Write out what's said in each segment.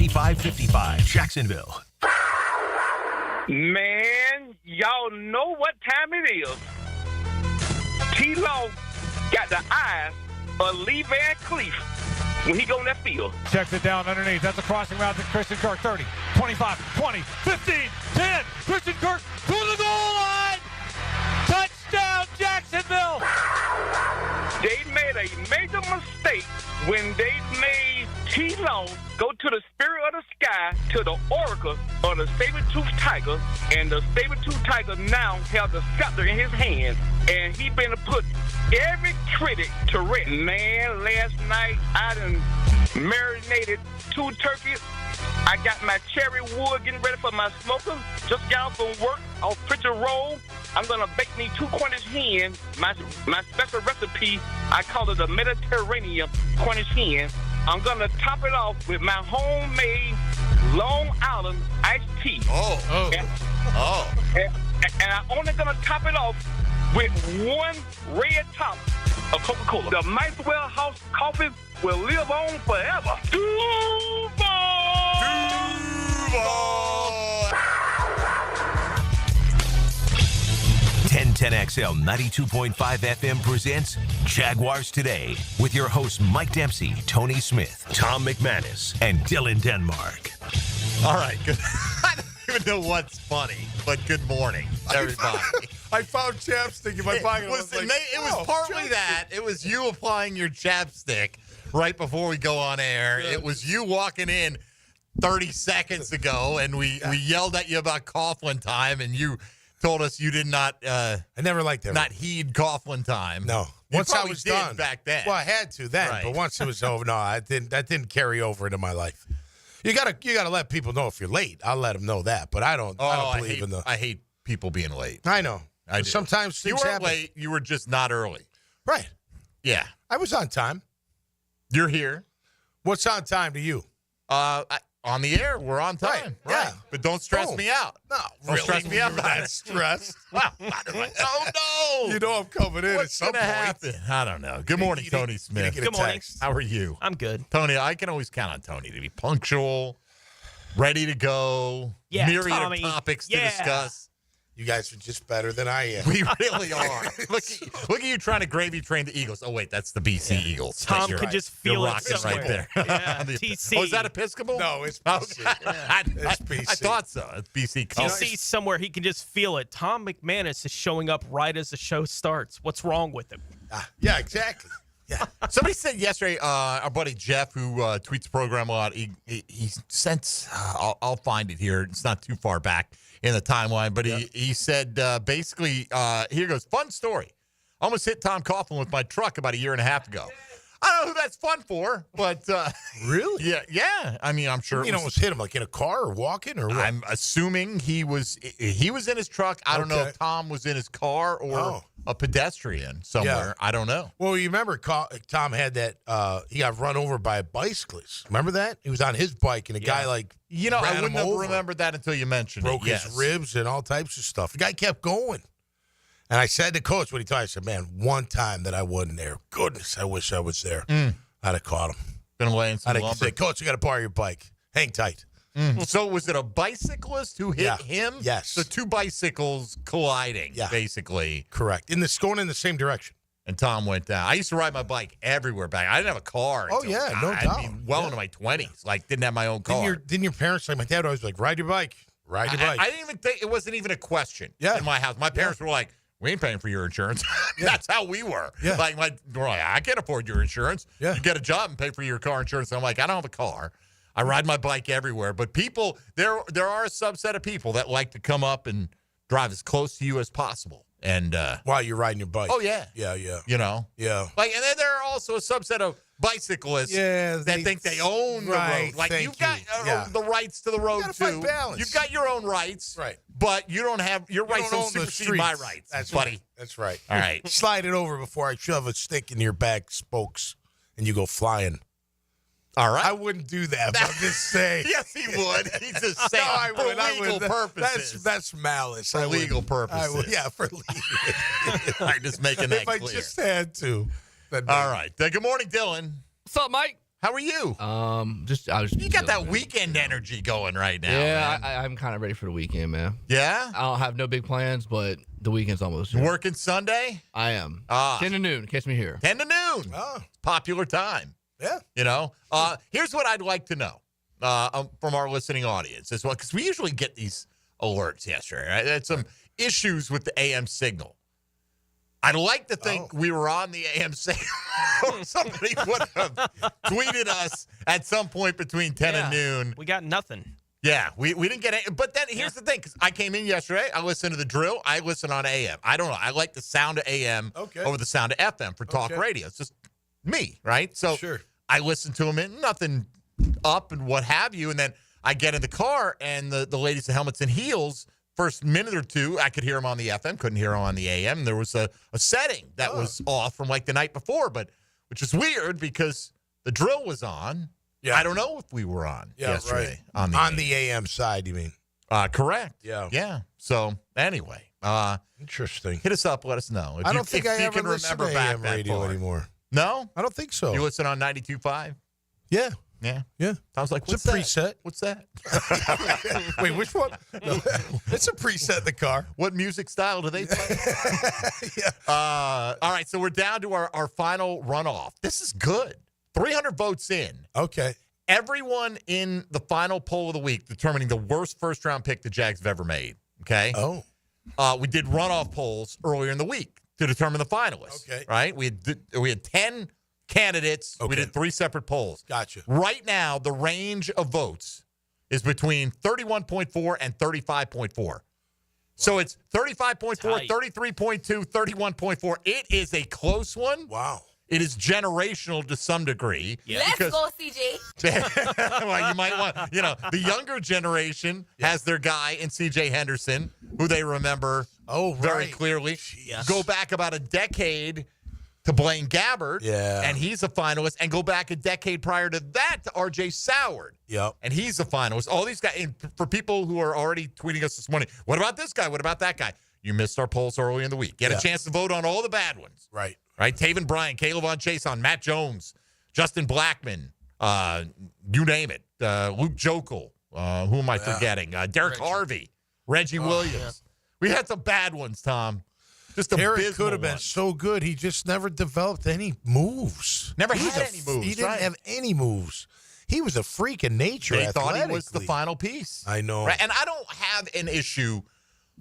5555 Jacksonville. Man, y'all know what time it is. T-Law got the eyes of Lee Van Cleef when he go in that field. Checks it down underneath. That's a crossing route to Christian Kirk. 30, 25, 20, 15, 10. Christian Kirk to the goal line. Touchdown, Jacksonville. They made a major mistake when they made T-Law go to the spirit of the sky, to the oracle of the saber-toothed tiger, and the saber-toothed tiger now has the scepter in his hand, and he been to put every critic to rest. Man, last night I done marinated 2 turkeys. I got my cherry wood getting ready for my smoker. Just got off from work, off Pritchard Road. I'm going to bake me 2 Cornish hen, my special recipe. I call it a Mediterranean Cornish hen. I'm going to top it off with my homemade Long Island iced tea. And I'm only going to top it off with 1 red top of Coca-Cola. The Maxwell House coffee will live on forever. Duval! 1010XL 92.5 FM presents Jaguars Today with your hosts Mike Dempsey, Tony Smith, Tom McManus, and Dylan Denmark. All right, good. I don't even know what's funny, but good morning, everybody. I found chapstick in my pocket. It was partly that. It was you applying your chapstick right before we go on air. Good. It was you walking in 30 seconds ago, and we yelled at you about Coughlin time, and you told us you did not. I never liked that. Not heed Coughlin time. No. You Once I was done back then. Well, I had to then, Right. but once it was over, no, that didn't carry over into my life. You gotta let people know if you're late. I'll let them know that, but I don't believe in the. I hate people being late. I know. I do. Sometimes You things weren't happen. late. You were just not early. Right. Yeah. I was on time. You're here. What's on time to you? On the air, we're on time. Right. Yeah. But don't stress Boom. me out. No, Don't stress me out You're about that it. stressed. Oh, no. You know I'm coming in What's at some going to point. happen? I don't know. Good morning, You didn't- Tony you Smith. didn't get a Good morning. text. How are you? I'm good. Tony, I can always count on Tony to be punctual, ready to go, Yeah, myriad Tommy. of topics to Yeah. discuss. You guys are just better than I am. We really are. Look at you trying to gravy train the Eagles. Oh, wait, that's the BC Eagles. Tom You're can right. just You're feel it rocking somewhere. right there. Yeah, The- TC. Oh, is that Episcopal? No, it's Oh, BC. I BC. thought so. It's BC. You Colors. see somewhere he can just feel it. Tom McManus is showing up right as the show starts. What's wrong with him? Yeah, exactly. Yeah. Somebody said yesterday, our buddy Jeff, who tweets the program a lot, he sent, I'll find it here. It's not too far back in the timeline, but he said basically, here goes, fun story. Almost hit Tom Coughlin with my truck about a year and a half ago. I don't know who that's fun for, but Really? yeah. I mean, I'm sure. You almost hit him like in a car or walking or what? I'm assuming he was in his truck. I don't know Okay. if Tom was in his car or a pedestrian somewhere. Yeah. I don't know. Well, you remember Tom had that, he got run over by a bicyclist. Remember that? He was on his bike and a guy I ran wouldn't him have over, remembered that until you mentioned broke it. Yes. his ribs and all types of stuff. The guy kept going. And I said to Coach when he told me, I said, man, one time that I wasn't there. Goodness, I wish I was there. I'd have caught him. Been laying some I'd have lumber. said, Coach, I got to borrow your bike. Hang tight. So was it a bicyclist who hit him? Yes. The two bicycles colliding, basically. Correct. Going in the same direction. And Tom went down. I used to ride my bike everywhere back. I didn't have a car. Oh, until, yeah, no I doubt. mean, into my 20s. Like, didn't have my own car. Didn't your parents, like my dad always like, ride your bike. Ride your bike. I didn't even think, it wasn't even a question Yeah. in my house. My parents were like, we ain't paying for your insurance. That's how we were. Yeah. Like, we're like, I can't afford your insurance. Yeah. You get a job and pay for your car insurance. And I'm like, I don't have a car. I ride my bike everywhere. But people, there are a subset of people that like to come up and drive as close to you as possible. And While you're riding your bike. oh yeah, Yeah. you know, Yeah. like, and then there are also a subset of bicyclists that think they own the road. Like you've got the rights to the road gotta too. find balance. You've got your own rights, Right. But you don't have your rights don't don't own the supersede my streets. rights, That's buddy. Right. That's right. All right. Slide it over before I shove a stick in your back spokes and you go flying. All right. I wouldn't do that, but I'm just saying. Yes, he would. He's just saying No, I for would. I legal would. purposes. That's malice. For I would. legal I purposes. would, yeah, for legal. All right, just making that If I clear. just had to. All right. Good morning, Dylan. What's up, Mike? How are you? I was. You got that weekend energy going right now. Yeah, man. I'm kind of ready for the weekend, man. Yeah? I don't have no big plans, but the weekend's almost here. Working Sunday? I am. 10 to noon. Catch me here. 10 to noon. Oh. Popular time. Yeah. You know? Here's what I'd like to know from our listening audience as well, because we usually get these alerts yesterday. Right? Had some issues with the AM signal. I'd like to think we were on the AM signal. Somebody would have tweeted us at some point between 10 and noon. We got nothing. Yeah, we didn't get it. But then here's the thing, because I came in yesterday. I listened to the drill. I listen on AM. I don't know. I like the sound of AM over the sound of FM for talk radio. It's just me, right? So I listened to them and nothing up and what have you. And then I get in the car and the ladies in helmets and heels, first minute or two, I could hear them on the FM, couldn't hear them on the AM. There was a setting that was off from like the night before, which is weird because the drill was on. Yeah. I don't know if we were on yesterday. Right. On the AM side, you mean? Correct. Yeah. Yeah. So anyway. Interesting. Hit us up. Let us know. I don't think I ever listen to AM radio anymore. No? I don't think so. You listen on 92.5? Yeah. Yeah. Yeah. I was like, it's a preset. What's that? Wait, which one? No, it's a preset in the car. What music style do they play? All right, so we're down to our final runoff. This is good. 300 votes in. Okay. Everyone in the final poll of the week determining the worst first-round pick the Jags have ever made, okay? Oh. We did runoff polls earlier in the week to determine the finalists, right? We had 10 candidates. We did 3 separate polls. Gotcha. Right now, the range of votes is between 31.4 and 35.4. Wow. So it's 35.4, 33.2, 31.4. It is a close one. Wow. It is generational to some degree. Yeah. Let's go, CJ. Well, you might want, the younger generation has their guy in CJ Henderson, who they remember very clearly. Yes. Go back about a decade to Blaine Gabbert, and he's a finalist, and go back a decade prior to that to R.J. Soward, and he's a finalist. All these guys, and for people who are already tweeting us this morning, what about this guy? What about that guy? You missed our polls early in the week. Get a chance to vote on all the bad ones. Right. Taven Bryan, Caleb on Chason, Matt Jones, Justin Blackman, you name it. Luke Jokel. Who am I forgetting? Derek Harvey, Reggie Williams. Yeah. We had some bad ones, Tom. Just Derek could have been so good. He just never developed any moves. Never had any moves. He didn't have any moves. He was a freak in nature. They thought he was the final piece. I know. Right? And I don't have an issue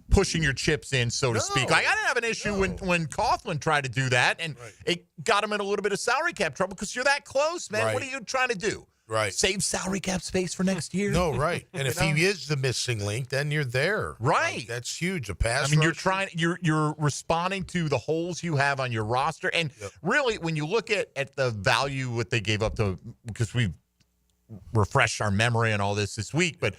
pushing your chips in, so to speak. Like, I didn't have an issue when Coughlin tried to do that, and it got him in a little bit of salary cap trouble because you're that close, man. Right. What are you trying to do? Right. Save salary cap space for next year? No, right. And if he is the missing link, then you're there. Right. Like, that's huge. A pass rush. You're responding to the holes you have on your roster. And really, when you look at the value what they gave up to, because we've refreshed our memory and all this week, but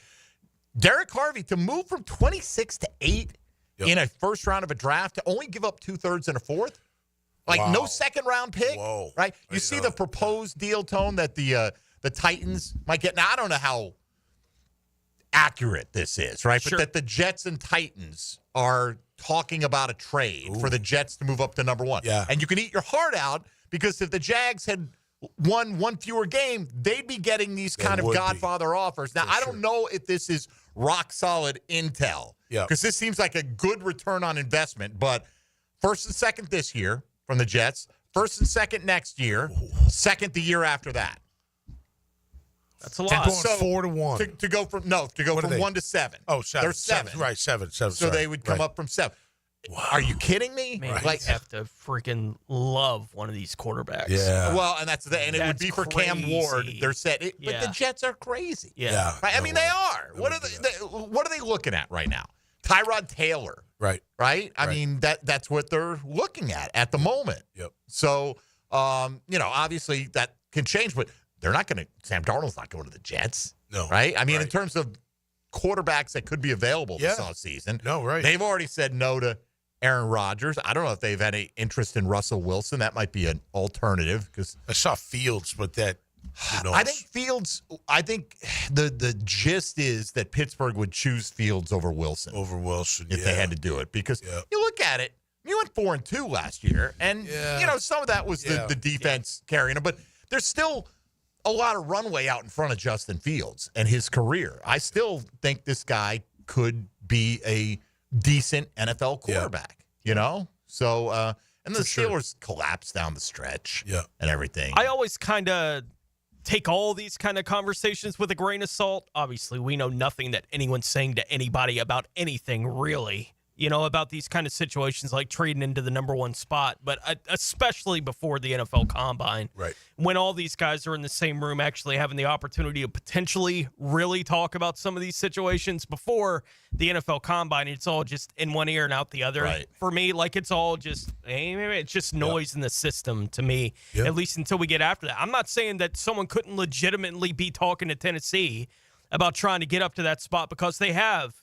Derek Harvey, to move from 26 to 8 in a first round of a draft, to only give up 2/3 and a fourth, no second round pick, right? You see the proposed deal, Tone, that the Titans might get. Now, I don't know how accurate this is, right? But that the Jets and Titans are talking about a trade for the Jets to move up to number 1. Yeah. And you can eat your heart out because if the Jags had won one fewer game, they'd be getting these kind of Godfather offers. Now, I don't know if this is rock solid intel because this seems like a good return on investment, but first and second this year from the Jets, first and second next year, second the year after that. That's a lot. So 4-1 to go from 1 to 7. Oh, 7. They're 7. Right, 7. So they would come up from 7. Wow. Are you kidding me? Man, you have to freaking love one of these quarterbacks. Yeah. Well, and it would be for crazy. Cam Ward. They're set, but the Jets are crazy. Yeah. Right? I mean, they are. What are they looking at right now? Tyrod Taylor. Right. I mean, that's what they're looking at the moment. Yep. So, obviously that can change, but they're not going to. Sam Darnold's not going to the Jets. No. Right? I mean, in terms of quarterbacks that could be available this offseason. No, right. They've already said no to Aaron Rodgers. I don't know if they've had any interest in Russell Wilson. That might be an alternative because I saw Fields, but that. I think Fields. I think the gist is that Pittsburgh would choose Fields over Wilson. If they had to do it, because you look at it. You went 4-2 last year, and some of that was the defense carrying them, but there's still a lot of runway out in front of Justin Fields and his career. I still think this guy could be a decent NFL quarterback, you know? So, and the Steelers collapsed down the stretch and everything. I always kind of take all these kind of conversations with a grain of salt. Obviously, we know nothing that anyone's saying to anybody about anything, really. You know, about these kind of situations like trading into the number one spot, but especially before the NFL Combine. Right. When all these guys are in the same room actually having the opportunity to potentially really talk about some of these situations before the NFL Combine, it's all just in one ear and out the other. Right. For me, like it's all just, it's just noise in the system to me, at least until we get after that. I'm not saying that someone couldn't legitimately be talking to Tennessee about trying to get up to that spot because they have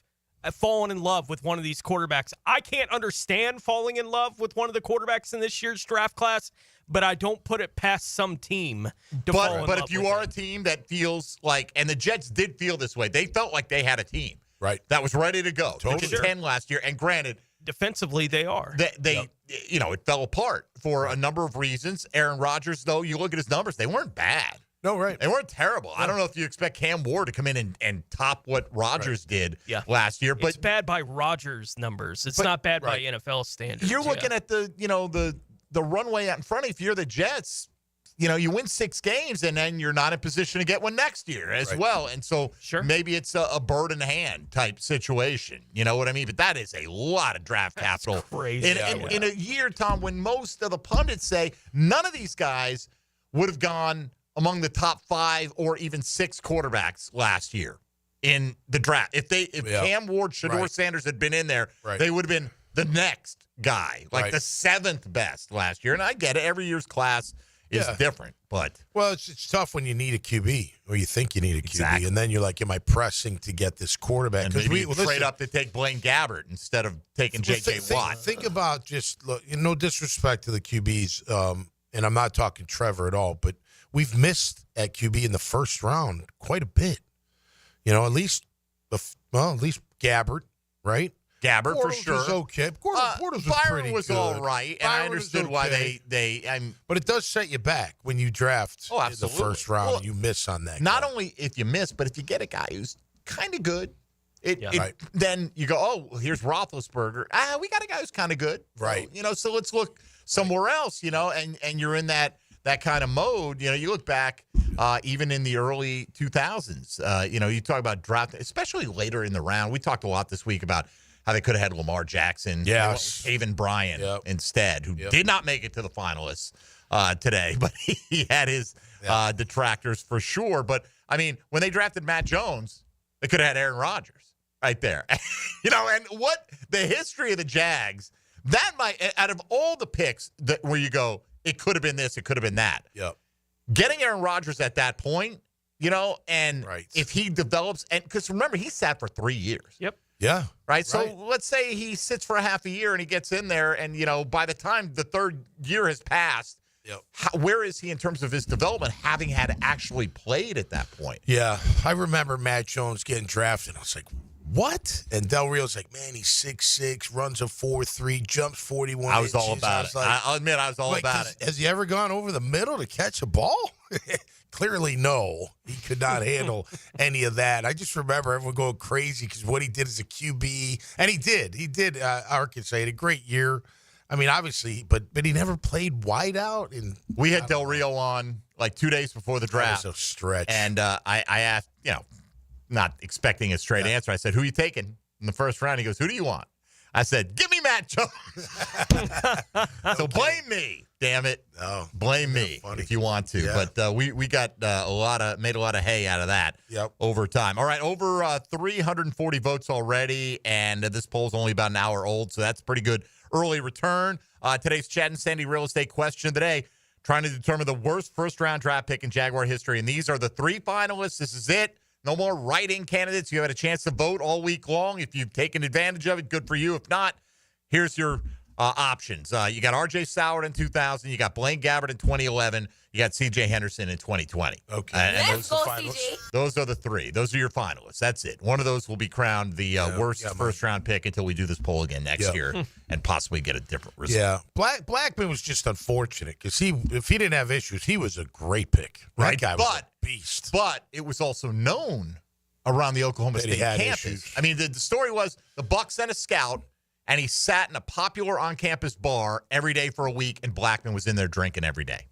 fallen in love with one of these quarterbacks. I can't understand falling in love with one of the quarterbacks in this year's draft class, but I don't put it past some team to fall in love. But if you are a team that feels like, and the Jets did feel this way, they felt like they had a team that was ready to go. Totally. They did 10 last year, and granted, defensively they are. It fell apart for a number of reasons. Aaron Rodgers, though, you look at his numbers, they weren't bad. No, right. They weren't terrible. No. I don't know if you expect Cam Ward to come in and top what Rodgers did last year. But it's bad by Rodgers numbers. It's not bad by NFL standards. You're looking at the runway out in front of you. If you're the Jets, you win 6 games, and then you're not in position to get one next year as well. And so maybe it's a bird in the hand type situation. You know what I mean? But that is a lot of draft capital. That's crazy. In a year, Tom, when most of the pundits say none of these guys would have gone among the top 5 or even 6 quarterbacks last year in the draft. If Cam Ward, Shedeur Sanders had been in there, they would have been the next guy, like the 7th best last year. And I get it. Every year's class is different. But it's tough when you need a QB or you think you need a QB. And then you're like, am I pressing to get this quarterback? Because we trade up to take Blaine Gabbert instead of taking J.J. Watt. Think about just, look, no disrespect to the QBs, and I'm not talking Trevor at all, but we've missed at QB in the first round quite a bit. At least Gabbert, right? Gabbert Bortles for sure. Was okay. Bortles was Byron pretty was good. all right, and I understood why they. But it does set you back when you draft in the first round. And you miss on that. Not only if you miss, but if you get a guy who's kind of good, then you go, oh, here's Roethlisberger. We got a guy who's kind of good, right? So let's look somewhere else. And you're in that kind of mode. You look back, even in the early 2000s. You talk about draft, especially later in the round. We talked a lot this week about how they could have had Lamar Jackson, Taven Bryan instead, who did not make it to the finalists today, but he had his detractors for sure. But I mean, when they drafted Matt Jones, they could have had Aaron Rodgers right there. And what the history of the Jags, that might, out of all the picks where you go, it could have been this, it could have been that. Yep. Getting Aaron Rodgers at that point, and if he develops, and because remember, he sat for 3 years. Yep. Yeah. Right. So let's say he sits for a half a year and he gets in there, and by the time the 3rd year has passed, where is he in terms of his development, having had actually played at that point? Yeah, I remember Matt Jones getting drafted. I was like, what? And Del Rio's like, man, he's 6'6", runs a 4.3, jumps 41 inches. I was all about it. I'll admit I was all about it. Has he ever gone over the middle to catch a ball? Clearly, no. He could not handle any of that. I just remember everyone going crazy because what he did as a QB, and he did. He did. Arkansas had a great year. I mean, obviously, but he never played wide out. And we had Del Rio on like 2 days before the draft. That was a stretch. And I asked, not expecting a straight answer. I said, who are you taking in the first round? He goes, who do you want? I said, give me Matt Jones. So blame me, damn it. Oh, blame me if you want to. Yeah. But we got made a lot of hay out of that over time. All right, over 340 votes already, and this poll's only about an hour old, so that's pretty good early return. Today's Chad and Sandy real estate question of the day, trying to determine the worst first-round draft pick in Jaguar history, and these are the 3 finalists. This is it. No more write-in candidates. You had a chance to vote all week long. If you've taken advantage of it, good for you. If not, here's your options. You got R.J. Soward in 2000. You got Blaine Gabbert in 2011. You got C.J. Henderson in 2020. Okay. And Let's go, CJ. those are the three. Those are your finalists. That's it. One of those will be crowned the worst first-round pick until we do this poll again next year and possibly get a different result. Yeah. Blackman was just unfortunate because if he didn't have issues, he was a great pick. Right? That guy was a beast. But it was also known around the Oklahoma State campus. Issues. I mean, the story was the Bucs sent a scout, and he sat in a popular on-campus bar every day for a week, and Blackman was in there drinking every day.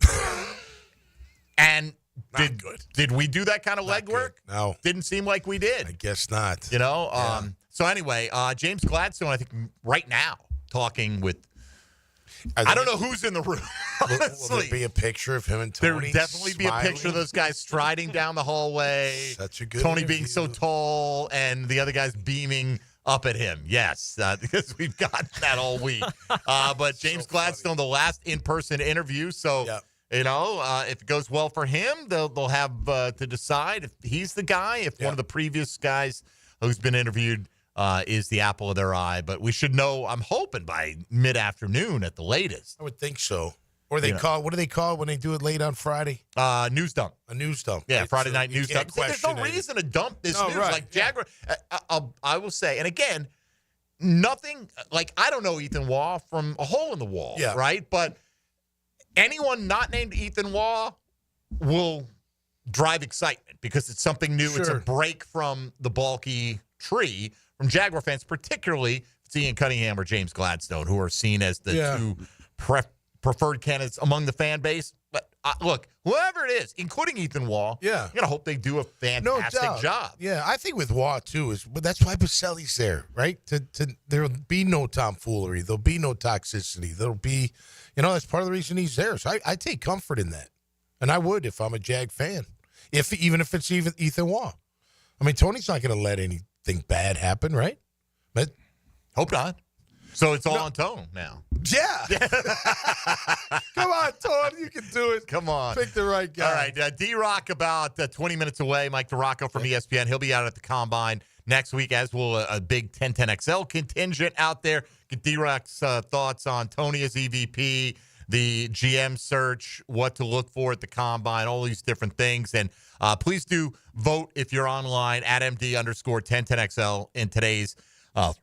And did we do that kind of legwork? No. Didn't seem like we did. I guess not. You know? So anyway, James Gladstone, I think right now, talking with I don't know who's in the room, honestly. Will there be a picture of him and Tony? There would definitely be a picture of those guys striding down the hallway. Such a good Tony interview. being so tall and the other guys beaming up at him. Yes, because we've got that all week. But James Gladstone, the last in-person interview. So, you know, if it goes well for him, they'll have to decide if he's the guy, if one of the previous guys who's been interviewed is the apple of their eye. But we should know, I'm hoping, by mid-afternoon at the latest. I would think so. Or they call, what do they call it when they do it late on Friday? News dump. A news dump. Yeah, right? Friday So night you news can't dump. There's no question reason to dump this news. Right. Like Jaguar, I will say, and again, nothing, like I don't know Ethan Waugh from a hole in the wall, right? But anyone not named Ethan Waugh will drive excitement because it's something new. Sure. It's a break from the bulky tree from Jaguar fans, particularly if it's Ian Cunningham or James Gladstone, who are seen as the two preferred candidates among the fan base. But look, whoever it is, including Ethan Waugh, you gotta hope they do a fantastic job. Yeah, I think with Waugh too but that's why Baselli's there, right? There'll be no tomfoolery, there'll be no toxicity, there'll be, that's part of the reason he's there. So I take comfort in that, and I would if I'm a Jag fan, even if it's Ethan Waugh. I mean, Tony's not going to let anything bad happen, right? But hope not. So it's all on Tone now. Yeah. Come on, Tone. You can do it. Come on. Pick the right guy. All right. D-Rock about 20 minutes away. Mike DiRocco from ESPN. He'll be out at the Combine next week, as will a big 1010XL contingent out there. Get D-Rock's thoughts on Tony as EVP, the GM search, what to look for at the Combine, all these different things. And please do vote if you're online at MD_1010XL in today's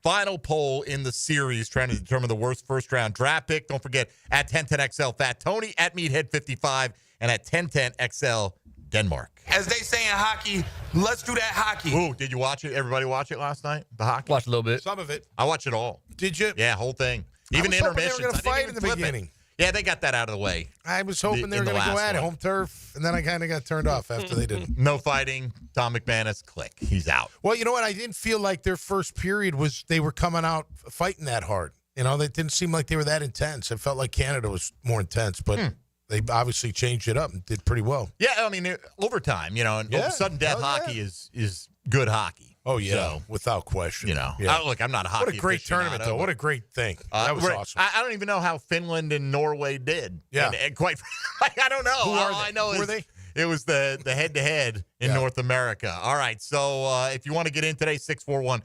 final poll in the series, trying to determine the worst first-round draft pick. Don't forget, at 1010XL Fat Tony, at Meathead55, and at 1010XL Denmark. As they say in hockey, let's do that hockey. Ooh, did you watch it? Everybody watch it last night? The hockey? Watched a little bit. Some of it. I watched it all. Did you? Yeah, whole thing. Even I was hoping intermissions. they were going to fight in the beginning. Yeah, they got that out of the way. I was hoping they were going to go at it, home turf, and then I kind of got turned off after they didn't. No fighting. Tom McManus, click. He's out. Well, you know what? I didn't feel like their first period they were coming out fighting that hard. They didn't seem like they were that intense. It felt like Canada was more intense, but they obviously changed it up and did pretty well. Yeah, I mean, overtime, and sudden death hockey is good hockey. Oh, yeah, so, without question. Look, I'm not a hockey What a great tournament, though. What a great thing. That was awesome. I don't even know how Finland and Norway did. Yeah. And quite I don't know. Who are they? I know Who are they? It was the head-to-head in North America. All right, so if you want to get in today, 641-1010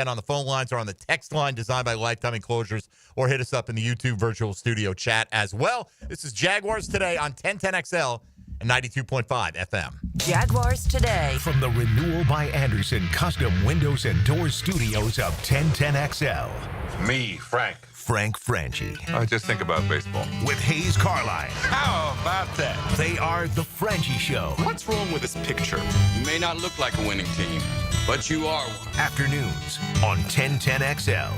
on the phone lines or on the text line designed by Lifetime Enclosures, or hit us up in the YouTube virtual studio chat as well. This is Jaguars Today on 1010XL and 92.5 FM. Jaguars Today. From the Renewal by Anderson Custom Windows and Doors Studios of 1010XL. Me, Frank Franchi. I just think about baseball. With Hayes Carline. How about that? They are the Franchi Show. What's wrong with this picture? You may not look like a winning team, but you are one. Afternoons on 1010XL.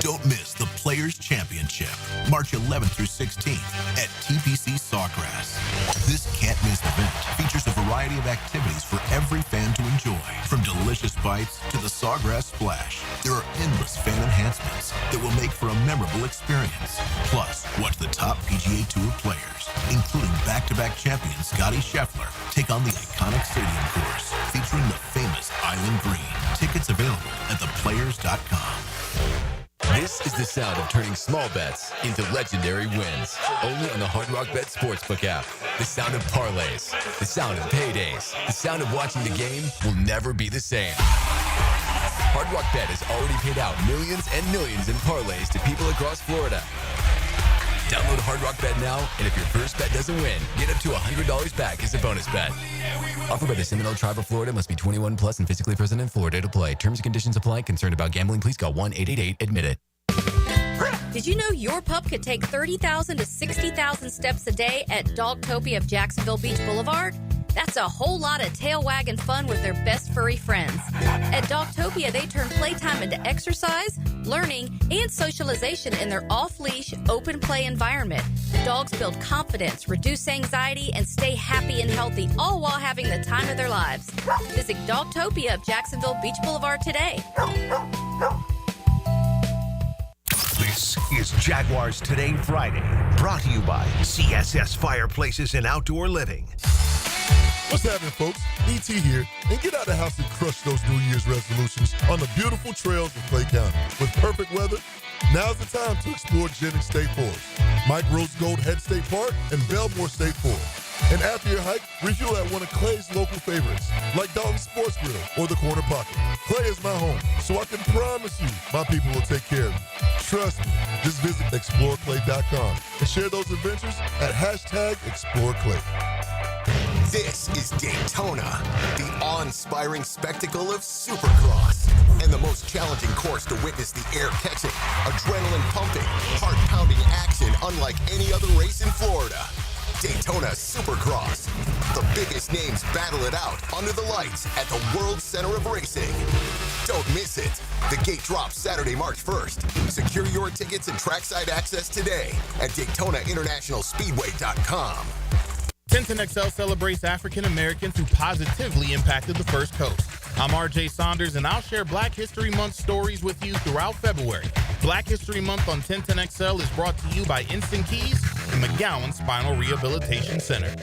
Don't miss the Players' Championship, March 11th through 16th at TPC Sawgrass. This can't-miss event features a variety of activities for every fan to enjoy, from delicious bites to the Sawgrass Splash. There are endless fan enhancements that will make for a memorable experience. Plus, watch the top PGA Tour players, including back-to-back champion Scotty Scheffler, take on the iconic stadium course featuring the famous Island Green. Tickets available at theplayers.com. This is the sound of turning small bets into legendary wins. Only on the Hard Rock Bet Sportsbook app. The sound of parlays. The sound of paydays. The sound of watching the game will never be the same. Hard Rock Bet has already paid out millions and millions in parlays to people across Florida. Download Hard Rock Bet now, and if your first bet doesn't win, get up to $100 back as a bonus bet. Offered by the Seminole Tribe of Florida. Must be 21 plus and physically present in Florida to play. Terms and conditions apply. Concerned about gambling? Please call 1-888-ADMIT-IT. Did you know your pup could take 30,000 to 60,000 steps a day at Dogtopia of Jacksonville Beach Boulevard? That's a whole lot of tail wagging fun with their best furry friends. At Dogtopia, they turn playtime into exercise, learning, and socialization in their off-leash, open play environment. Dogs build confidence, reduce anxiety, and stay happy and healthy, all while having the time of their lives. Visit Dogtopia of Jacksonville Beach Boulevard today. This is Jaguars Today Friday, brought to you by CSS Fireplaces and Outdoor Living. What's happening, folks? E.T. here, and get out of the house and crush those New Year's resolutions on the beautiful trails of Clay County. With perfect weather, now's the time to explore Jennings State Forest, Mike Rose Gold Head State Park, and Belmore State Forest. And after your hike, refuel at one of Clay's local favorites, like Dalton's Sports Grill or the Corner Pocket. Clay is my home, so I can promise you my people will take care of you. Trust me, just visit exploreclay.com and share those adventures at #ExploreClay. This is Daytona, the awe-inspiring spectacle of Supercross, and the most challenging course to witness the air-catching, adrenaline-pumping, heart-pounding action unlike any other race in Florida. Daytona Supercross. The biggest names battle it out under the lights at the World Center of Racing. Don't miss it. The gate drops Saturday, March 1st. Secure your tickets and trackside access today at DaytonaInternationalSpeedway.com. 1010XL celebrates African Americans who positively impacted the First Coast. I'm RJ Saunders, and I'll share Black History Month stories with you throughout February. Black History Month on 1010XL is brought to you by Instant Keys and McGowan Spinal Rehabilitation Center.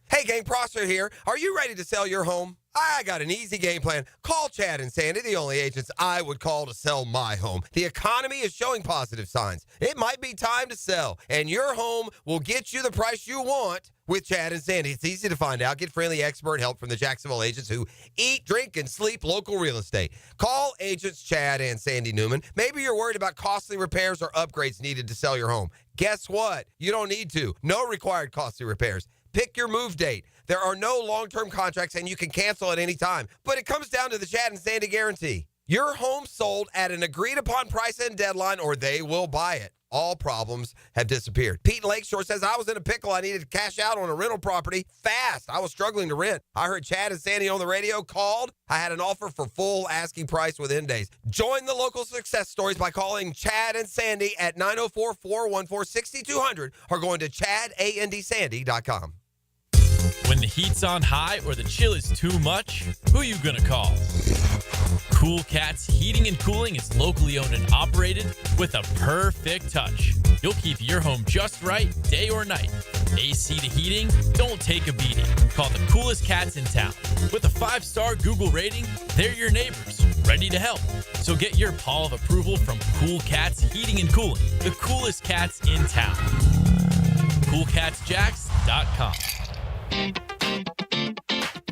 Hey, gang, Prosser here. Are you ready to sell your home? I got an easy game plan. Call Chad and Sandy, the only agents I would call to sell my home. The economy is showing positive signs. It might be time to sell, and your home will get you the price you want with Chad and Sandy. It's easy to find out. Get friendly expert help from the Jacksonville agents who eat, drink, and sleep local real estate. Call agents Chad and Sandy Newman. Maybe you're worried about costly repairs or upgrades needed to sell your home. Guess what? You don't need to. No required costly repairs. Pick your move date. There are no long-term contracts, and you can cancel at any time. But it comes down to the Chad and Sandy guarantee. Your home sold at an agreed-upon price and deadline, or they will buy it. All problems have disappeared. Pete in Lakeshore says, I was in a pickle. I needed to cash out on a rental property fast. I was struggling to rent. I heard Chad and Sandy on the radio, called. I had an offer for full asking price within days. Join the local success stories by calling Chad and Sandy at 904-414-6200 or going to ChadAndSandy.com. When the heat's on high or the chill is too much, who you gonna call? Cool Cats Heating and Cooling is locally owned and operated with a perfect touch. You'll keep your home just right, day or night. AC to heating, don't take a beating. Call the coolest cats in town. With a 5-star Google rating, they're your neighbors, ready to help. So get your paw of approval from Cool Cats Heating and Cooling, the coolest cats in town. CoolCatsJax.com.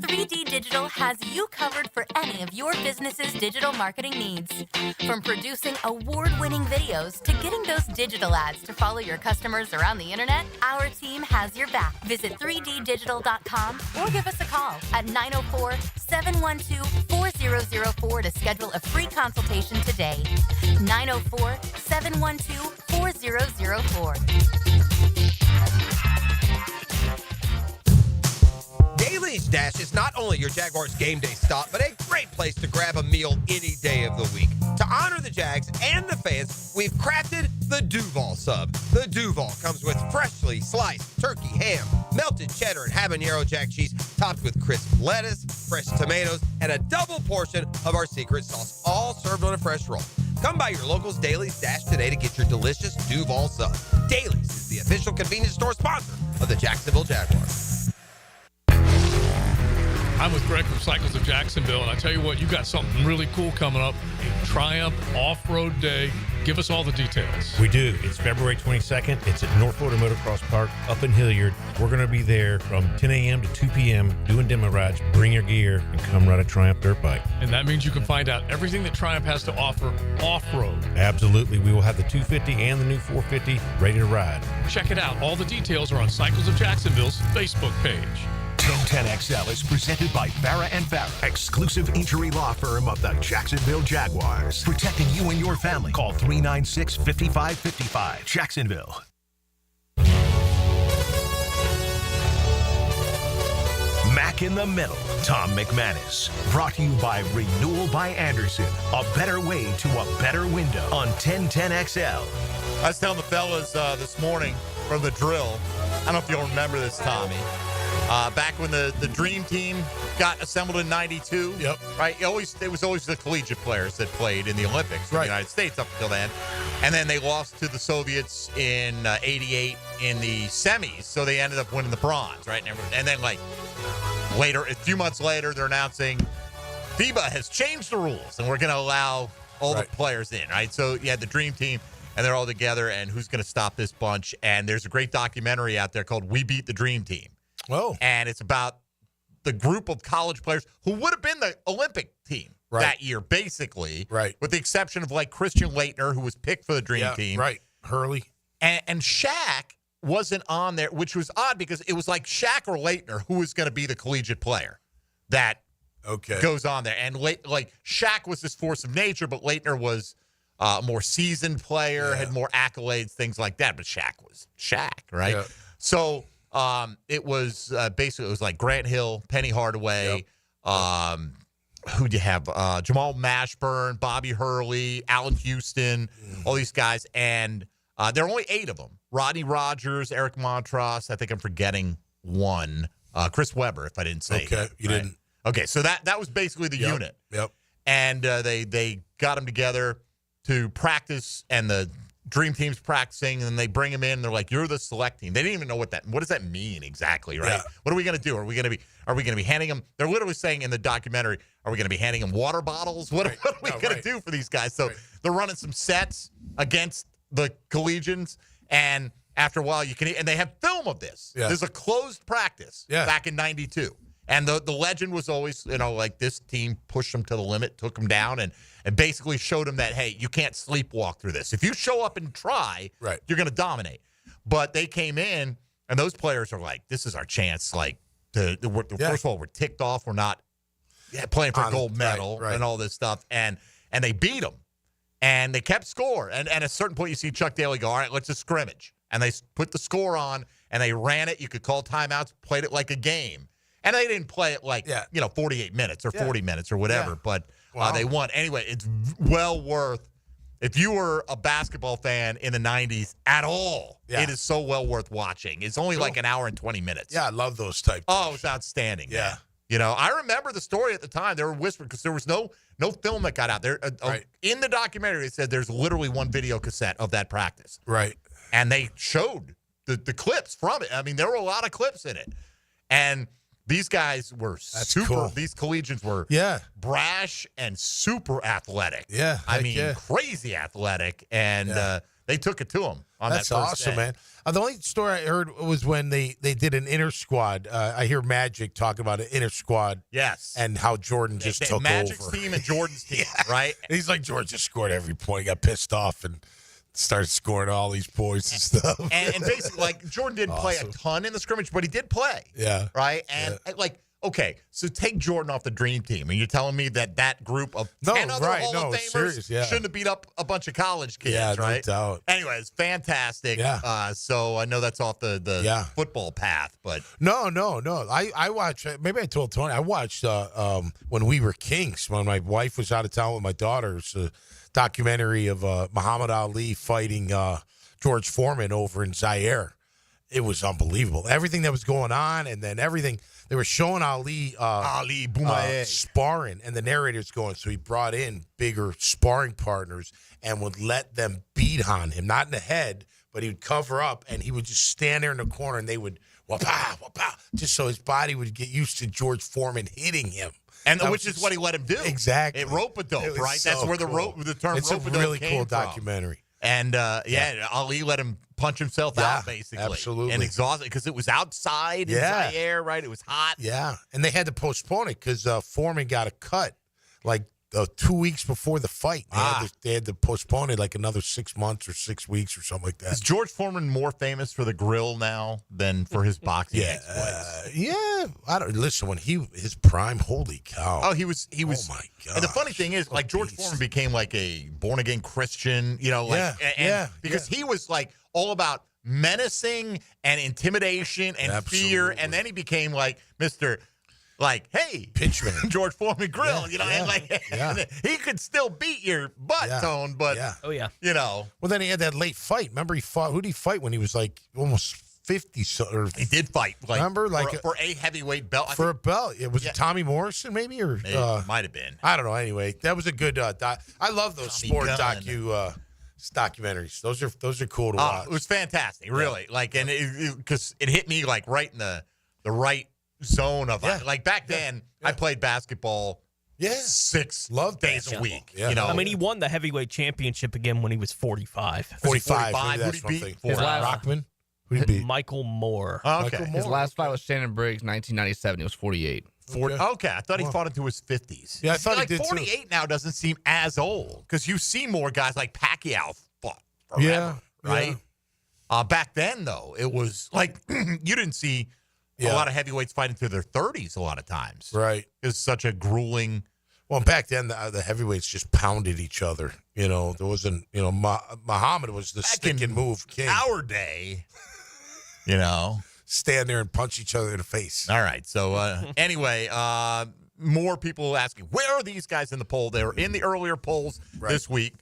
3D Digital has you covered for any of your business's digital marketing needs. From producing award-winning videos to getting those digital ads to follow your customers around the internet, our team has your back. Visit 3ddigital.com or give us a call at 904-712-4004 to schedule a free consultation today. 904-712-4004. Daly's Dash is not only your Jaguars game day stop, but a great place to grab a meal any day of the week. To honor the Jags and the fans, we've crafted the Duval Sub. The Duval comes with freshly sliced turkey, ham, melted cheddar, and habanero jack cheese, topped with crisp lettuce, fresh tomatoes, and a double portion of our secret sauce, all served on a fresh roll. Come by your local's Daly's Dash today to get your delicious Duval Sub. Daly's is the official convenience store sponsor of the Jacksonville Jaguars. I'm with Greg from Cycles of Jacksonville, and I tell you what, you got something really cool coming up. A Triumph Off-Road Day. Give us all the details. We do. It's February 22nd. It's at North Florida Motocross Park up in Hilliard. We're going to be there from 10 a.m. to 2 p.m. doing demo rides. Bring your gear and come ride a Triumph dirt bike. And that means you can find out everything that Triumph has to offer off-road. Absolutely. We will have the 250 and the new 450 ready to ride. Check it out. All the details are on Cycles of Jacksonville's Facebook page. 1010XL is presented by Farah & Farah, exclusive injury law firm of the Jacksonville Jaguars. Protecting you and your family. Call 396-5555. Jacksonville. Mac in the Middle, Tom McManus. Brought to you by Renewal by Anderson. A better way to a better window on 1010XL. I was telling the fellas this morning from the drill, I don't know if you'll remember this, Tommy. Back when the Dream Team got assembled in 92. Yep. Right? It was always the collegiate players that played in the Olympics in the United States up until then. And then they lost to the Soviets in 88 in the semis. So they ended up winning the bronze, right? And then, like, later, a few months later, they're announcing FIBA has changed the rules and we're going to allow all the players in, right? So you had the Dream Team and they're all together and who's going to stop this bunch? And there's a great documentary out there called We Beat the Dream Team. Oh. And it's about the group of college players who would have been the Olympic team that year, basically. Right. With the exception of, like, Christian Laettner, who was picked for the Dream Team. Right. Hurley. And Shaq wasn't on there, which was odd because it was like Shaq or Laettner who was going to be the collegiate player that goes on there. And, like, Shaq was this force of nature, but Laettner was a more seasoned player, had more accolades, things like that. But Shaq was Shaq, right? Yeah. So it was basically, it was like Grant Hill, Penny Hardaway, who'd you have? Jamal Mashburn, Bobby Hurley, Allen Houston, all these guys. And there are only 8 of them. Rodney Rogers, Eric Montross. I think I'm forgetting one. Chris Webber, if I didn't say. Okay, you didn't. Okay, so that was basically the unit. Yep. And they got them together to practice, and the Dream Team's practicing, and they bring them in, and they're like, "You're the select team." They didn't even know what does that mean exactly, right? Yeah. What are we going to do? Are we going to be handing them? They're literally saying in the documentary, "Are we going to be handing them water bottles? What are we going to do for these guys?" So they're running some sets against the collegians, and after a while, and they have film of this. Yeah. There's a closed practice back in '92. And the legend was always, like this team pushed them to the limit, took them down, and basically showed them that, hey, you can't sleepwalk through this. If you show up and try, you're going to dominate. But they came in, and those players are like, this is our chance. Like, first of all, we're ticked off. We're not playing for a gold medal and all this stuff. And they beat them. And they kept score. And at a certain point, you see Chuck Daly go, all right, let's just scrimmage. And they put the score on, and they ran it. You could call timeouts, played it like a game. And they didn't play it like, 48 minutes or 40 minutes or whatever, but they won. Anyway, it's well worth, if you were a basketball fan in the 90s at all, it is so well worth watching. It's only like an hour and 20 minutes. Yeah, I love those type. Oh, it's outstanding. Yeah. Man. I remember the story at the time. They were whispering because there was no film that got out there. In the documentary, it said there's literally one video cassette of that practice. Right. And they showed the clips from it. I mean, there were a lot of clips in it. And these guys were super. These collegians were brash and super athletic. Yeah, I mean, crazy athletic, and they took it to them on That's that first awesome, day. man. The only story I heard was when they did an inter squad. I hear Magic talking about an inter squad. Yes, and how Jordan just took Magic's over. team and Jordan's team, right? And he's like, Jordan just scored every point. He got pissed off and started scoring all these points and stuff. And basically, like, Jordan didn't play a ton in the scrimmage, but he did play. Yeah. Right? And, okay, so take Jordan off the Dream Team, and you're telling me that group of 10 other Hall of Famers shouldn't have beat up a bunch of college kids, right? No doubt. Anyway, it's fantastic. Yeah. So I know that's off the football path, but. No. I watched, maybe I told Tony, I watched when we were Kings, when my wife was out of town with my daughters, documentary of Muhammad Ali fighting George Foreman over in Zaire. It was unbelievable. Everything that was going on, and then everything they were showing Ali sparring, and the narrator's going. So he brought in bigger sparring partners and would let them beat on him, not in the head, but he would cover up, and he would just stand there in the corner, and they would wha-pow, wha-pow, just so his body would get used to George Foreman hitting him. And which is what he let him do. Exactly. It rope-a-dope, right? So That's where cool. the term it's rope-a-dope a really came cool from. documentary. And, Ali let him punch himself out, basically. Absolutely. And exhausted because it was outside in Zaire, right? It was hot. Yeah. And they had to postpone it because Foreman got a cut like 2 weeks before the fight. They had to postpone it like another 6 months or 6 weeks or something like that. Is George Foreman more famous for the grill now than for his boxing exploits? I don't listen when his prime. Holy cow! Oh, he was. Oh my god! And the funny thing is, like George Foreman became like a born again Christian. You know, like because he was like all about menacing and intimidation and fear, and then he became like Mr. Like, hey, pitchman, George Foreman grill, and he could still beat your butt, Tone, but you know. Well, then he had that late fight. Remember, he fought. Who did he fight when he was like almost 50? He did fight. Like, remember, like for a heavyweight belt. A belt. It was Tommy Morrison, maybe, or might have been. I don't know. Anyway, that was a good. I love those sport documentaries. Those are cool to watch. It was fantastic, really. Like, and because it hit me like right in the right zone of like back then. I played basketball. 6 days a week. Yeah. You know, I mean, he won the heavyweight championship again when he was 45. 45. Who did he beat? Rockman. Who did he beat? Michael Moore. Okay. His last fight was Shannon Briggs, 1997. He was 48. Okay, I thought he fought into his 50s. Yeah, I thought like he did 48 too. Now doesn't seem as old because you see more guys like Pacquiao fought forever, right? Back then, though, it was like you didn't see a lot of heavyweights fight into their 30s a lot of times. Right. It's such a grueling. Well, back then, the heavyweights just pounded each other. You know, there wasn't, Muhammad was the stick and move king. Our day, stand there and punch each other in the face. All right. So, anyway, more people asking, where are these guys in the poll? They were in the earlier polls this week.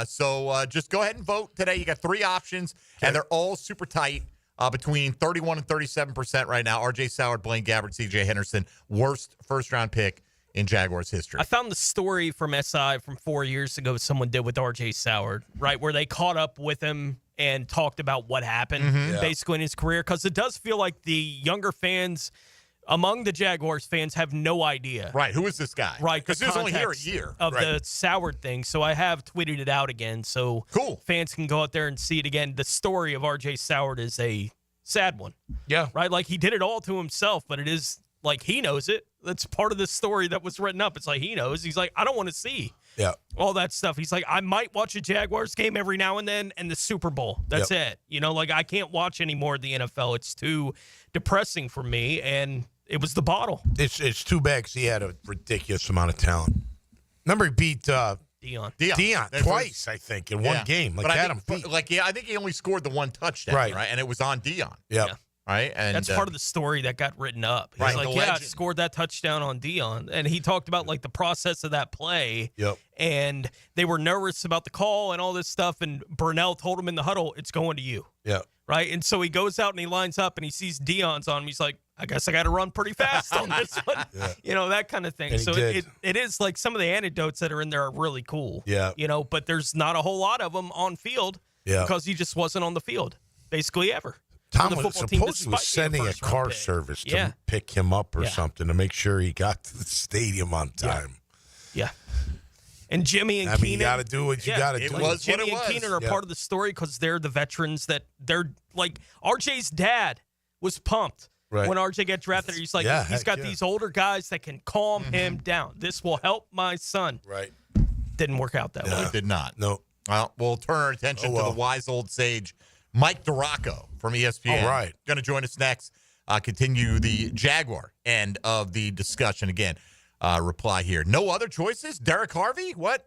So just go ahead and vote today. You got 3 options, and they're all super tight. Between 31 and 37% right now. R.J. Soward, Blaine Gabbert, C.J. Henderson, worst first-round pick in Jaguars history. I found the story from SI from 4 years ago someone did with R.J. Soward, right, where they caught up with him and talked about what happened basically in his career, because it does feel like the younger fans among the Jaguars fans have no idea. Right, who is this guy? Right, because he was only here a year. Of the Soward thing, so I have tweeted it out again, so fans can go out there and see it again. The story of R.J. Soward is a sad one. Yeah. Right, like he did it all to himself, but it is like he knows it. That's part of the story that was written up. It's like he knows. He's like, I don't want to see all that stuff. He's like, I might watch a Jaguars game every now and then and the Super Bowl. That's it. Like I can't watch any more of the NFL. It's too depressing for me, and it was the bottle. It's too bad because he had a ridiculous amount of talent. Remember, he beat Dion twice, I think, in one game. Like, I think he only scored the one touchdown, right? And it was on Dion. Yeah. Right? And that's part of the story that got written up. He's like, I scored that touchdown on Dion. And he talked about, like, the process of that play. Yep. And they were nervous about the call and all this stuff. And Burnell told him in the huddle, it's going to you. Yeah. Right? And so he goes out and he lines up and he sees Dion's on him. He's like, I guess I got to run pretty fast on this one. That kind of thing. And so it is like some of the anecdotes that are in there are really cool. Yeah. But there's not a whole lot of them on field because he just wasn't on the field basically ever. Tom was supposedly sending a car service to pick him up or something to make sure he got to the stadium on time. Yeah. And Jimmy and Keenan. You got to do what you got to do. It was Jimmy what it was. and Keenan are part of the story because they're the veterans that they're like. RJ's dad was pumped when RJ got drafted. He's like, he's got these older guys that can calm him down. This will help my son. Right. Didn't work out that way. It did not. No. Well, we'll turn our attention to the wise old sage, Mike DiRocco from ESPN. All right. Going to join us next. Continue the Jaguar end of the discussion. Again, reply here. No other choices? Derek Harvey? What?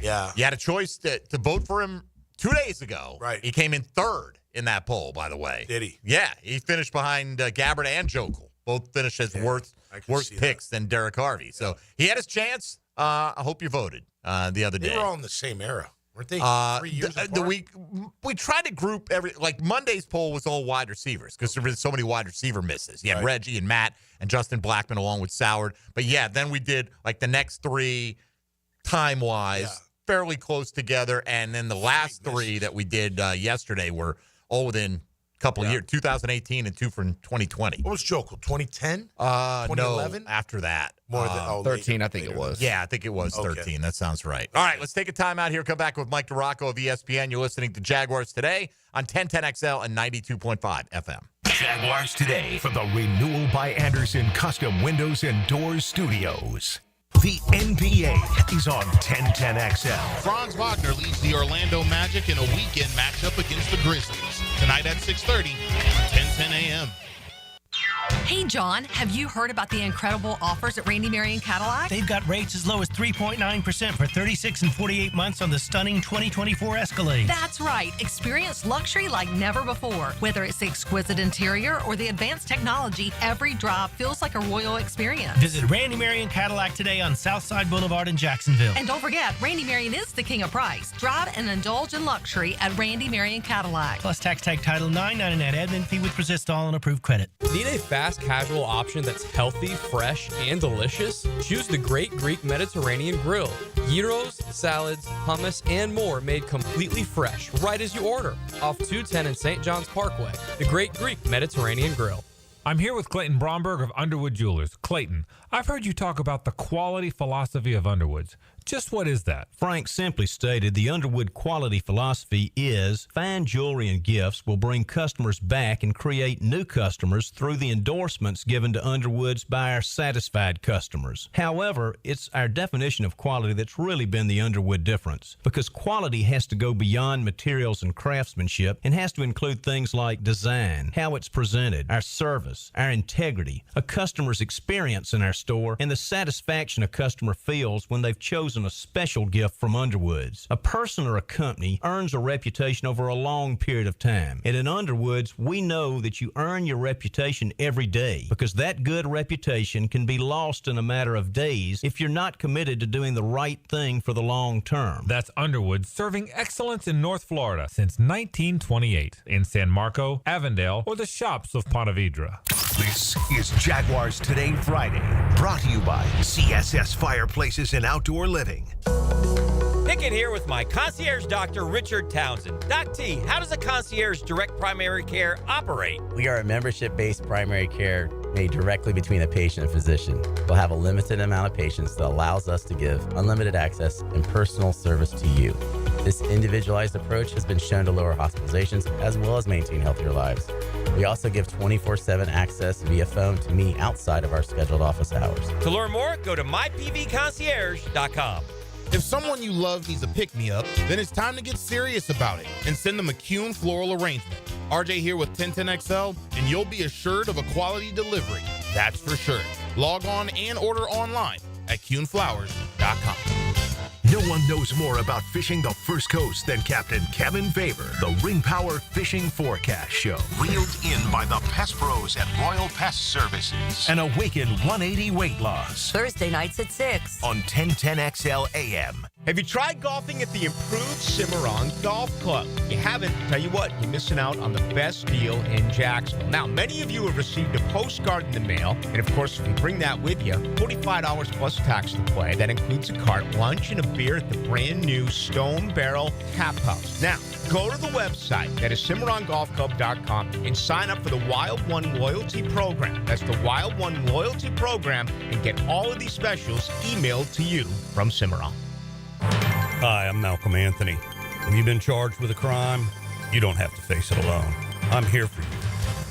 Yeah. You had a choice to vote for him 2 days ago. Right. He came in third in that poll, by the way. Did he? Yeah. He finished behind Gabbert and Jokel. Both finished as worse picks than Derek Harvey. So he had his chance. I hope you voted the other day. They were all in the same era. Weren't they 3 years apart? We tried to group Monday's poll was all wide receivers because there was so many wide receiver misses. You had Reggie and Matt and Justin Blackman along with Soward. But, then we did the next 3 time-wise fairly close together. And then the last 3 that we did yesterday were all within couple of years, 2018 and 2 from 2020. What was Jokel, 2010? 2011? No, after that. More than 13, I think it was. Yeah, I think it was 13. That sounds right. All right, let's take a time out here. Come back with Mike DiRocco of ESPN. You're listening to Jaguars Today on 1010XL and 92.5 FM. Jaguars Today from the Renewal by Anderson Custom Windows and Doors Studios. The NBA is on 1010XL. Franz Wagner leads the Orlando Magic in a weekend matchup against the Grizzlies. Tonight at 6:30 on 1010 a.m. Hey, John, have you heard about the incredible offers at Randy Marion Cadillac? They've got rates as low as 3.9% for 36 and 48 months on the stunning 2024 Escalade. That's right. Experience luxury like never before. Whether it's the exquisite interior or the advanced technology, every drive feels like a royal experience. Visit Randy Marion Cadillac today on Southside Boulevard in Jacksonville. And don't forget, Randy Marion is the king of price. Drive and indulge in luxury at Randy Marion Cadillac. Plus tax tag title $9.99 admin fee with Resistol and approved credit. Need a fast casual option that's healthy, fresh, and delicious? Choose the Great Greek Mediterranean Grill. Gyros, salads, hummus, and more made completely fresh right as you order. Off 210 and St. John's Parkway. The Great Greek Mediterranean Grill. I'm here with Clayton Bromberg of Underwood Jewelers. Clayton, I've heard you talk about the quality philosophy of Underwoods. Just what is that? Frank, simply stated, the Underwood quality philosophy is fine jewelry and gifts will bring customers back and create new customers through the endorsements given to Underwoods by our satisfied customers. However, it's our definition of quality that's really been the Underwood difference, because quality has to go beyond materials and craftsmanship and has to include things like design, how it's presented, our service, our integrity, a customer's experience in our store, and the satisfaction a customer feels when they've chosen a special gift from Underwoods. A person or a company earns a reputation over a long period of time. And in Underwoods, we know that you earn your reputation every day, because that good reputation can be lost in a matter of days if you're not committed to doing the right thing for the long term. That's Underwood, serving excellence in North Florida since 1928 in San Marco, Avondale, or the shops of Ponte Vedra. This is Jaguars Today Friday, brought to you by CSS Fireplaces and Outdoor Living. Pickett here with my concierge doctor, Richard Townsend. Doc T, how does a concierge direct primary care operate? We are a membership-based primary care made directly between a patient and physician. We'll have a limited amount of patients that allows us to give unlimited access and personal service to you. This individualized approach has been shown to lower hospitalizations as well as maintain healthier lives. We also give 24/7 access via phone to me outside of our scheduled office hours. To learn more, go to mypvconcierge.com. If someone you love needs a pick-me-up, then it's time to get serious about it and send them a Kuhn floral arrangement. RJ here with 1010XL, and you'll be assured of a quality delivery. That's for sure. Log on and order online at kuhnflowers.com. No one knows more about fishing the First Coast than Captain Kevin Faber. The Ring Power Fishing Forecast Show. Reeled in by the Pest Pros at Royal Pest Services. And Awaken 180 Weight Loss. Thursday nights at 6. On 1010XL AM. Have you tried golfing at the improved Cimarron Golf Club? If you haven't, tell you what, you're missing out on the best deal in Jacksonville. Now, many of you have received a postcard in the mail, and of course, if you bring that with you, $45 plus tax to play. That includes a cart, lunch, and a beer at the brand new Stone Barrel Tap House. Now, go to the website, that is CimarronGolfClub.com, and sign up for the Wild One Loyalty Program. That's the Wild One Loyalty Program, and get all of these specials emailed to you from Cimarron. Hi, I'm Malcolm Anthony. When you've been charged with a crime, you don't have to face it alone. I'm here for you.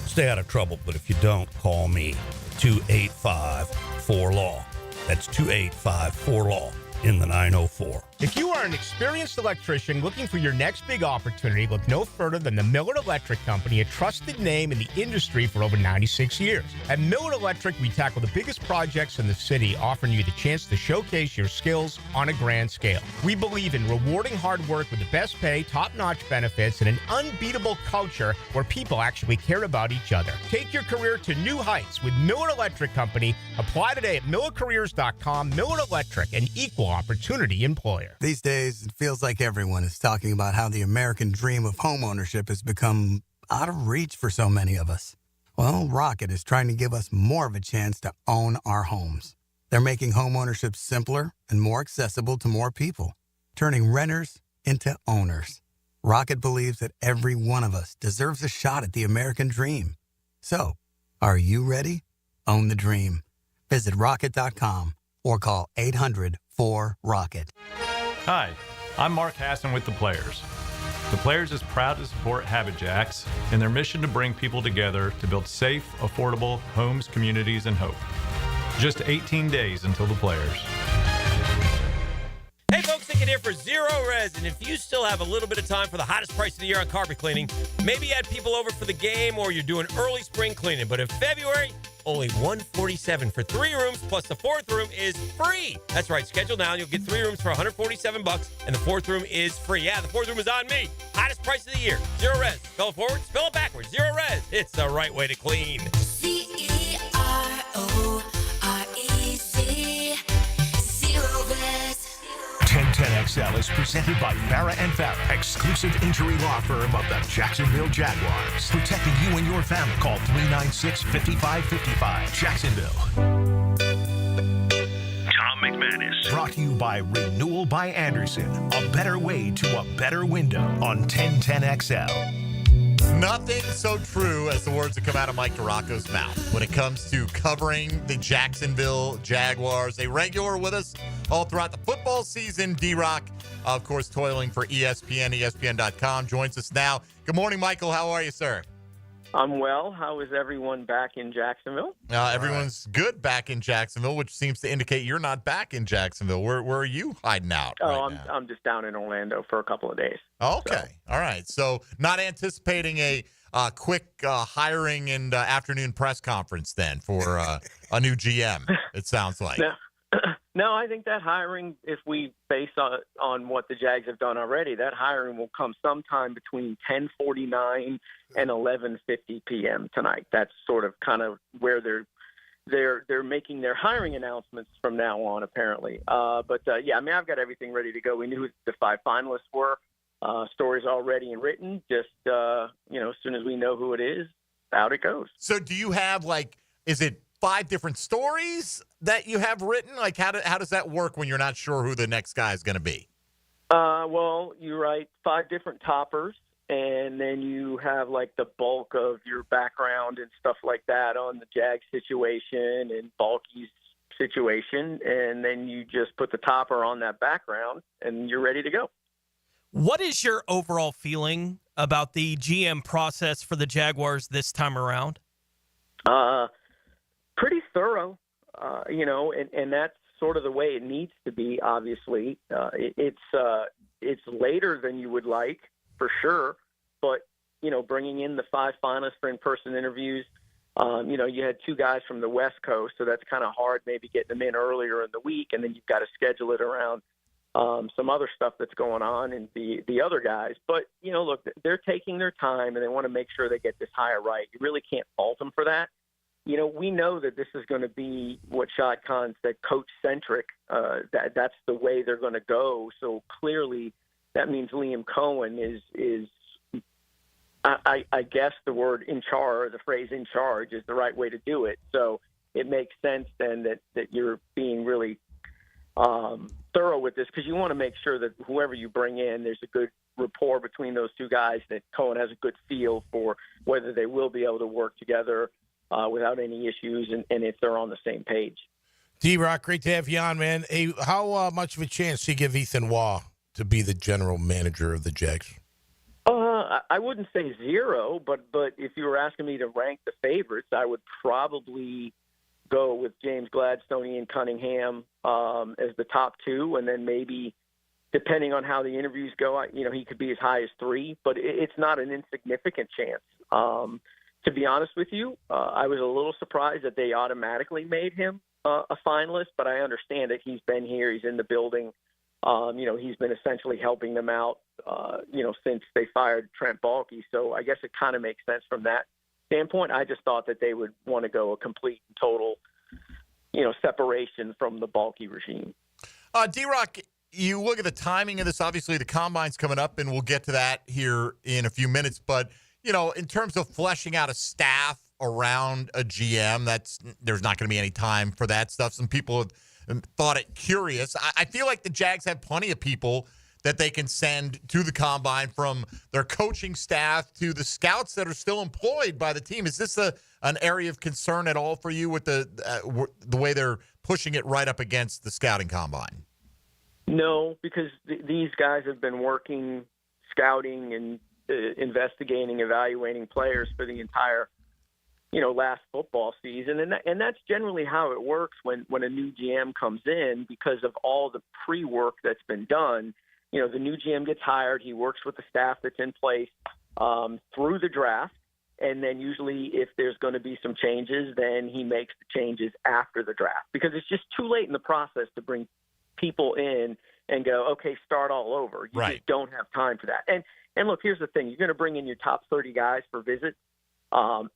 Stay out of trouble, but if you don't, call me. 285-4LAW. That's 285-4LAW in the 904. If you are an experienced electrician looking for your next big opportunity, look no further than the Miller Electric Company, a trusted name in the industry for over 96 years. At Miller Electric, we tackle the biggest projects in the city, offering you the chance to showcase your skills on a grand scale. We believe in rewarding hard work with the best pay, top-notch benefits, and an unbeatable culture where people actually care about each other. Take your career to new heights with Miller Electric Company. Apply today at millercareers.com. Miller Electric, an equal opportunity employer. These days, it feels like everyone is talking about how the American dream of homeownership has become out of reach for so many of us. Well, Rocket is trying to give us more of a chance to own our homes. They're making homeownership simpler and more accessible to more people, turning renters into owners. Rocket believes that every one of us deserves a shot at the American dream. So, are you ready? Own the dream. Visit Rocket.com or call 800-4ROCKET. Hi, I'm Mark Hassan with The Players. The Players is proud to support Habit Jacks in their mission to bring people together to build safe, affordable homes, communities, and hope. Just 18 days until The Players. Hey folks, Nick here for Zero Res, and if you still have a little bit of time for the hottest price of the year on carpet cleaning, maybe you had people over for the game or you're doing early spring cleaning, but in February, only $147 for 3 rooms, plus the 4th room is free. That's right, schedule now and you'll get 3 rooms for $147, and the 4th room is free. Yeah, the 4th room is on me. Hottest price of the year. Zero Res. Spell it forward, spell it backwards. Zero Res. It's the right way to clean. Cerorez. Zero Res. 1010XL is presented by Farah & Farah, exclusive injury law firm of the Jacksonville Jaguars. Protecting you and your family. Call 396-5555. Jacksonville. Tom McManus. Brought to you by Renewal by Anderson. A better way to a better window on 1010XL. Nothing so true as the words that come out of Mike DiRocco's mouth when it comes to covering the Jacksonville Jaguars. A regular with us all throughout the football season. D-Rock, of course, toiling for ESPN, ESPN.com, joins us now. Good morning, Michael. How are you, sir? I'm well. How is everyone back in Jacksonville? Everyone's good back in Jacksonville, which seems to indicate you're not back in Jacksonville. Where are you hiding out? I'm just down in Orlando for a couple of days. Okay. So. All right. So not anticipating a quick hiring and afternoon press conference then for a new GM, it sounds like. No, I think that hiring, if we base on what the Jags have done already, that hiring will come sometime between 10:49 and 11:50 p.m. tonight. That's sort of kind of where they're making their hiring announcements from now on, apparently. But I mean, I've got everything ready to go. We knew who the 5 finalists were. Stories already and written. Just as soon as we know who it is, out it goes. So, do you have is it 5 different stories that you have written? Like, how does that work when you're not sure who the next guy is going to be? Well, you write 5 different toppers, and then you have the bulk of your background and stuff like that on the Jag situation and Balky's situation, and then you just put the topper on that background, and you're ready to go. What is your overall feeling about the GM process for the Jaguars this time around? Pretty thorough, and that's sort of the way it needs to be. Obviously, it's later than you would like, for sure. But bringing in the 5 finalists for in-person interviews, you had 2 guys from the West Coast, so that's kind of hard. Maybe getting them in earlier in the week, and then you've got to schedule it around some other stuff that's going on and the other guys. But look, they're taking their time, and they want to make sure they get this hire right. You really can't fault them for that. We know that this is going to be what Shad Khan said, coach-centric. That's the way they're going to go. So clearly that means Liam Cohen is I guess the word in charge, the phrase in charge is the right way to do it. So it makes sense then that you're being really thorough with this, because you want to make sure that whoever you bring in, there's a good rapport between those 2 guys, that Cohen has a good feel for whether they will be able to work together without any issues, and if they're on the same page. D-Rock, great to have you on, man. Hey, how much of a chance do you give Ethan Waugh to be the general manager of the Jags? I wouldn't say 0, but if you were asking me to rank the favorites, I would probably go with James Gladstone, Ian Cunningham as the top 2, and then maybe, depending on how the interviews go, he could be as high as 3, but it's not an insignificant chance. To be honest with you, I was a little surprised that they automatically made him a finalist, but I understand that he's been here, he's in the building. He's been essentially helping them out, since they fired Trent Baalke. So I guess it kind of makes sense from that standpoint. I just thought that they would want to go a complete and total, separation from the Baalke regime. D-Rock, you look at the timing of this. Obviously, the Combine's coming up, and we'll get to that here in a few minutes. But, in terms of fleshing out a staff around a GM, there's not going to be any time for that stuff. Some people have thought it curious. I feel like the Jags have plenty of people that they can send to the combine, from their coaching staff to the scouts that are still employed by the team. Is this an area of concern at all for you with the way they're pushing it right up against the scouting combine? No, because these guys have been working, scouting and investigating, evaluating players for the entire, last football season. And that's generally how it works when a new GM comes in, because of all the pre-work that's been done. The new GM gets hired. He works with the staff that's in place through the draft. And then usually if there's going to be some changes, then he makes the changes after the draft, because it's just too late in the process to bring people in and go, okay, start all over. You just don't have time for that. And look, here's the thing. You're going to bring in your top 30 guys for visits.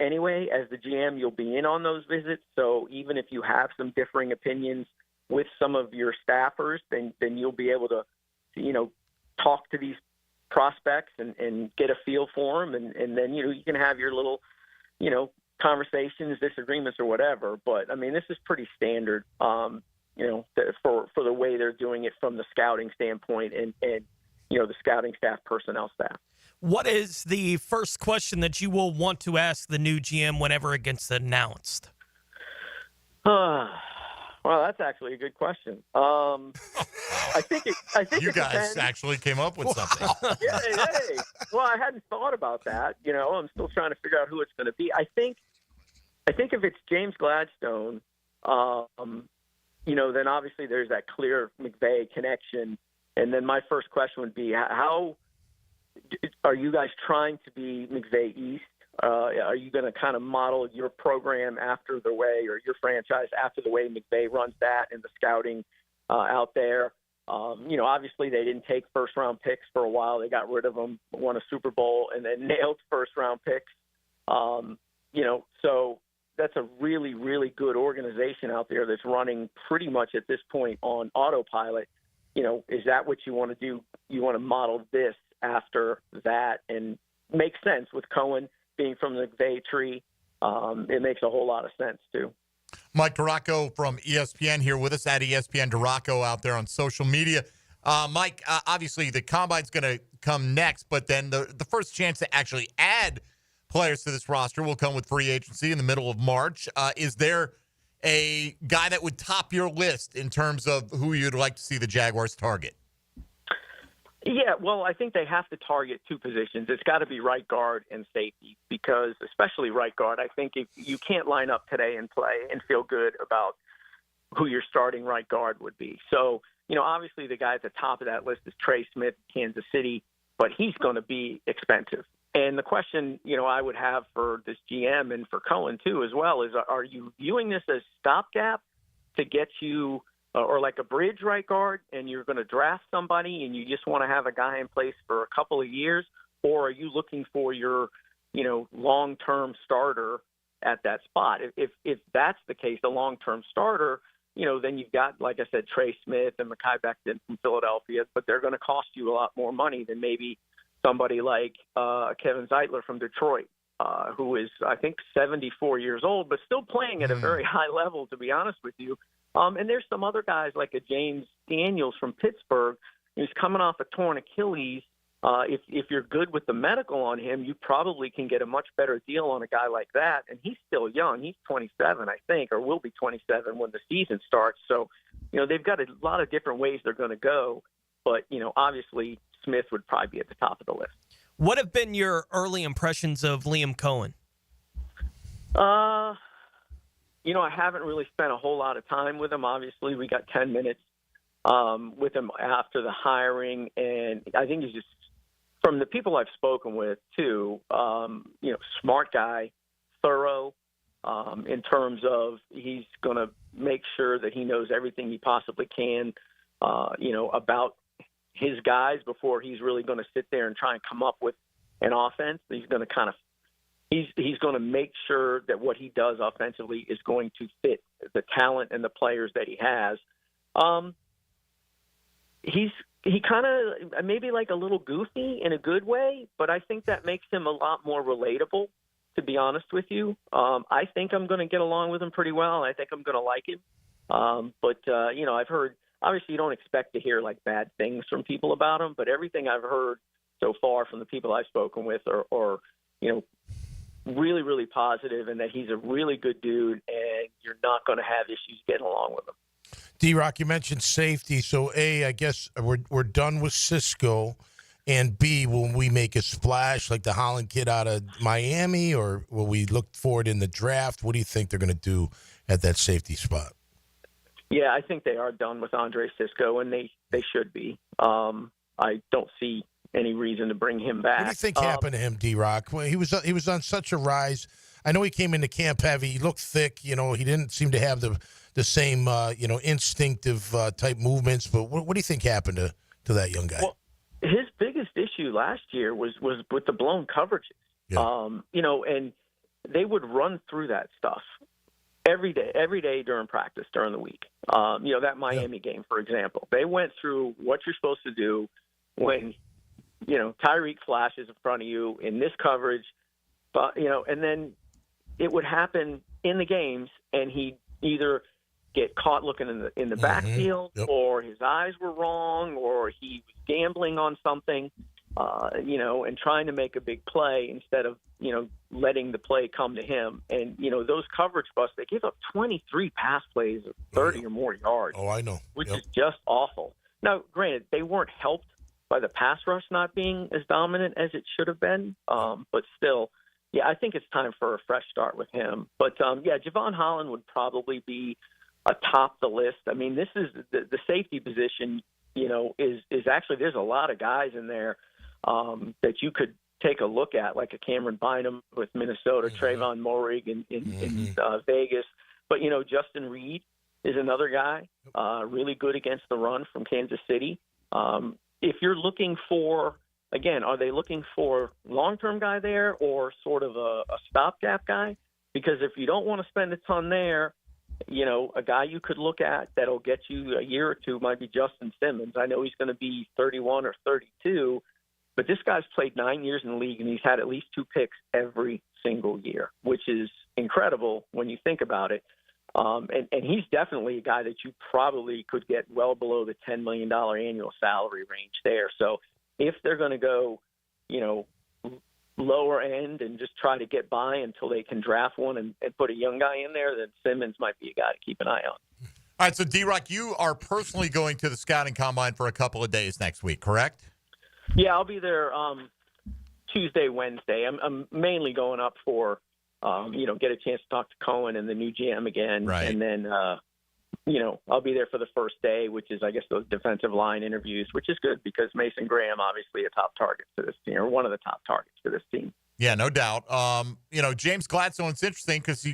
Anyway, as the GM, you'll be in on those visits. So even if you have some differing opinions with some of your staffers, then you'll be able to, talk to these prospects and get a feel for them. And then, you can have your little, conversations, disagreements or whatever. But I mean, this is pretty standard, for the way they're doing it from the scouting standpoint and the scouting staff, personnel staff. What is the first question that you will want to ask the new GM whenever it gets announced? Well, that's actually a good question. I think you guys actually came up with something. Yeah, hey. Well, I hadn't thought about that. I'm still trying to figure out who it's going to be. I think if it's James Gladstone, then obviously there's that clear McVay connection. And then my first question would be, how are you guys trying to be McVay East? Are you going to kind of model your program after the way, or your franchise after the way McVay runs that and the scouting out there? Obviously they didn't take first-round picks for a while. They got rid of them, won a Super Bowl, and then nailed first-round picks. So that's a really, really good organization out there that's running pretty much at this point on autopilot. Is that what you want to do? You want to model this after that, and makes sense with Cohen being from the McVay tree. It makes a whole lot of sense too. Mike DiRocco from ESPN here with us, at ESPN DiRocco out there on social media. Mike, obviously the combine's going to come next, but then the first chance to actually add players to this roster will come with free agency in the middle of March. Is there a guy that would top your list in terms of who you'd like to see the Jaguars target? Yeah, well, I think they have to target two positions. It's got to be right guard and safety, because especially right guard, I think if you can't line up today and play and feel good about who your starting right guard would be. So, obviously the guy at the top of that list is Trey Smith, Kansas City, but he's going to be expensive. And the question, I would have for this GM and for Cohen too as well is, are you viewing this as stopgap to get you or like a bridge right guard, and you're going to draft somebody and you just want to have a guy in place for a couple of years? Or are you looking for your, long-term starter at that spot? If that's the case, the long-term starter, then you've got, like I said, Trey Smith and Mekhi Becton from Philadelphia, but they're going to cost you a lot more money than maybe somebody like Kevin Zeitler from Detroit, who is, I think, 74 years old, but still playing at a very high level, to be honest with you. And there's some other guys like a James Daniels from Pittsburgh. He's coming off a torn Achilles. If you're good with the medical on him, you probably can get a much better deal on a guy like that. And he's still young. He's 27, I think, or will be 27 when the season starts. So, they've got a lot of different ways they're going to go. But, obviously Smith would probably be at the top of the list. What have been your early impressions of Liam Cohen? I haven't really spent a whole lot of time with him. Obviously, we got 10 minutes with him after the hiring. And I think he's just, from the people I've spoken with too, smart guy, thorough in terms of he's going to make sure that he knows everything he possibly can, about his guys before he's really going to sit there and try and come up with an offense. He's going to he's going to make sure that what he does offensively is going to fit the talent and the players that he has. He kind of maybe like a little goofy in a good way, but I think that makes him a lot more relatable, to be honest with you. I think I'm going to get along with him pretty well. I think I'm going to like him. But I've obviously you don't expect to hear like bad things from people about him, but everything I've heard so far from the people I've spoken with are really, really positive, and that he's a really good dude, and you're not going to have issues getting along with him. D-Rock, you mentioned safety. So, A, I guess we're done with Cisco. And B, will we make a splash like the Holland kid out of Miami, or will we look for it in the draft? What do you think they're going to do at that safety spot? Yeah, I think they are done with Andre Cisco, and they should be. I don't see any reason to bring him back. What do you think happened to him, D-Rock? Well, he was on such a rise. I know he came into camp heavy. He looked thick. He didn't seem to have the same instinctive type movements. But what do you think happened to that young guy? Well, his biggest issue last year was with the blown coverages. Yeah. And they would run through that stuff every day during practice, during the week. That Miami game, for example, they went through what you're supposed to do when, Tyreek flashes in front of you in this coverage, but, and then it would happen in the games, and he'd either get caught looking in the backfield, or his eyes were wrong, or he was gambling on something, and trying to make a big play instead of, letting the play come to him. And, those coverage busts, they gave up 23 pass plays of 30 or more yards. Oh, I know. Which is just awful. Now, granted, they weren't helped by the pass rush not being as dominant as it should have been. But still, yeah, I think it's time for a fresh start with him. But, Javon Holland would probably be atop the list. I mean, this is the safety position, is actually, there's a lot of guys in there that you could take a look at, like a Cameron Bynum with Minnesota, Trayvon Moehrig in Vegas. But, Justin Reed is another guy, really good against the run from Kansas City. If you're looking for, again, are they looking for long-term guy there or sort of a stopgap guy? Because if you don't want to spend a ton there, a guy you could look at that'll get you a year or two might be Justin Simmons. I know he's going to be 31 or 32, but this guy's played 9 years in the league, and he's had at least 2 picks every single year, which is incredible when you think about it. And he's definitely a guy that you probably could get well below the $10 million annual salary range there. So if they're going to go, lower end and just try to get by until they can draft one and put a young guy in there, then Simmons might be a guy to keep an eye on. All right, so D-Rock, you are personally going to the scouting combine for a couple of days next week, correct? Yeah, I'll be there Tuesday, Wednesday. I'm mainly going up for, get a chance to talk to Cohen and the new GM again. Right. And then, I'll be there for the first day, which is, I guess, those defensive line interviews, which is good because Mason Graham, obviously a top target for this team, or one of the top targets for this team. Yeah, no doubt. James Gladstone, it's interesting because,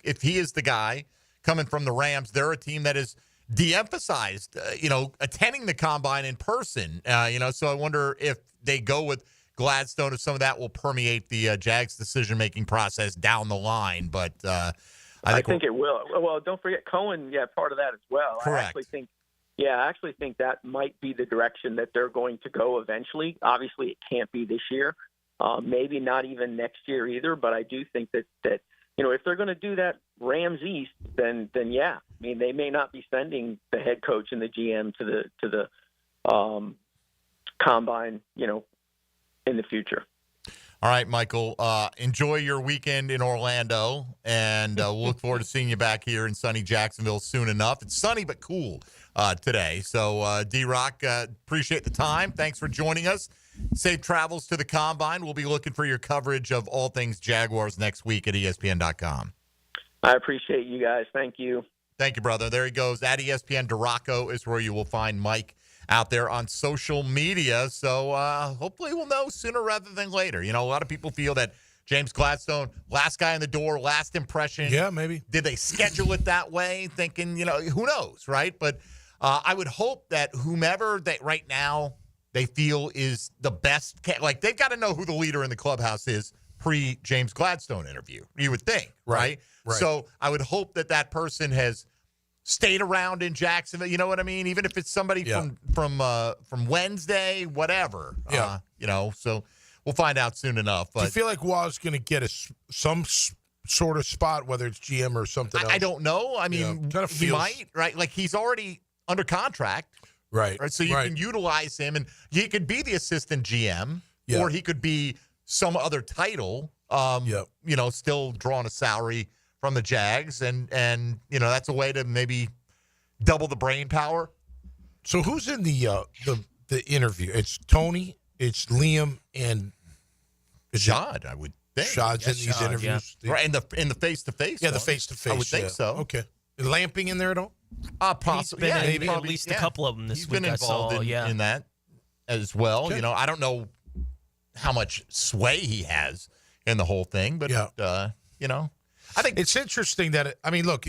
if he is the guy coming from the Rams, they're a team that is de-emphasized, attending the combine in person. So I wonder if they go with Gladstone, if some of that will permeate the Jags decision-making process down the line. But I think it will. Well, don't forget Cohen, part of that as well. Correct. I actually think that might be the direction that they're going to go eventually. Obviously, it can't be this year. Maybe not even next year either, but I do think that if they're going to do that Rams East, then yeah. I mean, they may not be sending the head coach and the GM to the combine, in the future. All right, Michael, enjoy your weekend in Orlando, and we'll look forward to seeing you back here in sunny Jacksonville soon enough. It's sunny but cool today. So, D-Rock, appreciate the time. Thanks for joining us. Safe travels to the Combine. We'll be looking for your coverage of all things Jaguars next week at ESPN.com. I appreciate you guys. Thank you. Thank you, brother. There he goes. At ESPN, DiRocco is where you will find Mike out there on social media. So hopefully we'll know sooner rather than later. A lot of people feel that James Gladstone, last guy in the door, last impression. Yeah, maybe. Did they schedule it that way? Thinking, who knows, right? But I would hope that whomever that right now they feel is the best, they've got to know who the leader in the clubhouse is pre-James Gladstone interview, you would think, right? So I would hope that person has stayed around in Jacksonville. You know what I mean? Even if it's somebody from Wednesday, whatever. Yeah. So we'll find out soon enough. But do you feel like Wall's going to get some sort of spot, whether it's GM or something else? I don't know. I mean, he might, right? Like he's already under contract. Right. So you can utilize him, and he could be the assistant GM, Yeah. or he could be some other title, still drawing a salary from the Jags. And that's a way to maybe double the brain power. So who's in the interview? It's Tony, it's Liam, and Shad, I would think. Shad's in these interviews. Yeah. Right, in the face-to-face. Yeah, the face-to-face. I would think so. Okay. Lamping in there at all? Possibly. He's been maybe. at least a couple of them this week. He's been involved in that as well. Okay. I don't know how much sway he has in the whole thing, but I think it's interesting that look,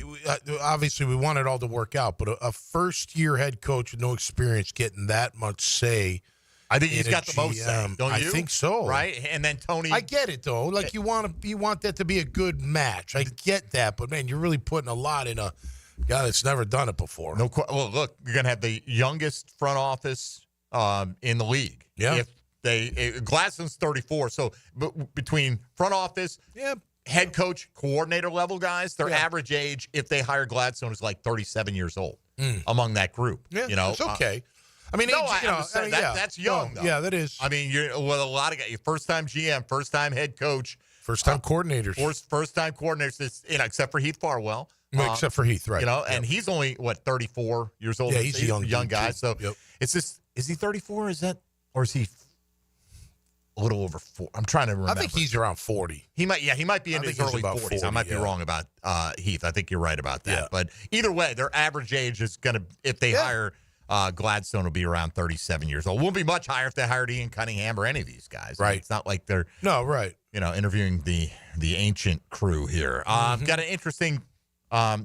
obviously we want it all to work out, but a first-year head coach with no experience getting that much say. I think he's got the most say, don't you? I think so. Right? And then Tony. I get it, though. Like, you want that to be a good match. I get that, but, man, you're really putting a lot in a guy that's never done it before. Well, look, you're going to have the youngest front office in the league. Yeah. Gladstone's 34, so between front office, head coach, coordinator level guys, their average age, if they hire Gladstone, is like 37 years old among that group. Yeah, it's okay. That's young, though. Yeah, that is. I mean, you're with a lot of guys, first-time GM, first-time head coach. First-time coordinators. First-time coordinators, except for Heath Farwell. Except for Heath, right. And he's only, 34 years old? Yeah, he's a young guy. too. So it's just, is he 34? Or is he a little over 4? I'm trying to remember. I think he's around 40. He might be in his early 40s. 40, I might be wrong about Heath. I think you're right about that. Yeah. But either way, their average age is going to, if they hire Gladstone, will be around 37 years old. Won't be much higher if they hired Ian Cunningham or any of these guys. Right. It's not like they're interviewing the ancient crew here. Got an interesting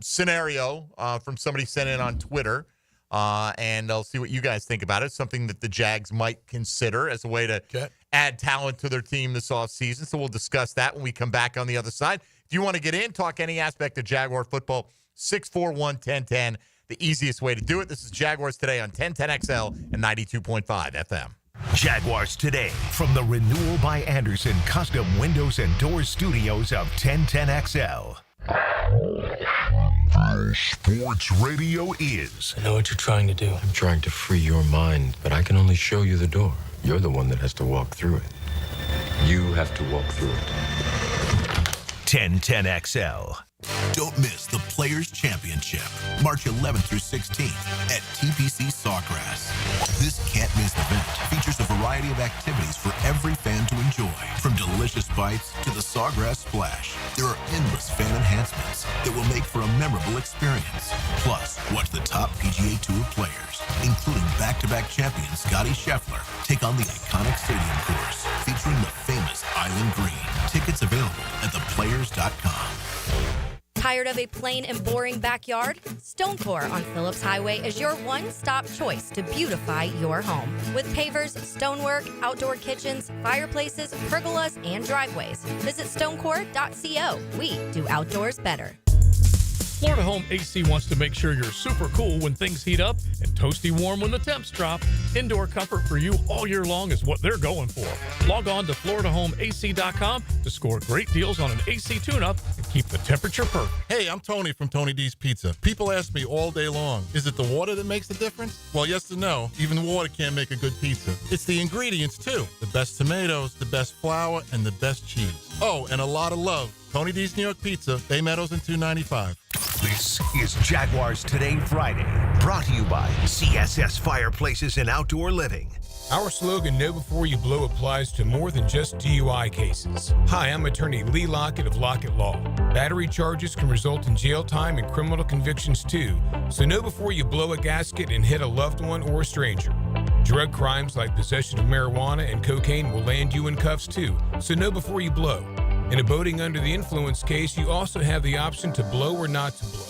scenario from somebody sent in on Twitter. And I'll see what you guys think about it. Something that the Jags might consider as a way to add talent to their team this offseason. So we'll discuss that when we come back on the other side. If you want to get in, talk any aspect of Jaguar football, 641-1010, the easiest way to do it. This is Jaguars Today on 1010XL and 92.5 FM. Jaguars Today from the Renewal by Anderson Custom Windows and Doors Studios of 1010XL. Sports Radio is. I know what you're trying to do. I'm trying to free your mind, but I can only show you the door. You're the one that has to walk through it. You have to walk through it. 1010XL. Don't miss the Players' Championship, March 11th through 16th at TPC Sawgrass. This can't-miss event features a variety of activities for every fan to enjoy, from delicious bites to the Sawgrass Splash. There are endless fan enhancements that will make for a memorable experience. Plus, watch the top PGA Tour players, including back-to-back champion Scottie Scheffler, take on the iconic stadium course featuring the famous Island Green. Tickets available at theplayers.com. Tired of a plain and boring backyard? Stonecore on Phillips Highway is your one-stop choice to beautify your home. With pavers, stonework, outdoor kitchens, fireplaces, pergolas, and driveways. Visit stonecore.co. We do outdoors better. Florida Home AC wants to make sure you're super cool when things heat up and toasty warm when the temps drop. Indoor comfort for you all year long is what they're going for. Log on to FloridaHomeAC.com to score great deals on an AC tune-up and keep the temperature perfect. Hey, I'm Tony from Tony D's Pizza. People ask me all day long, is it the water that makes the difference? Well, yes and no. Even water can't make a good pizza. It's the ingredients, too. The best tomatoes, the best flour, and the best cheese. Oh, and a lot of love. Tony D's New York Pizza, Bay Meadows and 295. This is Jaguars Today Friday, brought to you by CSS Fireplaces and Outdoor Living. Our slogan, Know Before You Blow, applies to more than just DUI cases. Hi, I'm attorney Lee Lockett of Lockett Law. Battery charges can result in jail time and criminal convictions too, so know before you blow a gasket and hit a loved one or a stranger. Drug crimes like possession of marijuana and cocaine will land you in cuffs too, so know before you blow. In a boating under the influence case, you also have the option to blow or not to blow.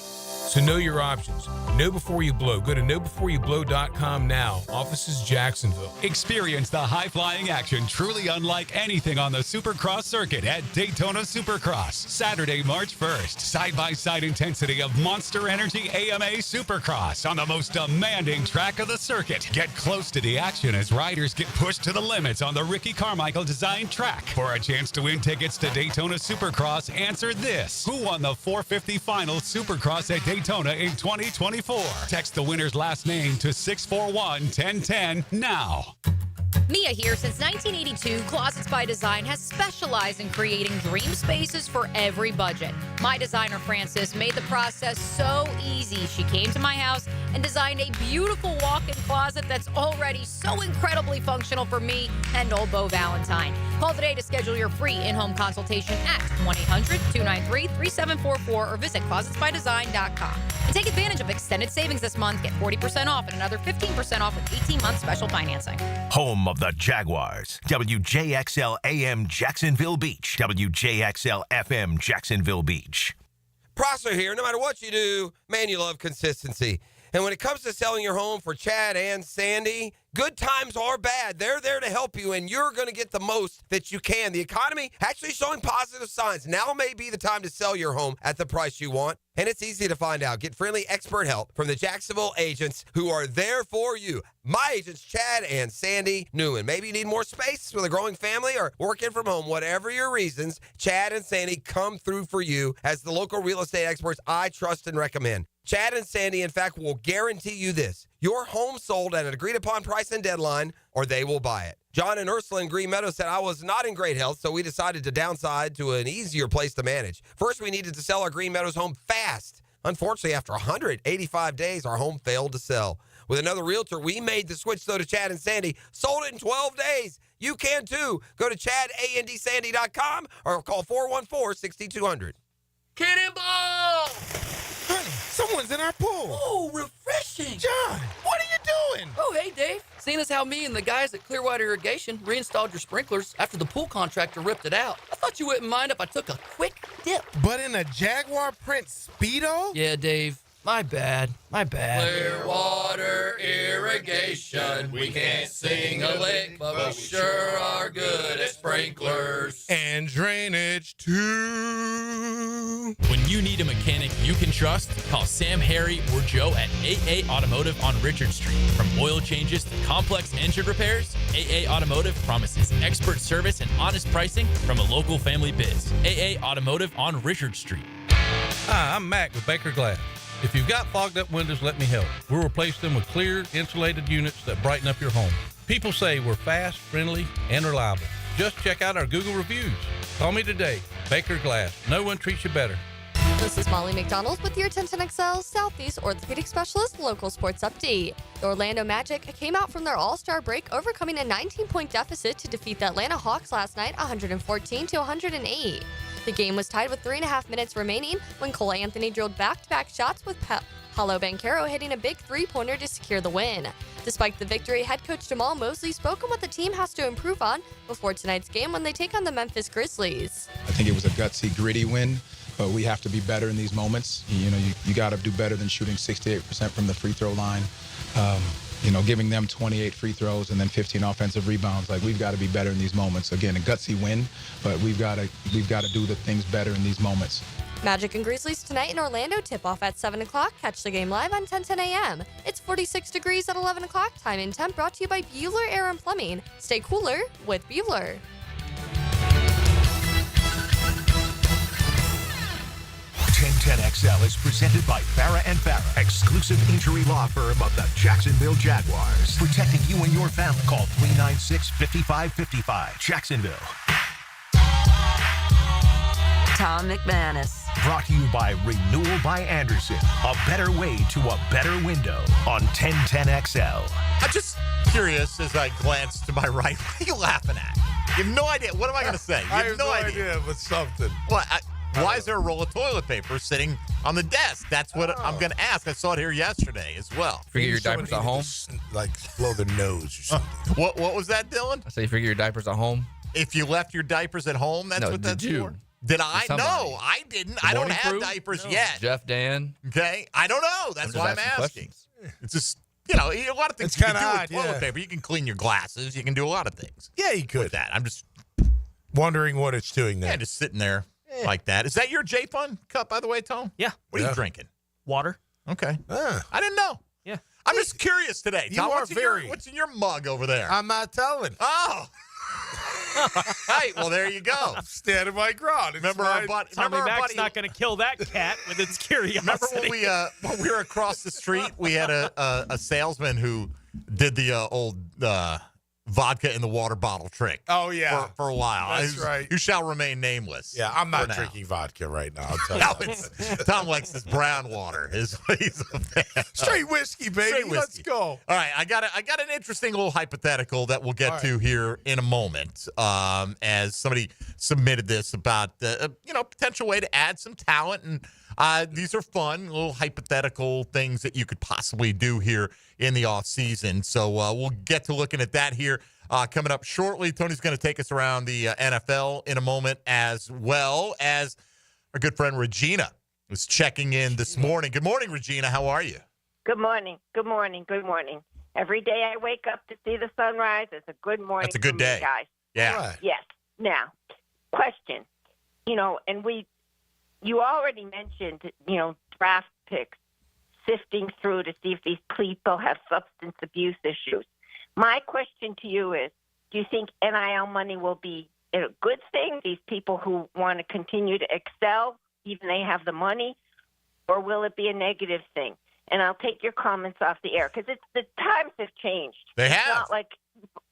So know your options. Know before you blow. Go to knowbeforeyouBlow.com now. Offices Jacksonville. Experience the high-flying action truly unlike anything on the Supercross circuit at Daytona Supercross. Saturday, March 1st. Side-by-side intensity of Monster Energy AMA Supercross on the most demanding track of the circuit. Get close to the action as riders get pushed to the limits on the Ricky Carmichael designed track. For a chance to win tickets to Daytona Supercross, answer this. Who won the 450 final Supercross at Daytona Daytona in 2024. Text the winner's last name to 641-1010 now. Mia here. Since 1982, Closets by Design has specialized in creating dream spaces for every budget. My designer, Frances, made the process so easy. She came to my house and designed a beautiful walk-in closet that's already so incredibly functional for me and old Beau Valentine. Call today to schedule your free in-home consultation at 1-800-293-3744 or visit closetsbydesign.com. And take advantage of extended savings this month. Get 40% off and another 15% off with 18-month special financing. Home of the Jaguars. WJXL AM Jacksonville Beach. WJXL FM Jacksonville Beach. Prosser here. No matter what you do, man, you love consistency. And when it comes to selling your home for Chad and Sandy, good times are bad. They're there to help you, and you're going to get the most that you can. The economy actually showing positive signs. Now may be the time to sell your home at the price you want. And it's easy to find out. Get friendly expert help from the Jacksonville agents who are there for you. My agents, Chad and Sandy Newman. Maybe you need more space with a growing family or working from home. Whatever your reasons, Chad and Sandy come through for you as the local real estate experts I trust and recommend. Chad and Sandy, in fact, will guarantee you this. Your home sold at an agreed-upon price and deadline, or they will buy it. John and Ursula in Green Meadows said, I was not in great health, so we decided to downsize to an easier place to manage. First, we needed to sell our Green Meadows home fast. Unfortunately, after 185 days, our home failed to sell. With another realtor, we made the switch, though, to Chad and Sandy. Sold it in 12 days. You can, too. Go to chadandsandy.com or call 414-6200. Cannonball! Honey, someone's in our pool. Oh, refreshing. John, what are you doing? Oh, hey, Dave. Seeing as how me and the guys at Clearwater Irrigation reinstalled your sprinklers after the pool contractor ripped it out, I thought you wouldn't mind if I took a quick dip. But in a Jaguar print Speedo? Yeah, Dave. My bad. Clearwater Irrigation. We can't sing a lick, but we sure are good at sprinklers. And drainage, too. When you need a mechanic you can trust, call Sam, Harry, or Joe at AA Automotive on Richard Street. From oil changes to complex engine repairs, AA Automotive promises expert service and honest pricing from a local family biz. AA Automotive on Richard Street. Hi, I'm Mac with Baker Glass. If you've got fogged up windows, let me help. We'll replace them with clear, insulated units that brighten up your home. People say we're fast, friendly, and reliable. Just check out our Google reviews. Call me today. Baker Glass. No one treats you better. This is Molly McDonald with your 1010XL Southeast Orthopedic Specialist local sports update. The Orlando Magic came out from their All-Star break, overcoming a 19-point deficit to defeat the Atlanta Hawks last night, 114-108. The game was tied with 3.5 minutes remaining when Cole Anthony drilled back-to-back shots with Paolo Banchero hitting a big three-pointer to secure the win. Despite the victory, head coach Jamal Mosley spoke on what the team has to improve on before tonight's game when they take on the Memphis Grizzlies. I think it was a gutsy, gritty win, but we have to be better in these moments. You got to do better than shooting 68% from the free throw line. Giving them 28 free throws and then 15 offensive rebounds. Like, we've got to be better in these moments. Again, a gutsy win, but we've got to do the things better in these moments. Magic and Grizzlies tonight in Orlando. Tip-off at 7 o'clock. Catch the game live on 10:10 a.m. It's 46 degrees at 11 o'clock. Time and temp brought to you by Bueller Air and Plumbing. Stay cooler with Bueller. 1010XL is presented by Farah and Farah, exclusive injury law firm of the Jacksonville Jaguars. Protecting you and your family. Call 396-5555. Jacksonville. Tom McManus. Brought to you by Renewal by Anderson. A better way to a better window on 1010XL. I'm just curious as I glance to my right. What are you laughing at? You have no idea. What am I going to say? You have no idea, but something. What? Why is there a roll of toilet paper sitting on the desk? That's what I'm going to ask. I saw it here yesterday as well. Figure your diapers at home? Like blow their nose or something. What was that, Dylan? I say you figure your diapers at home? If you left your diapers at home, that's what that's did you? for? Did I? No, I didn't. I don't have diapers yet. Jeff, Dan? Okay. I don't know. That's why I'm asking. It's just, a lot of things It's you can kinda do odd, with toilet paper. You can clean your glasses. You can do a lot of things. Yeah, you could. With that. I'm just wondering what it's doing there. Yeah, just sitting there like that. Is that your J-Fun cup, by the way, Tom? Yeah. What are you drinking? Water. Okay. I didn't know. Yeah. I'm just curious today. You Tom, are what's in your mug over there? I'm not telling. Oh. Right. Well, there you go. I'm standing my ground. Remember our buddy? Tommy Mac's not going to kill that cat with its curiosity. Remember when we were across the street? We had a salesman who did the old vodka in the water bottle trick. Oh, yeah. For a while. That's right. You shall remain nameless. Yeah, I'm not drinking vodka right now. I'll tell you. Tom likes this brown water. He's a fan. Straight whiskey, baby. Straight whiskey. Let's go. All right, I got an interesting little hypothetical that we'll get to here in a moment. As somebody submitted this about the potential way to add some talent, and these are fun little hypothetical things that you could possibly do here in the off season. So we'll get to looking at that here coming up shortly. Tony's going to take us around the NFL in a moment, as well as our good friend Regina was checking in this morning. Good morning, Regina. How are you? Good morning. Good morning. Good morning. Every day I wake up to see the sunrise. It's a good morning. That's a good for me, day, guys. Yeah. Yes. Now, question. And you already mentioned, draft picks, sifting through to see if these people have substance abuse issues. My question to you is, do you think NIL money will be a good thing, these people who want to continue to excel, even they have the money, or will it be a negative thing? And I'll take your comments off the air, because the times have changed. They It's have. not like,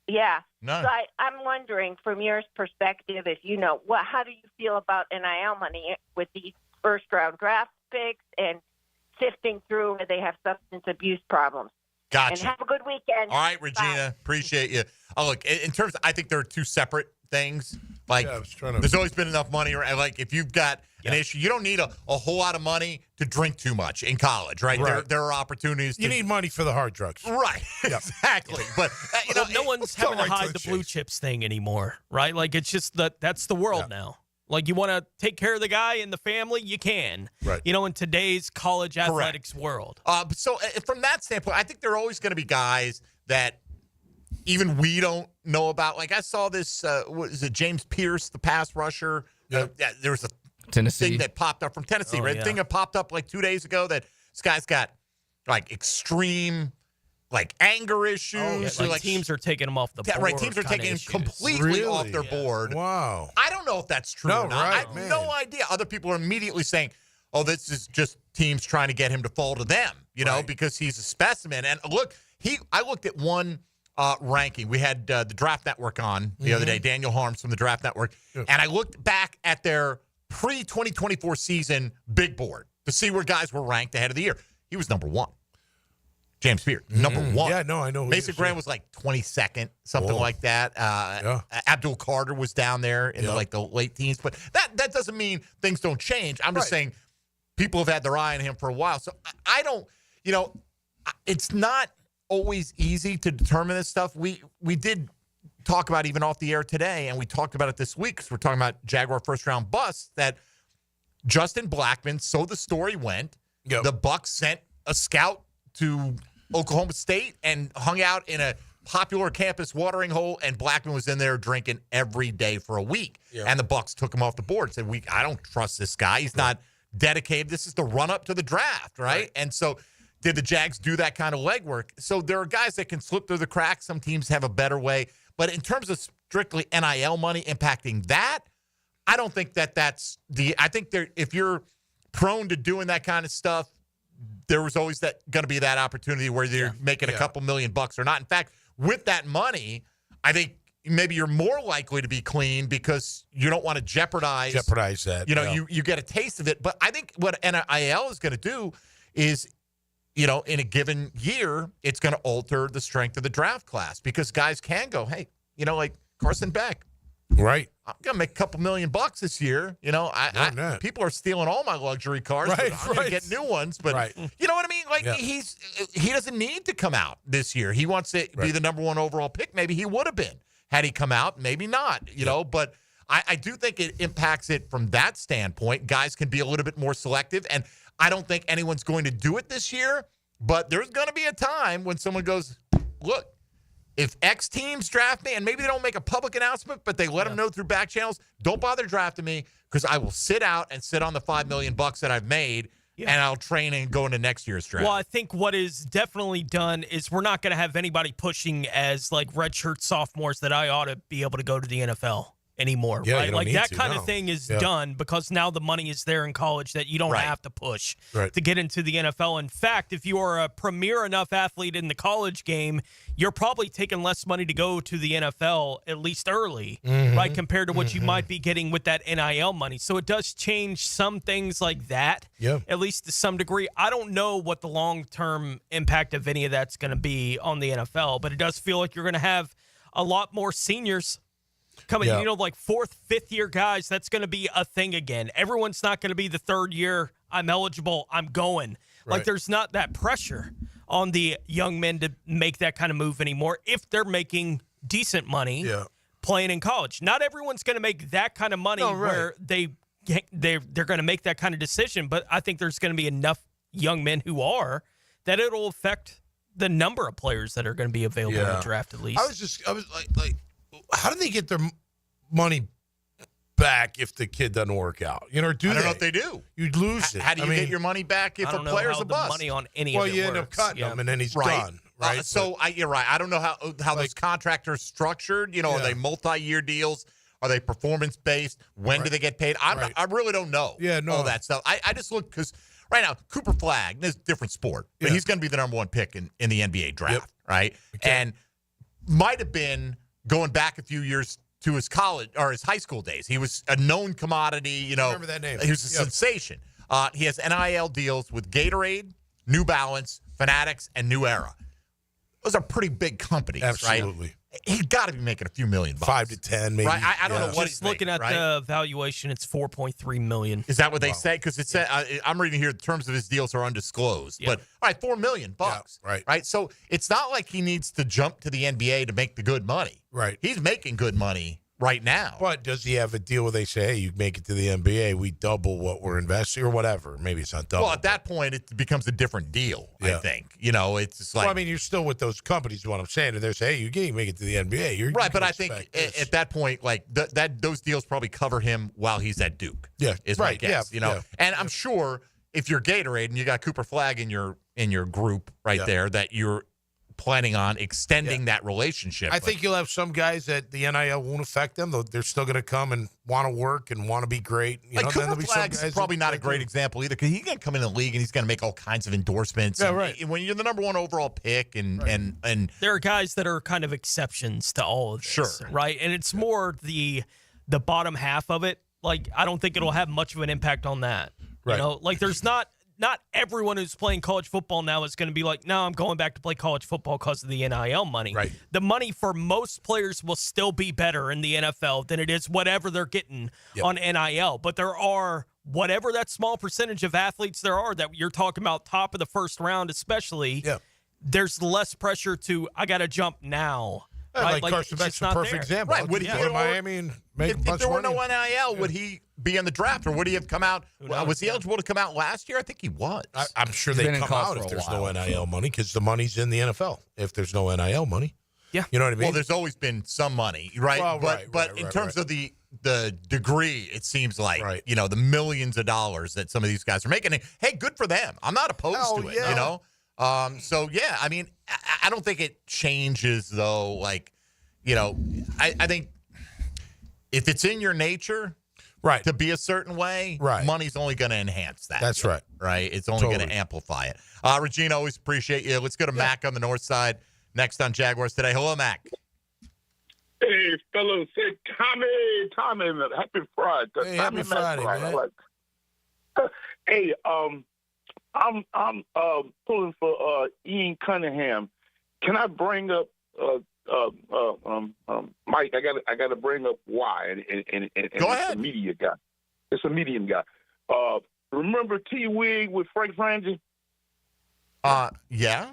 yeah. No. So I'm wondering, from your perspective, if you know, how do you feel about NIL money with these first-round draft picks and sifting through where they have substance abuse problems? Gotcha. And have a good weekend. All right, Regina. Bye. Appreciate you. Oh, look, in terms I think there are two separate things. Like, there's always been enough money. Like, if you've got an issue, you don't need a whole lot of money to drink too much in college, right? There are opportunities. You need money for the hard drugs. Right. Exactly. But, no one's having to hide the blue chips thing anymore, right? Like, it's just that's the world now. Like, you want to take care of the guy and the family, you can. Right. In today's college athletics world. So from that standpoint, I think there are always going to be guys that even we don't know about. Like, I saw this, what is it, James Pierce, the pass rusher. There was a Tennessee thing that popped up from Tennessee, right? yeah. Thing that popped up like 2 days ago that this guy's got like extreme anger issues. Like teams are taking them off the board. Right, teams are taking him completely off their board. Wow. I don't know if that's true or not. I have no idea. Other people are immediately saying, oh, this is just teams trying to get him to fall to them, because he's a specimen. And look, I looked at one ranking. We had the Draft Network on the other day, Daniel Harms from the Draft Network, and I looked back at their pre-2024 season big board to see where guys were ranked ahead of the year. He was number one. James Pierce, number one. Yeah, no, I know. Mason Graham was like 22nd, something like that. Abdul Carter was down there in the late teens. But that doesn't mean things don't change. I'm just saying people have had their eye on him for a while. So I don't, it's not always easy to determine this stuff. We did talk about even off the air today, and we talked about it this week because we're talking about Jaguar first-round busts, that Justin Blackmon, so the story went, the Bucs sent a scout to Oklahoma State and hung out in a popular campus watering hole, and Blackmon was in there drinking every day for a week. And the Bucs took him off the board and said, I don't trust this guy. He's not dedicated. This is the run-up to the draft, right? And so did the Jags do that kind of legwork? So there are guys that can slip through the cracks. Some teams have a better way. But in terms of strictly NIL money impacting that, I don't think that's I think if you're prone to doing that kind of stuff, there was always going to be that opportunity where you're making a couple $1,000,000 or not. In fact, with that money, I think maybe you're more likely to be clean because you don't want to jeopardize that. You get a taste of it. But I think what NIL is going to do is, in a given year, it's going to alter the strength of the draft class because guys can go, hey, like Carson Beck. Right. I'm going to make a couple $1,000,000 this year. People are stealing all my luxury cars. Right, I'm going to get new ones. But you know what I mean? Like, he doesn't need to come out this year. He wants to be the number one overall pick. Maybe he would have been had he come out. Maybe not, know. But I do think it impacts it from that standpoint. Guys can be a little bit more selective. And I don't think anyone's going to do it this year. But there's going to be a time when someone goes, look, if X teams draft me, and maybe they don't make a public announcement, but they let them know through back channels, don't bother drafting me because I will sit out and sit on the $5 million that I've made and I'll train and go into next year's draft. Well, I think what is definitely done is we're not going to have anybody pushing as like redshirt sophomores that I ought to be able to go to the NFL anymore. Yeah, right? you don't Like need that to, kind no. of thing is Yeah. done because now the money is there in college that you don't have to push to get into the NFL. In fact, if you are a premier enough athlete in the college game, you're probably taking less money to go to the NFL, at least early, right, compared to what you might be getting with that NIL money. So it does change some things like that, at least to some degree. I don't know what the long-term impact of any of that's going to be on the NFL, but it does feel like you're going to have a lot more seniors coming, like 4th, 5th year guys. That's going to be a thing again. Everyone's not going to be the 3rd year, I'm eligible, I'm going. Like there's not that pressure on the young men to make that kind of move anymore if they're making decent money playing in college. Not everyone's going to make that kind of money where they're going to make that kind of decision, but I think there's going to be enough young men who are that it'll affect the number of players that are going to be available in the draft at least. I was like, how do they get their money back if the kid doesn't work out? You know, or do I don't know they? if they do. You'd lose it. How do you get your money back if I a don't know player's how a the bust? money on any Well, of it you end up works. cutting him, and then he's done. Right. You're right. I don't know how those contracts are structured. You know, are they multi-year deals? Are they performance-based? When do they get paid? I really don't know all that stuff. I just look because right now, Cooper Flagg, this is a different sport, but he's going to be the number 1 pick in the NBA draft, right? Okay. And might have been going back a few years to his college or his high school days. He was a known commodity, you know. Remember that name. He was a sensation. He has NIL deals with Gatorade, New Balance, Fanatics, and New Era. Those are pretty big companies, Absolutely. right? He's got to be making a few million bucks. 5 to 10, maybe. Right? I don't know what Just looking at the valuation, it's $4.3 million. Is that what they say? Because it said I'm reading here. The terms of his deals are undisclosed. But all right, $4 million bucks. Right. So it's not like he needs to jump to the NBA to make the good money. Right. He's making good money right now. But does he have a deal where they say, hey, you make it to the NBA, we double what we're investing or whatever? Maybe it's not double. Well, at that point, it becomes a different deal, I think. You know, it's just like. Well, I mean, you're still with those companies, is what I'm saying. And they're saying, hey, you can make it to the NBA. You're right, but I think at that point, like, those deals probably cover him while he's at Duke. Yeah, is my guess, you know. Yeah. And I'm sure if you're Gatorade and you got Cooper Flagg in your group there, that you're planning on extending that relationship. I think you'll have some guys that the NIL won't affect them. They're still going to come and want to work and want to be great. You know, Cooper Flagg's probably not a great example either because he's going to come in the league and he's going to make all kinds of endorsements. Yeah, right. When you're the number 1 overall pick and there are guys that are kind of exceptions to all of this, right? And it's more the bottom half of it. Like, I don't think it'll have much of an impact on that. Right. You know, like there's not everyone who's playing college football now is going to be like, no, I'm going back to play college football because of the NIL money. Right. The money for most players will still be better in the NFL than it is whatever they're getting on NIL. But there are whatever that small percentage of athletes there are that you're talking about top of the first round especially, there's less pressure to, I got to jump now. Right? Like Carson Beck's a perfect example. Right. Would he go to Miami and make a bunch if there were of money? no NIL, would he be in the draft or would he have come out? Was he eligible to come out last year? I think he was. I'm sure they come out if there's no NIL money because the money's in the NFL. If there's no NIL money. Yeah. You know what I mean? Well, there's always been some money, right? Well, but in terms of the degree, it seems like, you know, the millions of dollars that some of these guys are making. And, hey, good for them. I'm not opposed to it, you know? So, yeah, I mean, I don't think it changes, though, like, you know, I think if it's in your nature to be a certain way, money's only going to enhance that. That's right. Right? It's only going to amplify it. Regina, always appreciate you. Let's go to Mac on the north side next on Jaguars Today. Hello, Mac. Hey, fellas. Hey, Tommy, happy Friday. Hey, happy Friday, man. Hey, I'm pulling for Ian Cunningham. Can I bring up Mike? I got to bring up why, and go ahead. It's a media guy. It's a medium guy. Remember T. Wig with Frank Frangie? Yeah.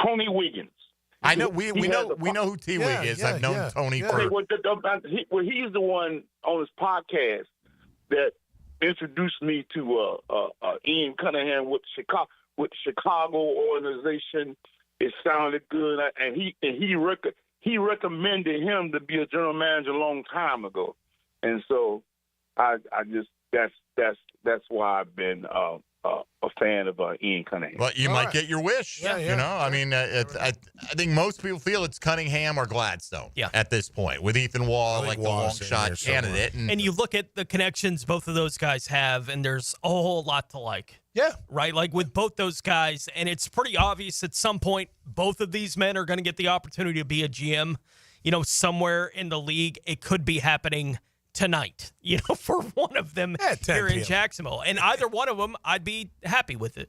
Tony Wiggins. I know we know who T. Wig is. I've known Tony for. He's the one on his podcast that introduced me to Ian Cunningham with Chicago organization. It sounded good, and he recommended him to be a general manager a long time ago, and so I just that's why I've been a fan of Ian Cunningham. Well, you might get your wish. Yeah. You know, I mean, I think most people feel it's Cunningham or Gladstone at this point, with Ethan Wall like the long shot candidate. And you look at the connections both of those guys have, and there's a whole lot to like. Yeah. Right? Like with both those guys, and it's pretty obvious at some point both of these men are going to get the opportunity to be a GM, somewhere in the league. It could be happening tonight, for one of them here in Jacksonville. And either one of them, I'd be happy with it,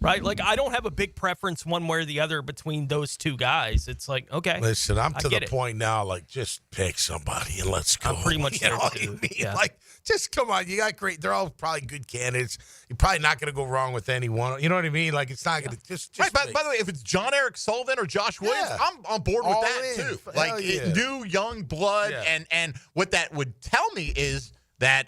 right? Like, I don't have a big preference one way or the other between those two guys. It's like, okay. Listen, I'm to the point now, like, just pick somebody and let's go. I'm pretty much there, too. Yeah. Like, just come on. You got great. They're all probably good candidates. You're probably not going to go wrong with any one. You know what I mean? Like, it's not going to just right, by the way, if it's John Eric Sullivan or Josh Williams, I'm on board with that, too. Like, new young blood. And what that would tell me is that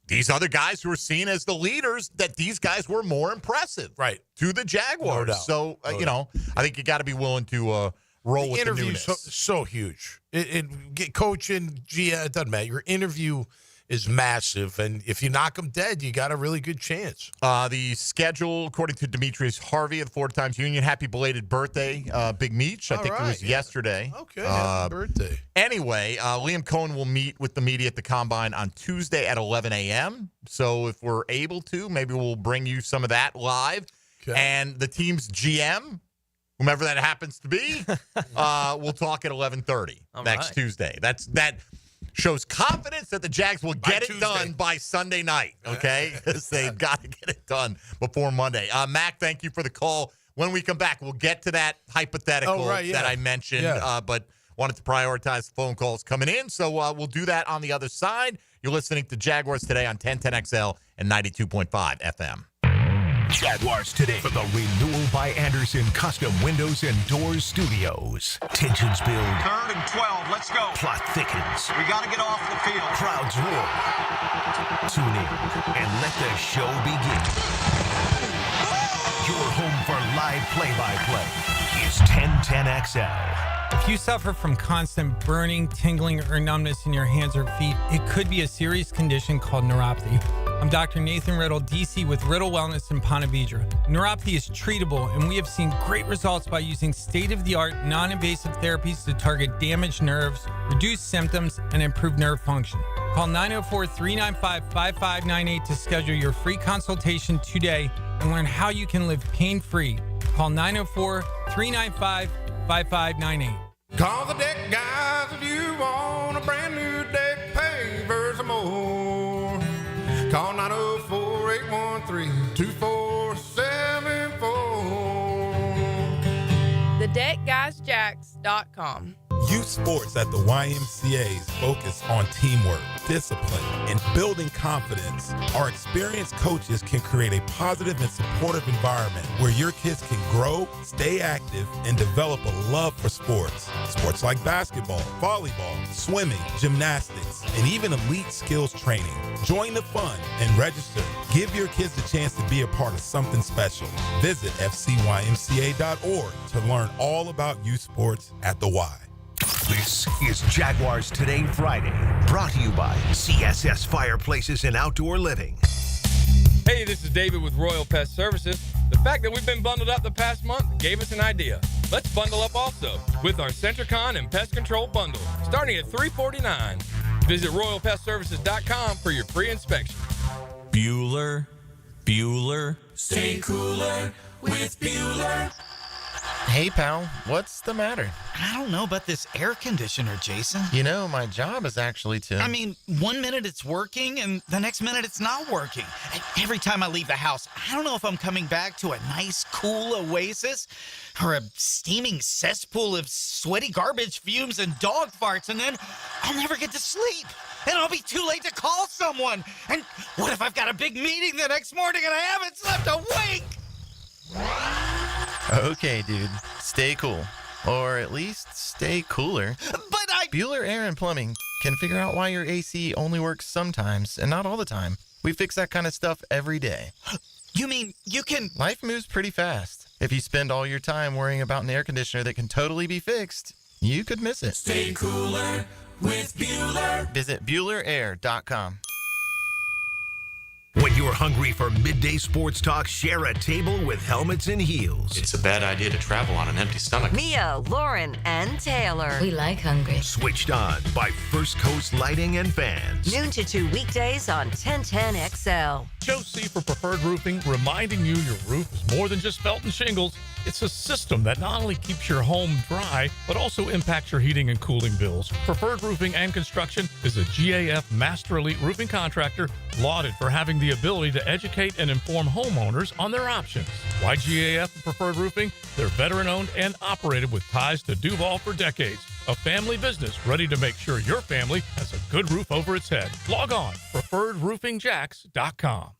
these other guys who are seen as the leaders, that these guys were more impressive to the Jaguars. No doubt. So, I think you got to be willing to roll with the interview. newness. So huge. Get coaching, it doesn't matter. Your interview is massive, and if you knock them dead, you got a really good chance. The schedule, according to Demetrius Harvey of the Florida Times-Union, happy belated birthday, Big Meech. I think it was yesterday. Okay, happy birthday. Anyway, Liam Cohen will meet with the media at the Combine on Tuesday at 11 a.m. So if we're able to, maybe we'll bring you some of that live. Okay. And the team's GM, whomever that happens to be, we'll talk at 11:30 next Tuesday. That shows confidence that the Jags will get it done by Sunday night, okay? Because they've got to get it done before Monday. Mac, thank you for the call. When we come back, we'll get to that hypothetical that I mentioned, but wanted to prioritize the phone calls coming in, so we'll do that on the other side. You're listening to Jaguars Today on 1010XL and 92.5 FM. Jaguars Today for the renewal by Anderson Custom Windows and Doors Studios. Tensions build. 3rd and 12. Let's go. Plot thickens. We got to get off the field. Crowds roar. Tune in and let the show begin. Your home for live play-by-play is 1010XL. If you suffer from constant burning, tingling, or numbness in your hands or feet, it could be a serious condition called neuropathy. I'm Dr. Nathan Riddle, DC with Riddle Wellness in Ponte Vedra. Neuropathy is treatable, and we have seen great results by using state-of-the-art, non-invasive therapies to target damaged nerves, reduce symptoms, and improve nerve function. Call 904-395-5598 to schedule your free consultation today and learn how you can live pain-free. Call 904-395-5598. Call the deck guys if you want a brand new deck pavers or more. Call 904-813-2474. TheDeckGuysJacks.com. Youth sports at the YMCA's focus on teamwork, discipline, and building confidence. Our experienced coaches can create a positive and supportive environment where your kids can grow, stay active, and develop a love for sports. Sports like basketball, volleyball, swimming, gymnastics, and even elite skills training. Join the fun and register. Give your kids a chance to be a part of something special. Visit fcymca.org to learn all about youth sports at the Y. This is Jaguars Today Friday, brought to you by CSS Fireplaces and Outdoor Living. Hey, this is David with Royal Pest Services. The fact that we've been bundled up the past month gave us an idea. Let's bundle up also with our Centricon and Pest Control Bundle, starting at $349. Visit RoyalPestServices.com for your free inspection. Bueller. Stay cooler with Bueller. Hey, pal, what's the matter? I don't know about this air conditioner, Jason. You know, my job is actually to... I mean, 1 minute it's working, and the next minute it's not working. And every time I leave the house, I don't know if I'm coming back to a nice, cool oasis or a steaming cesspool of sweaty garbage fumes and dog farts, and then I'll never get to sleep. And I'll be too late to call someone. And what if I've got a big meeting the next morning and I haven't slept a wink? Okay, dude. Stay cool. Or at least stay cooler. But Bueller Air and Plumbing can figure out why your AC only works sometimes and not all the time. We fix that kind of stuff every day. You mean you can... Life moves pretty fast. If you spend all your time worrying about an air conditioner that can totally be fixed, you could miss it. Stay cooler with Bueller. Visit BuellerAir.com. When you're hungry for midday sports talk, share a table with helmets and heels. It's a bad idea to travel on an empty stomach. Mia, Lauren, and Taylor. We like hungry. Switched on by First Coast Lighting and Fans. Noon to 2 weekdays on 1010XL. Joe C. for Preferred Roofing, reminding you your roof is more than just felt and shingles. It's a system that not only keeps your home dry, but also impacts your heating and cooling bills. Preferred Roofing and Construction is a GAF Master Elite Roofing contractor lauded for having the ability to educate and inform homeowners on their options. Why GAF and Preferred Roofing? They're veteran-owned and operated with ties to Duval for decades. A family business ready to make sure your family has a good roof over its head. Log on, preferredroofingjax.com.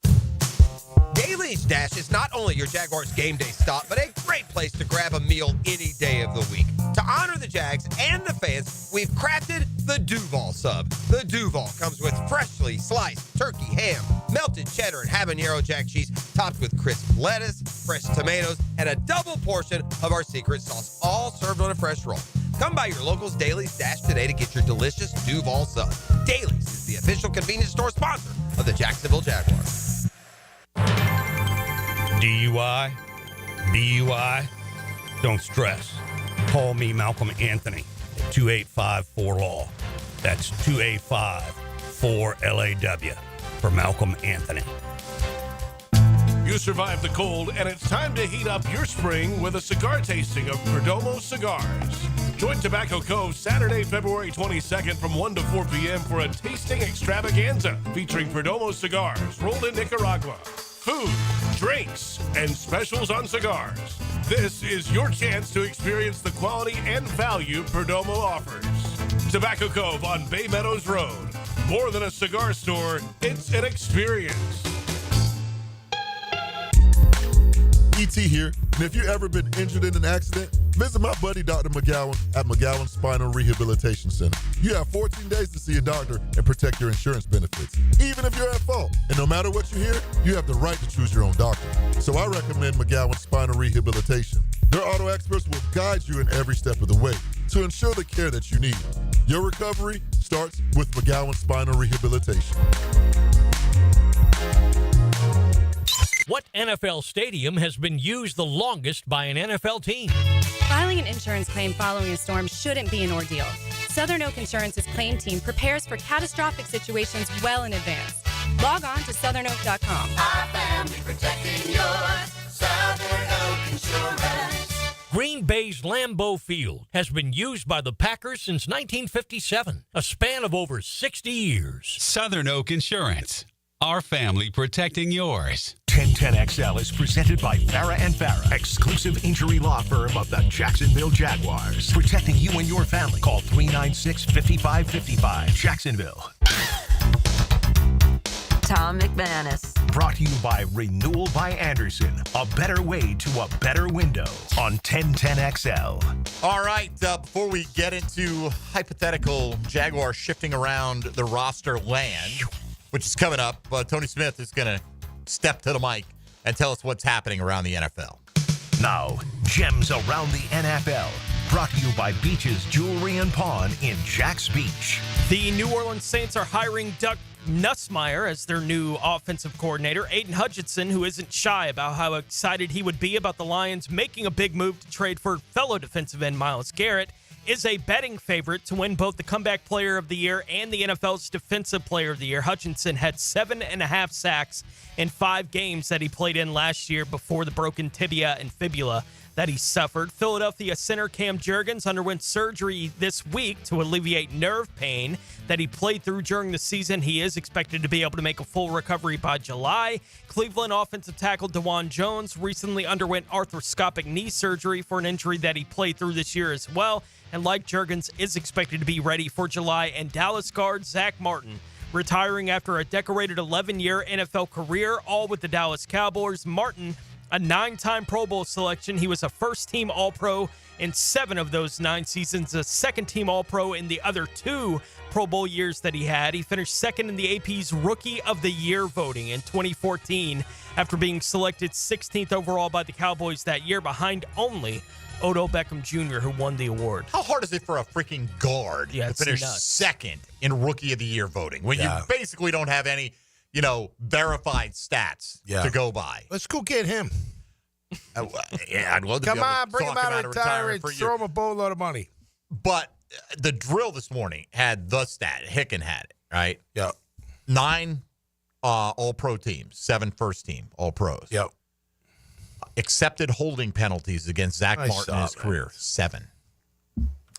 Daly's Dash is not only your Jaguars game day stop, but a great place to grab a meal any day of the week. To honor the Jags and the fans, we've crafted the Duval sub. The Duval comes with freshly sliced turkey ham, melted cheddar and habanero jack cheese, topped with crisp lettuce, fresh tomatoes, and a double portion of our secret sauce, all served on a fresh roll. Come by your local's Daly's Dash today to get your delicious Duval sub. Daly's is the official convenience store sponsor of the Jacksonville Jaguars. DUI, BUI, don't stress. Call me Malcolm Anthony at 285-4LAW. That's 285-4LAW for Malcolm Anthony. You survived the cold, and it's time to heat up your spring with a cigar tasting of Perdomo cigars. Join Tobacco Cove Saturday, February 22nd from 1 to 4 p.m. for a tasting extravaganza featuring Perdomo cigars rolled in Nicaragua. Food, drinks, and specials on cigars. This is your chance to experience the quality and value Perdomo offers. Tobacco Cove on Bay Meadows Road. More than a cigar store, it's an experience. ET here, and if you've ever been injured in an accident, visit my buddy Dr. McGowan at McGowan Spinal Rehabilitation Center. You have 14 days to see a doctor and protect your insurance benefits, even if you're at fault. And no matter what you hear, you have the right to choose your own doctor. So I recommend McGowan Spinal Rehabilitation. Their auto experts will guide you in every step of the way to ensure the care that you need. Your recovery starts with McGowan Spinal Rehabilitation. What NFL stadium has been used the longest by an NFL team? Filing an insurance claim following a storm shouldn't be an ordeal. Southern Oak Insurance's claim team prepares for catastrophic situations well in advance. Log on to southernoak.com. Our family protecting yours. Southern Oak Insurance. Green Bay's Lambeau Field has been used by the Packers since 1957, a span of over 60 years. Southern Oak Insurance. Our family protecting yours. 1010XL is presented by Farah and Farah, exclusive injury law firm of the Jacksonville Jaguars. Protecting you and your family. Call 396-5555. Jacksonville. Tom McManus. Brought to you by Renewal by Anderson. A better way to a better window on 1010XL. All right, before we get into hypothetical Jaguar shifting around the roster land, which is coming up, Tony Smith is going to step to the mic and tell us what's happening around the NFL. Now, Gems Around the NFL. Brought to you by Beaches Jewelry and Pawn in Jax Beach. The New Orleans Saints are hiring Doug Nussmeier as their new offensive coordinator. Aiden Hutchinson, who isn't shy about how excited he would be about the Lions making a big move to trade for fellow defensive end Myles Garrett, is a betting favorite to win both the Comeback Player of the Year and the NFL's Defensive Player of the Year. Hutchinson had 7.5 sacks in 5 games that he played in last year before the broken tibia and fibula that he suffered. Philadelphia center Cam Jurgens underwent surgery this week to alleviate nerve pain that he played through during the season. He is expected to be able to make a full recovery by July. Cleveland offensive tackle DeJuan Jones recently underwent arthroscopic knee surgery for an injury that he played through this year as well, and like Jurgens, is expected to be ready for July. And Dallas guard Zach Martin, retiring after a decorated 11-year NFL career, all with the Dallas Cowboys. Martin, a 9-time Pro Bowl selection. He was a first-team All-Pro in 7 of those 9 seasons, a second-team All-Pro in the other 2 Pro Bowl years that he had. He finished second in the AP's Rookie of the Year voting in 2014 after being selected 16th overall by the Cowboys that year, behind only Odell Beckham Jr., who won the award. How hard is it for a freaking guard to finish second in Rookie of the Year voting when you basically don't have any verified stats to go by. Let's go get him. Yeah, I'd love to Come be able on, to bring him talk out about of a retirement retirement. for you. Throw him a boatload of money. But the drill this morning had the stat. Hicken had it, right? Yeah. 9 all-pro teams, 7 first-team all-pros. Yep. Accepted holding penalties against Zach Nice Martin in his job, career, 7.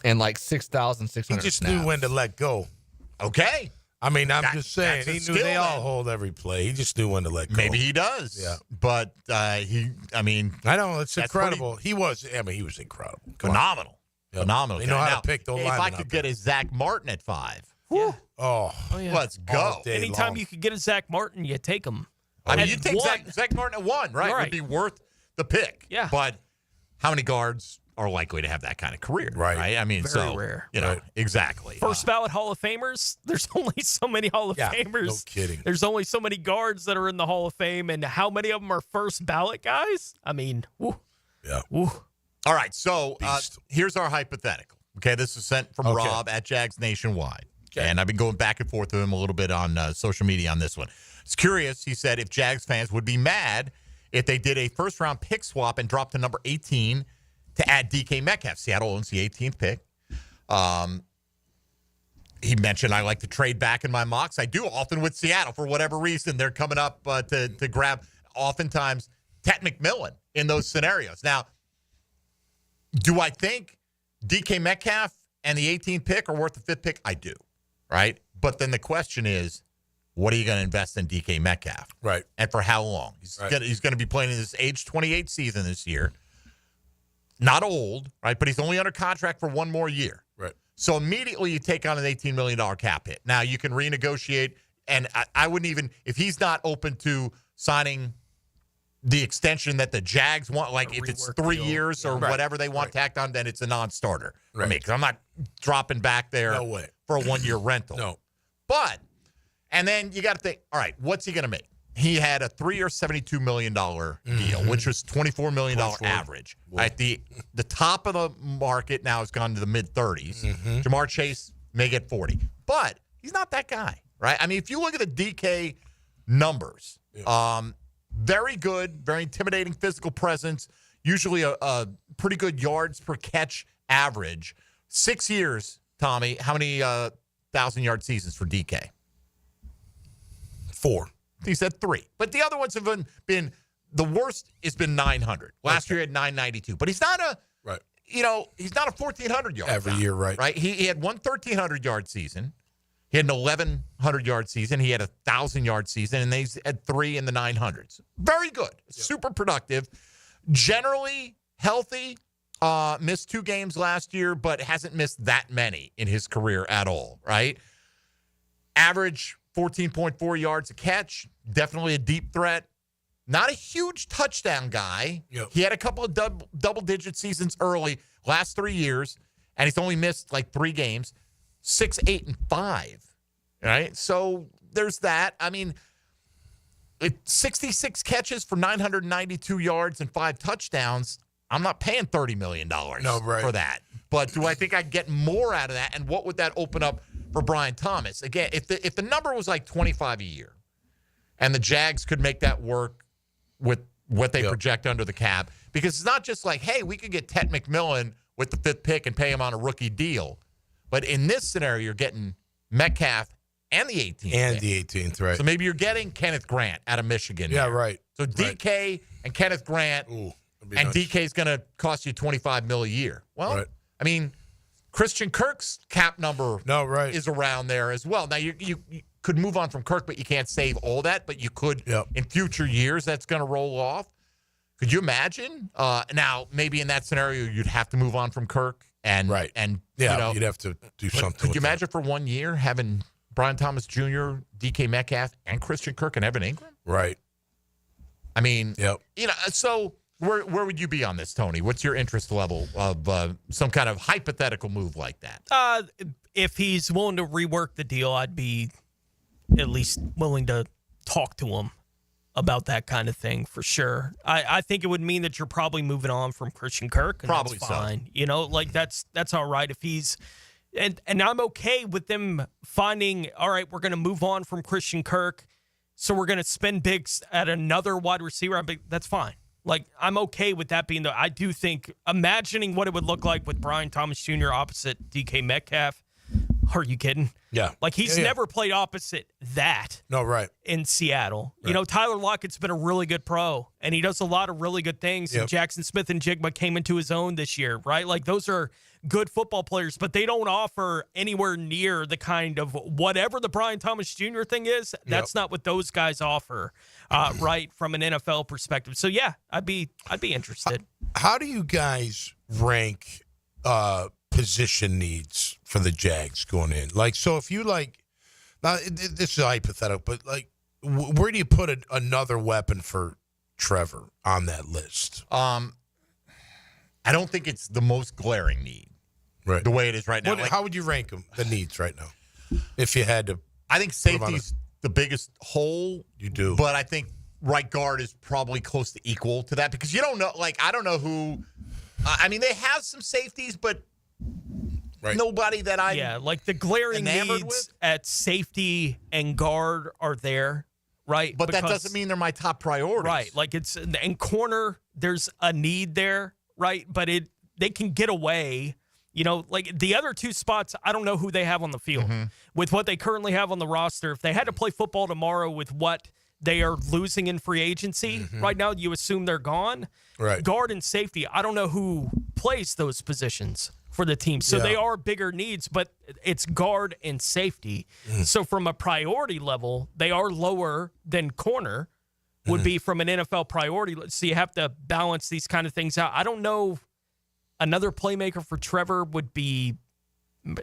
And like He 6,600 just snaps. knew when to let go. Okay. I mean, I'm just saying. that's a He knew skill, they all man. hold every play. He just knew when to let go. Maybe he does. Yeah. But I know. It's that's incredible. He was incredible. Come on. phenomenal. Yep. Phenomenal. They know how to Now, pick those if I linemen could up get there. a Zach Martin at 5. Oh, yeah. Let's go. All day Anytime long. you could get a Zach Martin, you take him. I mean, At you take one. Zach Martin at 1, right? It would be worth the pick. Yeah. But how many guards are likely to have that kind of career? Right. I mean, Very rare. Exactly. First ballot Hall of Famers, there's only so many Hall of Yeah, Famers. no kidding. There's only so many guards that are in the Hall of Fame, and how many of them are first ballot guys? I mean, woo. Yeah. Woo. All right, so here's our hypothetical. Okay, this is sent from Okay. Rob at Jags Nationwide. Okay. And I've been going back and forth with him a little bit on social media on this one. It's curious, he said, if Jags fans would be mad if they did a first-round pick swap and dropped to number 18 to add DK Metcalf. Seattle owns the 18th pick. He mentioned I like to trade back in my mocks. I do often with Seattle for whatever reason. They're coming up to grab oftentimes Ted McMillan in those scenarios. Now, do I think DK Metcalf and the 18th pick are worth the 5th pick? I do, right? But then the question is, what are you going to invest in DK Metcalf? Right. And for how long? He's Right. going to be playing in his age 28 season this year. Not old, right? But he's only under contract for 1 more year. Right. So immediately you take on an $18 million cap hit. Now you can renegotiate, and I wouldn't even, if he's not open to signing the extension that the Jags want, like if it's 3 years or whatever they want tacked on, then it's a non-starter for me, because I'm not dropping back there No way. for a 1-year rental. No. But, and then you got to think, all right, what's he going to make? He had a 3-year, $72 million deal, which was $24 million average. At the top of the market now has gone to the mid-30s. Jamar Chase may get 40. But he's not that guy, right? I mean, if you look at the DK numbers, very good, very intimidating physical presence, usually a pretty good yards per catch average. 6 years, Tommy, how many 1,000-yard seasons for DK? 4. He said 3. But the other ones have been the worst has been 900. Last year he had 992. But he's not a he's not a 1,400 yard every guy, year, right? Right? He had one 1,300 yard season. He had an 1,100 yard season. He had a 1,000-yard season, and he's had 3 in the 900s. Very good. Super productive. Generally healthy. Missed 2 games last year, but hasn't missed that many in his career at all, right? Average 14.4 yards a catch. Definitely a deep threat. Not a huge touchdown guy. Yep. He had a couple of double-digit seasons early, last 3 years, and he's only missed like 3 games. 6, 8, and 5. Right? So there's that. I mean, 66 catches for 992 yards and 5 touchdowns. I'm not paying $30 million for that. But do I think I'd get more out of that? And what would that open up for Brian Thomas? Again, if the number was like 25 a year and the Jags could make that work with what they project under the cap, because it's not just like, hey, we could get Ted McMillan with the 5th pick and pay him on a rookie deal. But in this scenario, you're getting Metcalf and the 18th. And pick. the 18th, So maybe you're getting Kenneth Grant out of Michigan. Yeah, there. right. So DK and Kenneth Grant, and nice. DK is going to cost you $25 million a year. Well, I mean, Christian Kirk's cap number is around there as well. Now, you could move on from Kirk, but you can't save all that. But you could in future years. That's going to roll off. Could you imagine? Now, maybe in that scenario, you'd have to move on from Kirk. And you'd have to do something. Could you imagine for 1 year having Brian Thomas Jr., DK Metcalf, and Christian Kirk and Evan Ingram? Right. I mean, so where would you be on this, Tony? What's your interest level of some kind of hypothetical move like that? If he's willing to rework the deal, I'd be at least willing to talk to him about that kind of thing for sure. I think it would mean that you're probably moving on from Christian Kirk. And probably that's fine. That's all right if he's and I'm okay with them finding, all right, we're going to move on from Christian Kirk so we're going to spend big at another wide receiver. That's fine. Like, I'm okay with that being I do think, imagining what it would look like with Brian Thomas Jr. opposite DK Metcalf. Are you kidding? Yeah. Like, he's never played opposite that. No, right. In Seattle. Right. You know, Tyler Lockett's been a really good pro, and he does a lot of really good things. Yep. And Jackson Smith and Jigba came into his own this year, right? Like, those are good football players, but they don't offer anywhere near the kind of whatever the Brian Thomas Jr. thing is. That's not what those guys offer, right, from an NFL perspective. So, yeah, I'd be interested. How do you guys rank position needs for the Jags going in? Like, so if you now this is hypothetical, but like, where do you put another weapon for Trevor on that list? I don't think it's the most glaring need, right? The way it is right now. How would you rank them, the needs right now, if you had to? I think safety's the biggest hole. You do, but I think right guard is probably close to equal to that because you don't know. Like, I don't know who. I mean, they have some safeties, but. Right. Nobody that like the glaring needs at safety and guard are there, right? But that doesn't mean they're my top priorities. Right. Like it's in corner, there's a need there, right? But they can get away. You know, like the other two spots, I don't know who they have on the field. With what they currently have on the roster, if they had to play football tomorrow with what they are losing in free agency, right now you assume they're gone. Right. Guard and safety, I don't know who plays those positions for the team. So they are bigger needs, but it's guard and safety. So from a priority level, they are lower than corner would be from an NFL priority. So you have to balance these kind of things out. I don't know. Another playmaker for Trevor would be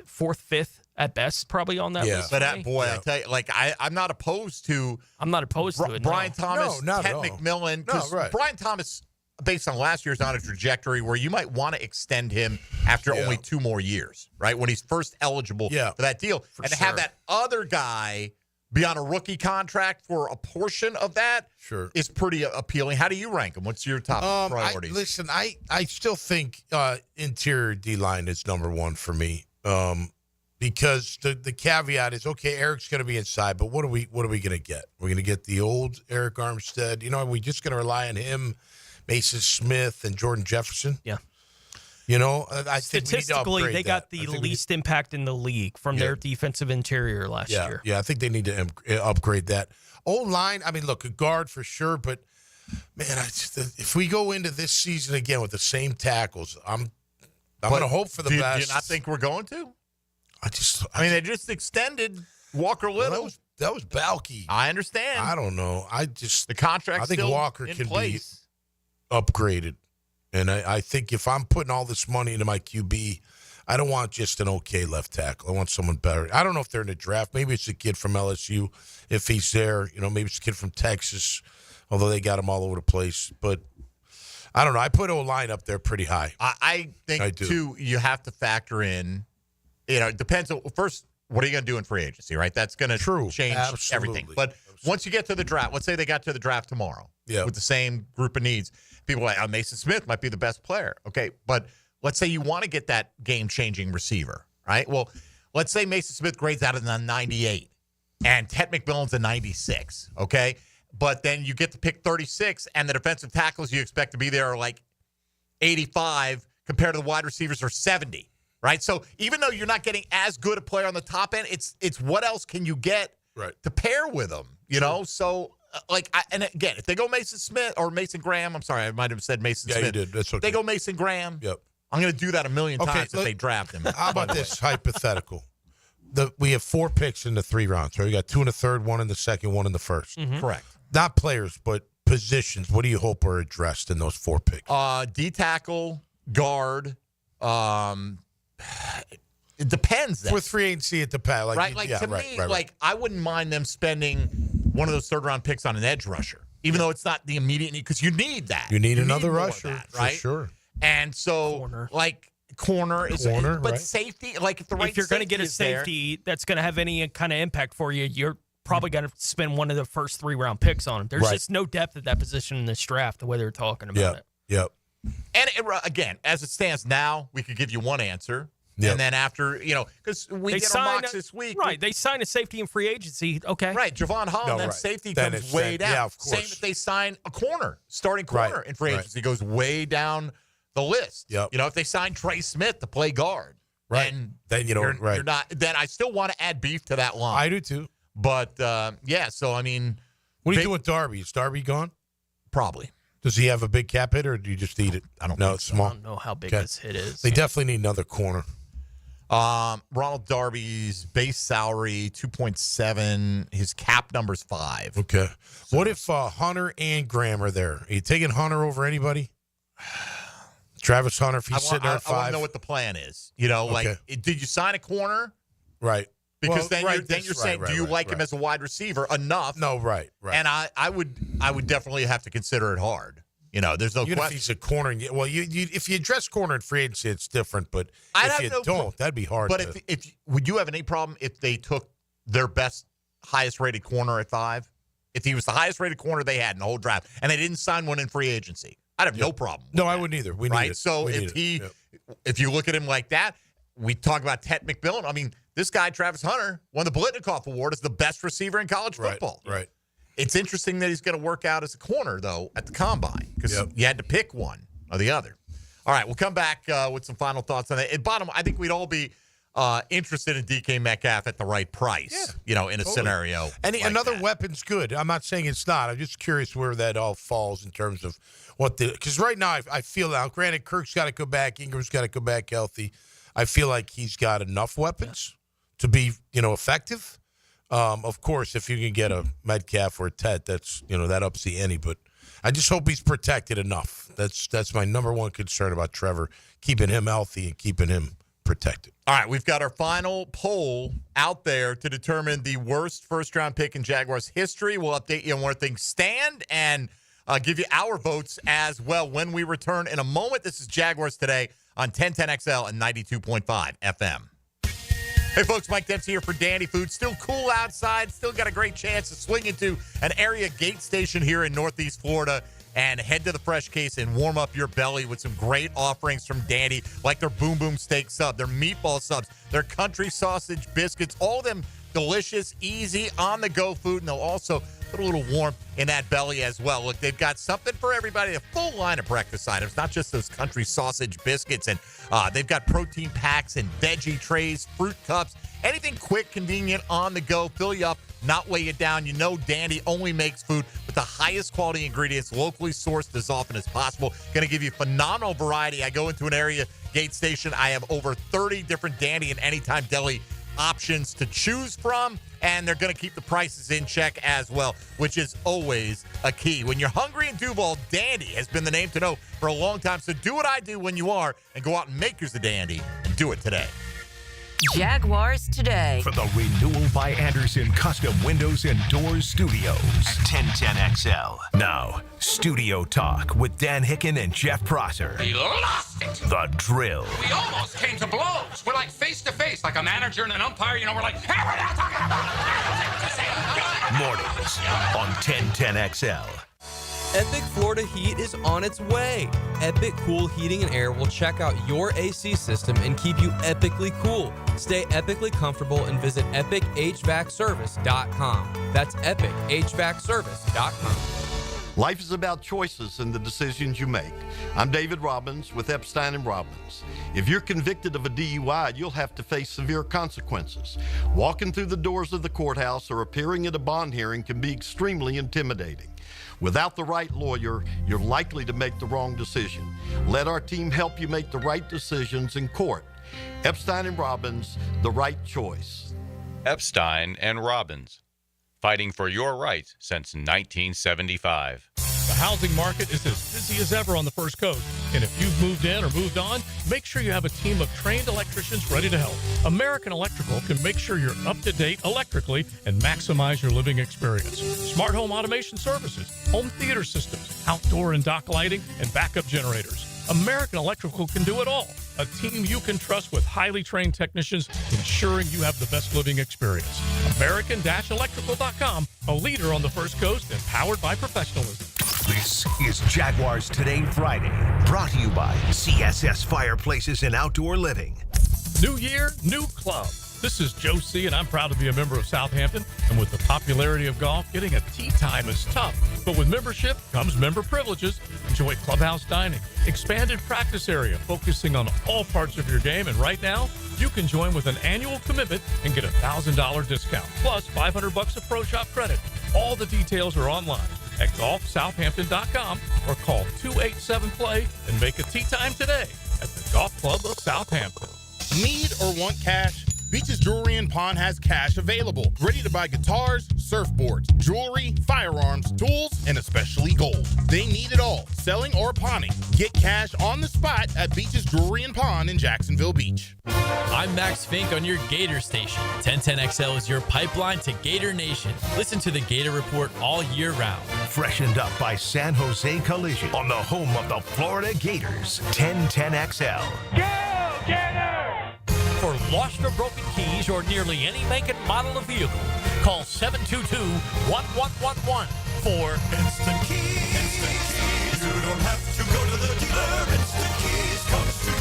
fourth, fifth at best, probably on that list. But I tell you, like I'm not opposed to. I'm not opposed to it. Brian Thomas, not Ted at all. McMillan. No, right. Brian Thomas, based on last year's, on a trajectory where you might want to extend him after only 2 more years, right? When he's first eligible for that deal, and to have that other guy be on a rookie contract for a portion of that is pretty appealing. How do you rank them? What's your top priorities? I still think interior D-line is number one for me because the caveat is, okay, Eric's going to be inside, but what are we going to get? We're going to get the old Eric Armstead. You know, are we just going to rely on him, Mason Smith, and Jordan Jefferson? Yeah. You know, I think statistically, they got the least impact in the league from their defensive interior last year. Yeah, I think they need to upgrade that. O-line, I mean, look, a guard for sure, but, man, if we go into this season again with the same tackles, I'm going to hope for the best. Do you not think we're going to? I mean, they just extended Walker Little. Well, that was Balky. I understand. I don't know. The contract. I think still Walker in can place. be upgraded. And I think if I'm putting all this money into my QB, I don't want just an okay left tackle. I want someone better. I don't know if they're in the draft. Maybe it's a kid from LSU if he's there. You know, maybe it's a kid from Texas, although they got him all over the place. But I don't know. I put O-line up there pretty high. I think, too, you have to factor in, you know, it depends. First, what are you going to do in free agency, right? That's going to change everything. But once you get to the draft, let's say they got to the draft tomorrow with the same group of needs. People are like, Mason Smith might be the best player. Okay, but let's say you want to get that game-changing receiver, right? Well, let's say Mason Smith grades out of the 98 and Ted McMillan's a 96, okay? But then you get to pick 36 and the defensive tackles you expect to be there are like 85 compared to the wide receivers are 70, right? So even though you're not getting as good a player on the top end, it's what else can you get to pair with them, you know? So and again, if they go Mason Smith or Mason Graham, I'm sorry, I might have said Mason Smith. Yeah, you did. That's okay. They go Mason Graham. Yep. I'm going to do that a million times if they draft him. How about this hypothetical? We have 4 picks in the 3 rounds. Right? We got 2 in the third, 1 in the second, 1 in the first. Correct. Not players, but positions. What do you hope are addressed in those 4 picks? D tackle, guard. It depends. For free agency, it depends. Right? Like to me, like I wouldn't mind them spending one of those third-round picks on an edge rusher, even though it's not the immediate need, because you need that. You need another rusher, right? For sure. And so, corner is, but safety, like if you're going to get a safety that's going to have any kind of impact for you, you're probably going to spend one of the first 3-round picks on him. There's just no depth at that position in this draft, the way they're talking about it. Yep. And again, as it stands now, we could give you one answer. And then after, because we get our mocks this week. Right, they sign a safety in free agency. Okay. Right, Javon Holland, then safety comes way down. Yeah, of course. Same if they sign a starting corner in free agency, goes way down the list. Yep. If they sign Trey Smith to play guard. Right. Then you're not. Then I still want to add beef to that line. I do too. But so I mean, what do you do with Darby? Is Darby gone? Probably. Does he have a big cap hit, or do you just eat it? I don't know. know. It's small. I don't know how big this hit is. They definitely need another corner. Ronald Darby's base salary 2.7. His cap number's 5. Okay. So what if Hunter and Graham are there? Are you taking Hunter over anybody? Travis Hunter, if he's sitting there at 5. I want to know what the plan is. Did you sign a corner? Right. Because then you're saying, do you like him as a wide receiver enough? No, right. And I would definitely have to consider it hard. There's no question. If he's a corner, well, if you address corner in free agency, it's different. But if you don't, that'd be hard. But if would you have any problem if they took their highest rated corner at 5? If he was the highest rated corner they had in the whole draft, and they didn't sign one in free agency, I'd have no problem. No, I wouldn't either. We need it. So if you look at him like that, we talk about Ted McMillan. I mean, this guy, Travis Hunter, won the Blitnikoff Award as the best receiver in college football. Right. It's interesting that he's going to work out as a corner, though, at the Combine, because you had to pick one or the other. All right, we'll come back with some final thoughts on that. At bottom, I think we'd all be interested in DK Metcalf at the right price, in a scenario. And another weapon's good. I'm not saying it's not. I'm just curious where that all falls in terms of because right now I feel now, granted, Kirk's got to go back, Ingram's got to go back healthy. I feel like he's got enough weapons to be, effective. Of course, if you can get a Metcalf or a Tet, that's that ups the ante. But I just hope he's protected enough. That's my number one concern about Trevor, keeping him healthy and keeping him protected. All right, we've got our final poll out there to determine the worst first-round pick in Jaguars history. We'll update you on where things stand and give you our votes as well when we return in a moment. This is Jaguars Today on 1010XL and 92.5 FM. Hey, folks, Mike Dempsey here for Dandy Food. Still cool outside. Still got a great chance to swing into an area gate station here in Northeast Florida and head to the Fresh Case and warm up your belly with some great offerings from Dandy, like their Boom Boom Steak Sub, their Meatball Subs, their Country Sausage Biscuits, all of them delicious, easy, on-the-go food, and they'll also put a little warmth in that belly as well. Look, they've got something for everybody, a full line of breakfast items, not just those Country Sausage Biscuits, and they've got protein packs and veggie trays, fruit cups, anything quick, convenient, on the go, fill you up, not weigh you down. Dandy only makes food with the highest quality ingredients, locally sourced as often as possible. Going to give you phenomenal variety. I go into an area gate station. I have over 30 different Dandy and Anytime Deli options to choose from, and they're going to keep the prices in check as well, which is always a key. When you're hungry in Duval, Dandy has been the name to know for a long time. So do what I do when you are and go out and make yours a Dandy and do it today. Jaguars Today. From the Renewal by Anderson Custom Windows and Doors Studios at 1010XL. Now, Studio Talk with Dan Hicken and Jeff Prosser. We lost it. The Drill. We almost came to blows. We're like face to face, like a manager and an umpire. We're like, hey, we're not talking about it. Mornings on 1010XL. Epic Florida Heat is on its way. Epic Cool Heating and Air will check out your AC system and keep you epically cool. Stay epically comfortable and visit epicHVACservice.com. That's epicHVACservice.com. Life is about choices and the decisions you make. I'm David Robbins with Epstein & Robbins. If you're convicted of a DUI, you'll have to face severe consequences. Walking through the doors of the courthouse or appearing at a bond hearing can be extremely intimidating. Without the right lawyer, you're likely to make the wrong decision. Let our team help you make the right decisions in court. Epstein & Robbins, the right choice. Epstein & Robbins, fighting for your rights since 1975. The housing market is as busy as ever on the First Coast. And if you've moved in or moved on, make sure you have a team of trained electricians ready to help. American Electrical can make sure you're up to date electrically and maximize your living experience. Smart home automation services, home theater systems, outdoor and dock lighting, and backup generators. American Electrical can do it all. A team you can trust with highly trained technicians ensuring you have the best living experience. American-Electrical.com, a leader on the First Coast and powered by professionalism. This is Jaguars Today Friday, brought to you by CSS Fireplaces and Outdoor Living. New year, new club. This is Joe C., and I'm proud to be a member of Southampton. And with the popularity of golf, getting a tee time is tough. But with membership comes member privileges. Enjoy clubhouse dining, expanded practice area, focusing on all parts of your game. And right now, you can join with an annual commitment and get a $1,000 discount, plus $500 of Pro Shop credit. All the details are online at golfsouthampton.com or call 287-PLAY and make a tee time today at the Golf Club of Southampton. Need or want cash? Beach's Jewelry and Pawn has cash available. Ready to buy guitars, surfboards, jewelry, firearms, tools, and especially gold. They need it all, selling or pawning. Get cash on the spot at Beach's Jewelry and Pawn in Jacksonville Beach. I'm Max Fink on your Gator station. 1010XL is your pipeline to Gator Nation. Listen to the Gator Report all year round. Freshened up by San Jose Collision on the home of the Florida Gators. 1010XL. Go, Gator! For lost or broken keys or nearly any make and model of vehicle, call 722-1111 for Instant Keys. Instant Keys. You don't have to go to the dealer. Instant Keys comes to you.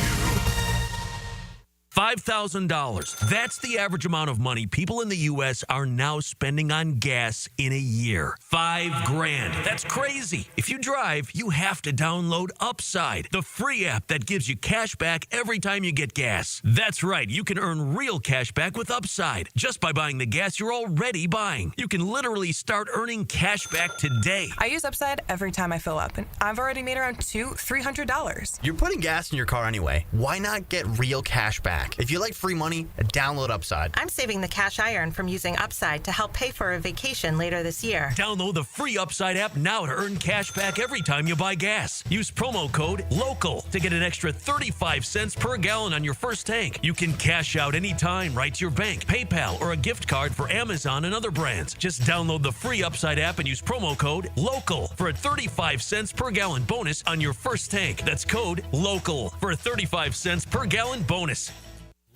$5,000. That's the average amount of money people in the U.S. are now spending on gas in a year. $5,000. That's crazy. If you drive, you have to download Upside, the free app that gives you cash back every time you get gas. That's right. You can earn real cash back with Upside just by buying the gas you're already buying. You can literally start earning cash back today. I use Upside every time I fill up, and I've already made around $300. You're putting gas in your car anyway. Why not get real cash back? If you like free money, download Upside. I'm saving the cash I earn from using Upside to help pay for a vacation later this year. Download the free Upside app now to earn cash back every time you buy gas. Use promo code LOCAL to get an extra 35 cents per gallon on your first tank. You can cash out anytime right to your bank, PayPal, or a gift card for Amazon and other brands. Just download the free Upside app and use promo code LOCAL for a 35 cents per gallon bonus on your first tank. That's code LOCAL for a 35 cents per gallon bonus.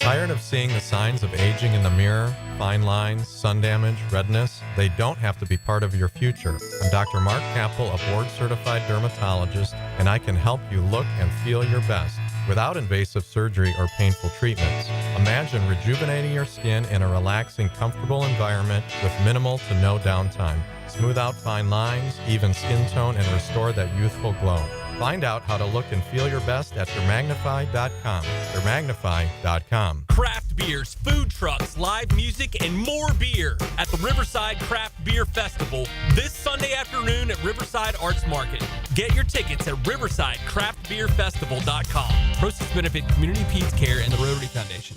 Tired of seeing the signs of aging in the mirror? Fine lines, sun damage, redness? They don't have to be part of your future. I'm Dr. Mark Capel, a board-certified dermatologist, and I can help you look and feel your best without invasive surgery or painful treatments. Imagine rejuvenating your skin in a relaxing, comfortable environment with minimal to no downtime. Smooth out fine lines, even skin tone, and restore that youthful glow. Find out how to look and feel your best at Dermagnify.com. Dermagnify.com. Craft beers, food trucks, live music, and more beer at the Riverside Craft Beer Festival this Sunday afternoon at Riverside Arts Market. Get your tickets at riversidecraftbeerfestival.com. Proceeds benefit Community Peds Care and the Rotary Foundation.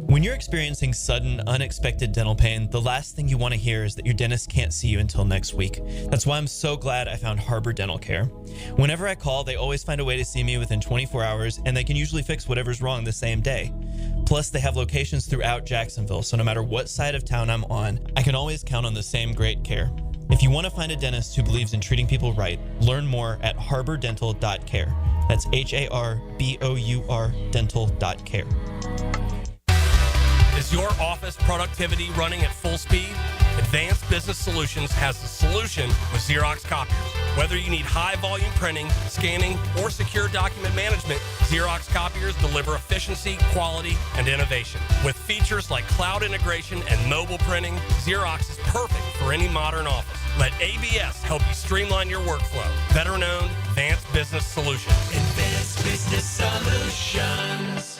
When you're experiencing sudden, unexpected dental pain, the last thing you want to hear is that your dentist can't see you until next week. That's why I'm so glad I found Harbor Dental Care. Whenever I call, they always find a way to see me within 24 hours, and they can usually fix whatever's wrong the same day. Plus, they have locations throughout Jacksonville, so no matter what side of town I'm on, I can always count on the same great care. If you want to find a dentist who believes in treating people right, learn more at harbordental.care. That's HARBOUR dental.care. Is your office productivity running at full speed? Advanced Business Solutions has the solution with Xerox copiers. Whether you need high volume printing, scanning, or secure document management, Xerox copiers deliver efficiency, quality, and innovation. With features like cloud integration and mobile printing, Xerox is perfect for any modern office. Let ABS help you streamline your workflow. Veteran owned, Advanced Business Solutions. Advanced Business Solutions.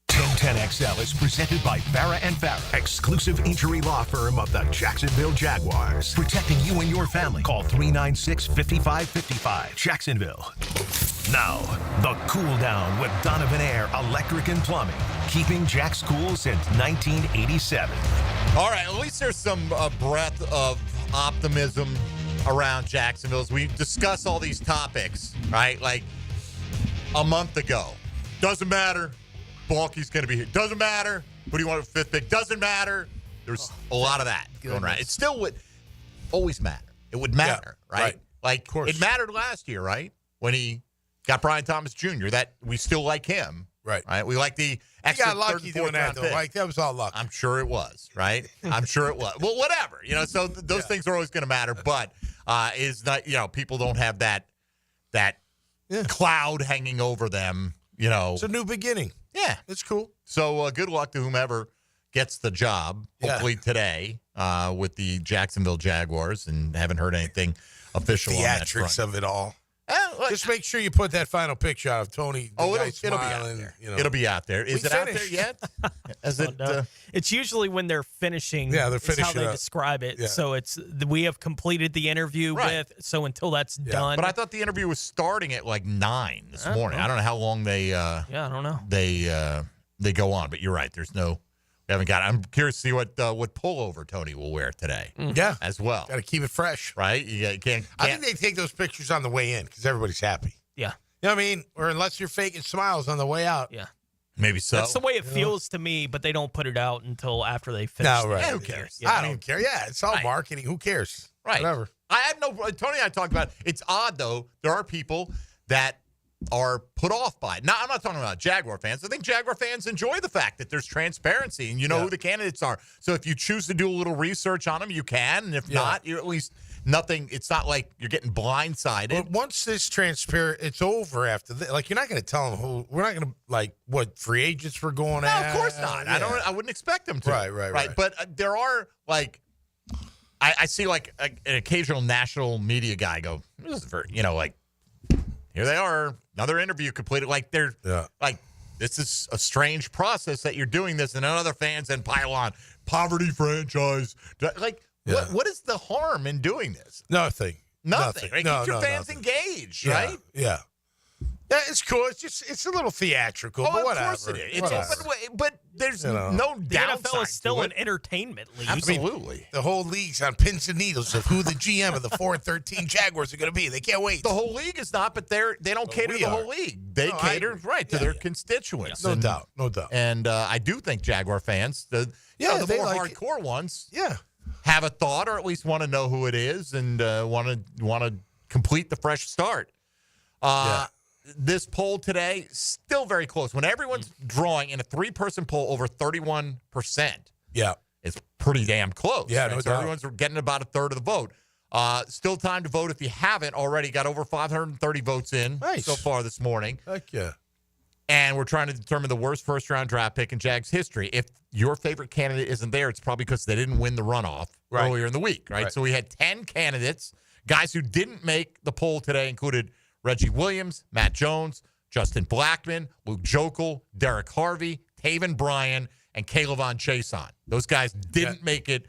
1010XL is presented by Farah & Farah, exclusive injury law firm of the Jacksonville Jaguars. Protecting you and your family. Call 396-5555. Jacksonville. Now, the cool down with Donovan Air Electric and Plumbing. Keeping Jack's cool since 1987. All right, at least there's some breath of optimism around Jacksonville as we discuss all these topics, right? Like a month ago. Doesn't matter. Balky's going to be here. Doesn't matter. Who do you want at fifth pick? Doesn't matter. There's a lot of that going around. It still would always matter. It would matter, right? Like, it mattered last year, right? When he got Brian Thomas Jr., that we still like him. Right. We like the extra He got lucky doing that, though. Like, that was all luck. I'm sure it was, right? I'm sure it was. Well, whatever. So those things are always going to matter. But is not, people don't have that cloud hanging over them, It's a new beginning. Yeah. It's cool. So good luck to whomever gets the job, hopefully today, with the Jacksonville Jaguars, and haven't heard anything official on that front. Theatrics of it all. Just make sure you put that final picture out of Tony. It'll be out there. It'll be out there. Is it out there yet? Is it? It's usually when they're finishing. Yeah, they're is how finishing they up. describe it. Yeah. So we have completed the interview with. So until that's done. But I thought the interview was starting at like 9 this morning. I don't know how long they. I don't know. They go on, but you're right. There's no. We haven't got. I'm curious to see what pullover Tony will wear today. Yeah, as well. Got to keep it fresh, right? You can't. I think they take those pictures on the way in because everybody's happy. Yeah, you know what I mean? Or unless you're faking smiles on the way out. Yeah, maybe so. That's the way it feels to me. But they don't put it out until after they finish. No, right? the Who interview. cares? Yeah. I don't care. Yeah, it's all marketing. Who cares? Right. Whatever. I have no. Tony and I talked about. It's odd though. There are people that are put off by it. Now, I'm not talking about Jaguar fans. I think Jaguar fans enjoy the fact that there's transparency and you know who the candidates are. So if you choose to do a little research on them, you can. And if not, you're at least nothing. It's not like you're getting blindsided. But once this transparent, it's over after this. Like, you're not going to tell them who. We're not going to, like, what free agents we're going at. No, of course not. Yeah. I wouldn't expect them to. Right. But there are, like, I see, like, an occasional national media guy go, this is very, like, here they are, another interview completed. Like, they're like, this is a strange process that you're doing this, and then other fans then pile on poverty franchise. Like, what is the harm in doing this? Nothing. Nothing. Right? No, Keep your fans nothing. engaged, Yeah, right? Yeah. Yeah, it's cool. It's a little theatrical, but whatever. Of course it is. Whatever. But there's no The downside NFL is still to an it. entertainment league. Absolutely. The whole league's on pins and needles of who the GM of the 4-13 Jaguars are going to be. They can't wait. The whole league is not, but they don't cater to the whole league. They cater to their constituents. No doubt. And I do think Jaguar fans, the more hardcore ones, have a thought or at least want to know who it is and want to complete the fresh start. This poll today, still very close. When everyone's drawing in a 3-person poll over 31%, it's pretty damn close. Yeah, right? no So doubt. everyone's getting about a third of the vote. Still time to vote if you haven't already. Got over 530 votes in so far this morning. Heck yeah. And we're trying to determine the worst first-round draft pick in Jags history. If your favorite candidate isn't there, it's probably because they didn't win the runoff earlier in the week, right? So we had 10 candidates. Guys who didn't make the poll today included Reggie Williams, Matt Jones, Justin Blackman, Luke Jokel, Derek Harvey, Taven Bryan, and Kayvon Chason. Those guys didn't make it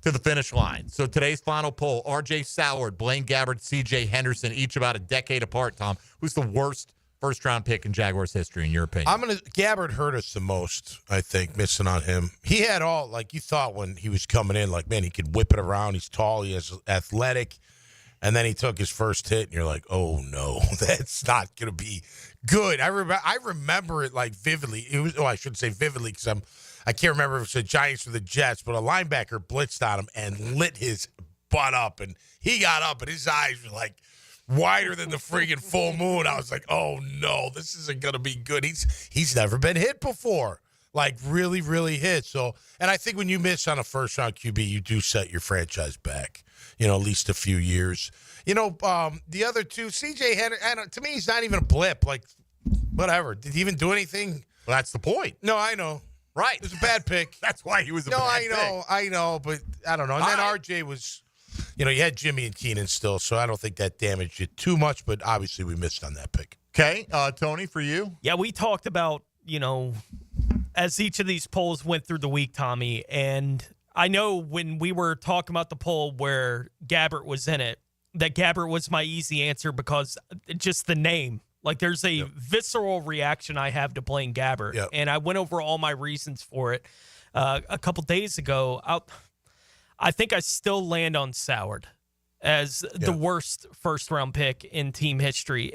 to the finish line. So today's final poll, R.J. Soward, Blaine Gabbert, C.J. Henderson, each about a decade apart, Tom. Who's the worst first-round pick in Jaguars history, in your opinion? Gabbert hurt us the most, I think, missing on him. He had all, like, you thought when he was coming in, like, man, he could whip it around. He's tall. He is athletic. And then he took his first hit, and you're like, oh, no, that's not going to be good. I remember it, like, vividly. It was, I shouldn't say vividly because I can't remember if it was the Giants or the Jets, but a linebacker blitzed on him and lit his butt up. And he got up, and his eyes were, like, wider than the friggin' full moon. I was like, oh, no, this isn't going to be good. He's never been hit before, like, really, really hit. So, and I think when you miss on a first-round QB, you do set your franchise back. At least a few years. The other two, CJ Henderson, to me, he's not even a blip. Like, whatever. Did he even do anything? Well, that's the point. No, I know. Right. It was a bad pick. That's why he was a bad pick. I know, but I don't know. And then RJ was, you had Jimmy and Keenan still, so I don't think that damaged it too much, but obviously we missed on that pick. Okay. Tony, for you? Yeah, we talked about, as each of these polls went through the week, Tommy, and I know when we were talking about the poll where Gabbert was in it, that Gabbert was my easy answer because just the name. Like, there's a visceral reaction I have to playing Gabbert, and I went over all my reasons for it a couple days ago. I think I still land on Soward as the worst first-round pick in team history.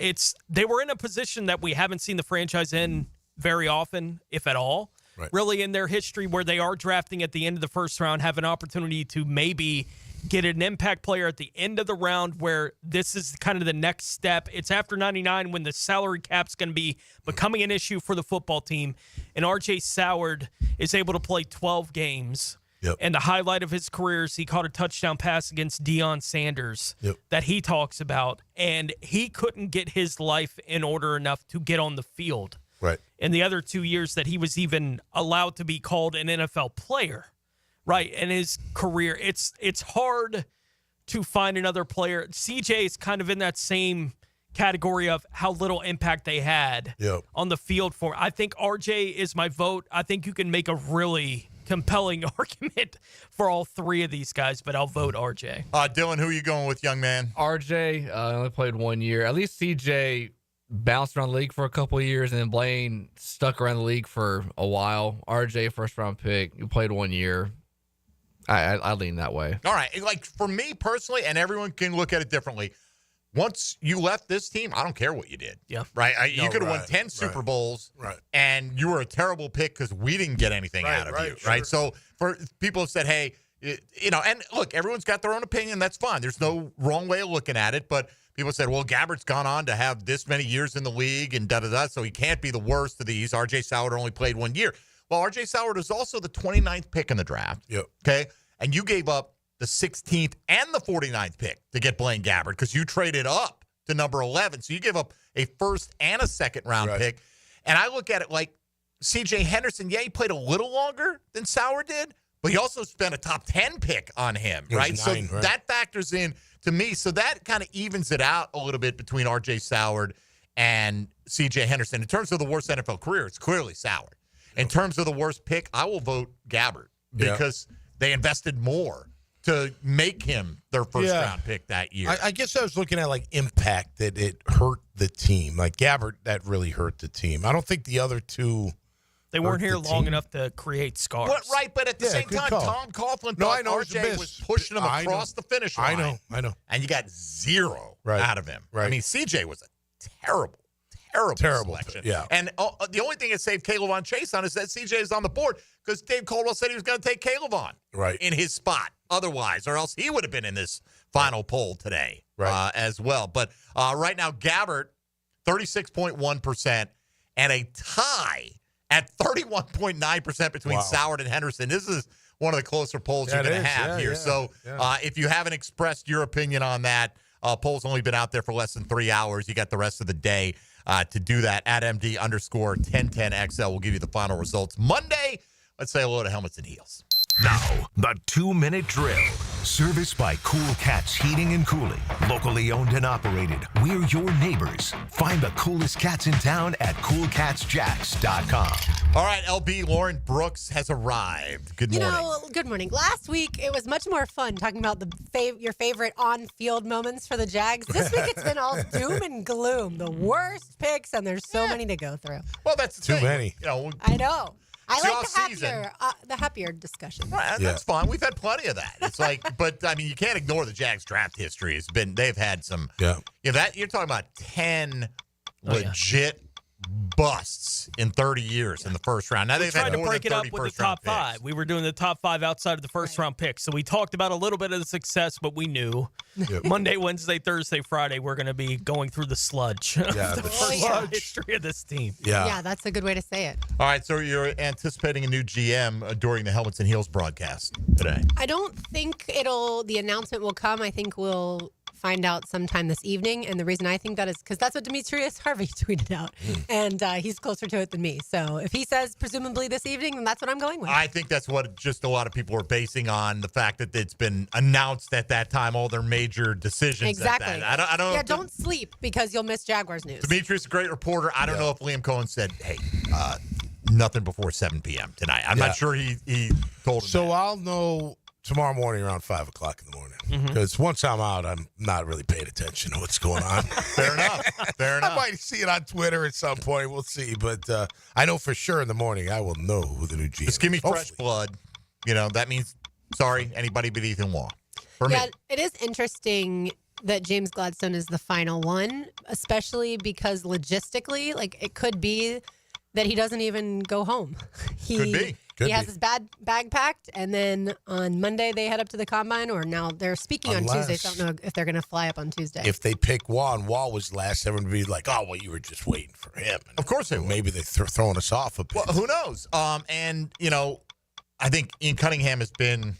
They were in a position that we haven't seen the franchise in very often, if at all. Really in their history where they are drafting at the end of the first round, have an opportunity to maybe get an impact player at the end of the round where this is kind of the next step. It's after 99 when the salary cap's going to be becoming an issue for the football team. And R.J. Soward is able to play 12 games. And the highlight of his career is he caught a touchdown pass against Deion Sanders that he talks about. And he couldn't get his life in order enough to get on the field. Right. in the other 2 years that he was even allowed to be called an NFL player, right? And his career, it's hard to find another player. CJ is kind of in that same category of how little impact they had on the field for. I think RJ is my vote. I think you can make a really compelling argument for all three of these guys, but I'll vote RJ. Dylan, who are you going with, young man? RJ only played 1 year. At least CJ bounced around the league for a couple of years, and then Blaine stuck around the league for a while. RJ, first-round pick, you played 1 year. I lean that way. All right. Like, for me personally, and everyone can look at it differently, once you left this team, I don't care what you did. Yeah. Right? You could have won 10 Super Bowls, and you were a terrible pick because we didn't get anything out of you. Right? So, for people have said, hey, and look, everyone's got their own opinion. That's fine. There's no wrong way of looking at it. But people said, well, Gabbert's gone on to have this many years in the league and da-da-da, so he can't be the worst of these. R.J. Soward only played 1 year. Well, R.J. Soward was also the 29th pick in the draft. Yep. Okay? And you gave up the 16th and the 49th pick to get Blaine Gabbert because you traded up to number 11. So you gave up a first and a second-round pick. And I look at it like C.J. Henderson, he played a little longer than Soward did, but he also spent a top 10 pick on him, right? So that factors in to me. So that kind of evens it out a little bit between R.J. Soward and C.J. Henderson. In terms of the worst NFL career, it's clearly Soward. In terms of the worst pick, I will vote Gabbert because they invested more to make him their first-round pick that year. I guess I was looking at, like, impact that it hurt the team. Like, Gabbert, that really hurt the team. I don't think the other two They weren't here long enough to create scars. But at the same time, Tom Coughlin thought RJ was pushing him across the finish line. I know. And you got zero out of him. I mean, CJ was a terrible selection. Yeah. And the only thing that saved Caleb on Chase on is that CJ is on the board because Dave Caldwell said he was going to take Caleb on in his spot otherwise, or else he would have been in this final poll today as well. But right now, Gabbert, 36.1%, and a tie at 31.9% between Soward and Henderson. This is one of the closer polls you're going to have here. So if you haven't expressed your opinion on that, poll's only been out there for less than 3 hours. You got the rest of the day to do that. At MD_1010XL will give you the final results. Monday, let's say hello to Helmets and Heels. Now, the 2-minute drill. Serviced by Cool Cats Heating and Cooling. Locally owned and operated. We're your neighbors. Find the coolest cats in town at coolcatsjacks.com. All right, LB, Lauren Brooks has arrived. Good morning. Good morning. Last week, it was much more fun talking about your favorite on-field moments for the Jags. This week, it's been all doom and gloom. The worst picks, and there's so many to go through. Well, that's too many. I know. I like the happier discussion. Right, that's fine. We've had plenty of that. It's like, but I mean, you can't ignore the Jags draft history. They've had some. Yeah. That you're talking about 10 legit busts in 30 years in the first round. Now they've had to more break than it 30 up with the first round top five. picks. We were doing the top five outside of the first round picks. So we talked about a little bit of the success, but we knew Monday, Wednesday, Thursday, Friday, we're going to be going through the sludge. Yeah, the first history of this team. Yeah, that's a good way to say it. All right, so you're anticipating a new GM during the Helmets and Heels broadcast today. I don't think the announcement will come. I think we'll find out sometime this evening. And the reason I think that is because that's what Demetrius Harvey tweeted out. And he's closer to it than me. So if he says presumably this evening, then that's what I'm going with. I think that's what just a lot of people are basing on the fact that it's been announced at that time, all their major decisions. Exactly. At that. I don't. Yeah, don't sleep because you'll miss Jaguars news. Demetrius, a great reporter. I don't know if Liam Cohen said, hey, nothing before 7 p.m. tonight. I'm not sure he told him that. I'll know tomorrow morning around 5 o'clock in the morning. Because once I'm out, I'm not really paying attention to what's going on. Fair enough. I might see it on Twitter at some point. We'll see. But I know for sure in the morning I will know who the new GM is. Just give me fresh blood. That means, sorry, anybody but Ethan Law. For me. It is interesting that James Gladstone is the final one, especially because logistically, it could be that he doesn't even go home. Could be. He has his bag packed, and then on Monday they head up to the combine, or now they're speaking on Tuesday, so I don't know if they're going to fly up on Tuesday. If they pick Wall and Wall was last, everyone would be like, oh, well, you were just waiting for him. And of course they would. Maybe they're throwing us off a bit. Well, who knows? And, I think Ian Cunningham has been,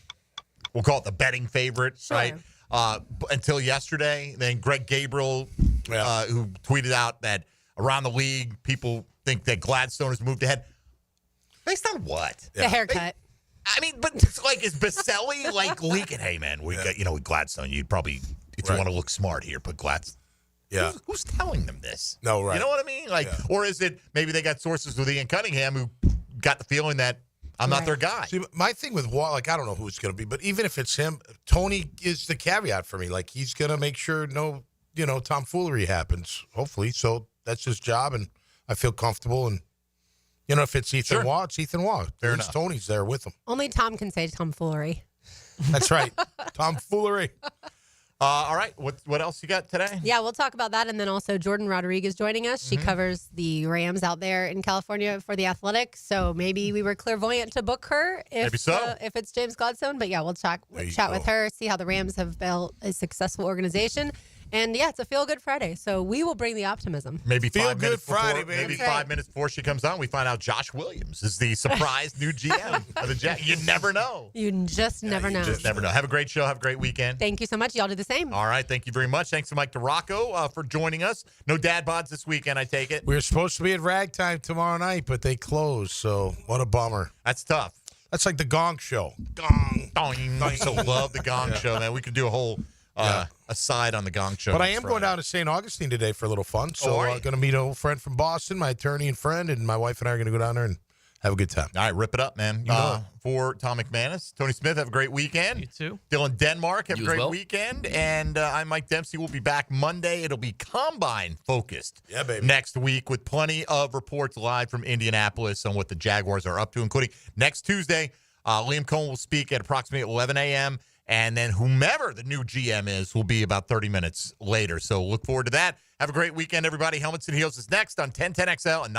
we'll call it the betting favorite, right? Until yesterday. Then Greg Gabriel, who tweeted out that around the league, people think that Gladstone has moved ahead. Based on what? The haircut. But it's like, is Baselli like leaking? Hey, man, we got, with Gladstone, you'd probably, if you want to look smart here, put Gladstone. Yeah. Who's telling them this? No, right. You know what I mean? Or is it maybe they got sources with Ian Cunningham who got the feeling that I'm not their guy? See, my thing with Wall, I don't know who it's going to be, but even if it's him, Tony is the caveat for me. He's going to make sure no, tomfoolery happens, hopefully. So that's his job, and I feel comfortable. And, if it's Ethan Waugh, it's Ethan Waugh. Fair enough. Tony's there with him. Only Tom can say tomfoolery. That's right. Tomfoolery. All right. What else you got today? Yeah, we'll talk about that. And then also Jordan Rodriguez joining us. She covers the Rams out there in California for The Athletic. So maybe we were clairvoyant to book her if it's James Gladstone. But yeah, we'll chat with her, see how the Rams have built a successful organization. And yeah, it's a feel-good Friday. So we will bring the optimism. Maybe Feel 5 good minutes Friday, before, baby. maybe That's right. 5 minutes before she comes on, we find out Josh Williams is the surprise new GM of the Jags. You never know. You just never know. Just never know. Have a great show. Have a great weekend. Thank you so much. Y'all do the same. All right. Thank you very much. Thanks to Mike DiRocco for joining us. No dad bods this weekend, I take it. We were supposed to be at Ragtime tomorrow night, but they closed. So what a bummer. That's tough. That's like the Gong Show. Gong. I so love the Gong Show, man. We could do a whole aside on the Gong Show. But I am going down to St. Augustine today for a little fun. So I'm going to meet an old friend from Boston, my attorney and friend, and my wife and I are going to go down there and have a good time. All right, rip it up, man. For Tom McManus, Tony Smith, have a great weekend. You too. Dylan Denmark, have You a as great well. weekend. And I'm Mike Dempsey. We'll be back Monday. It'll be Combine focused. Yeah, baby. Next week with plenty of reports live from Indianapolis on what the Jaguars are up to, including next Tuesday. Liam Cohen will speak at approximately 11 a.m. And then whomever the new GM is will be about 30 minutes later. So look forward to that. Have a great weekend, everybody. Helmets and Heels is next on 1010XL and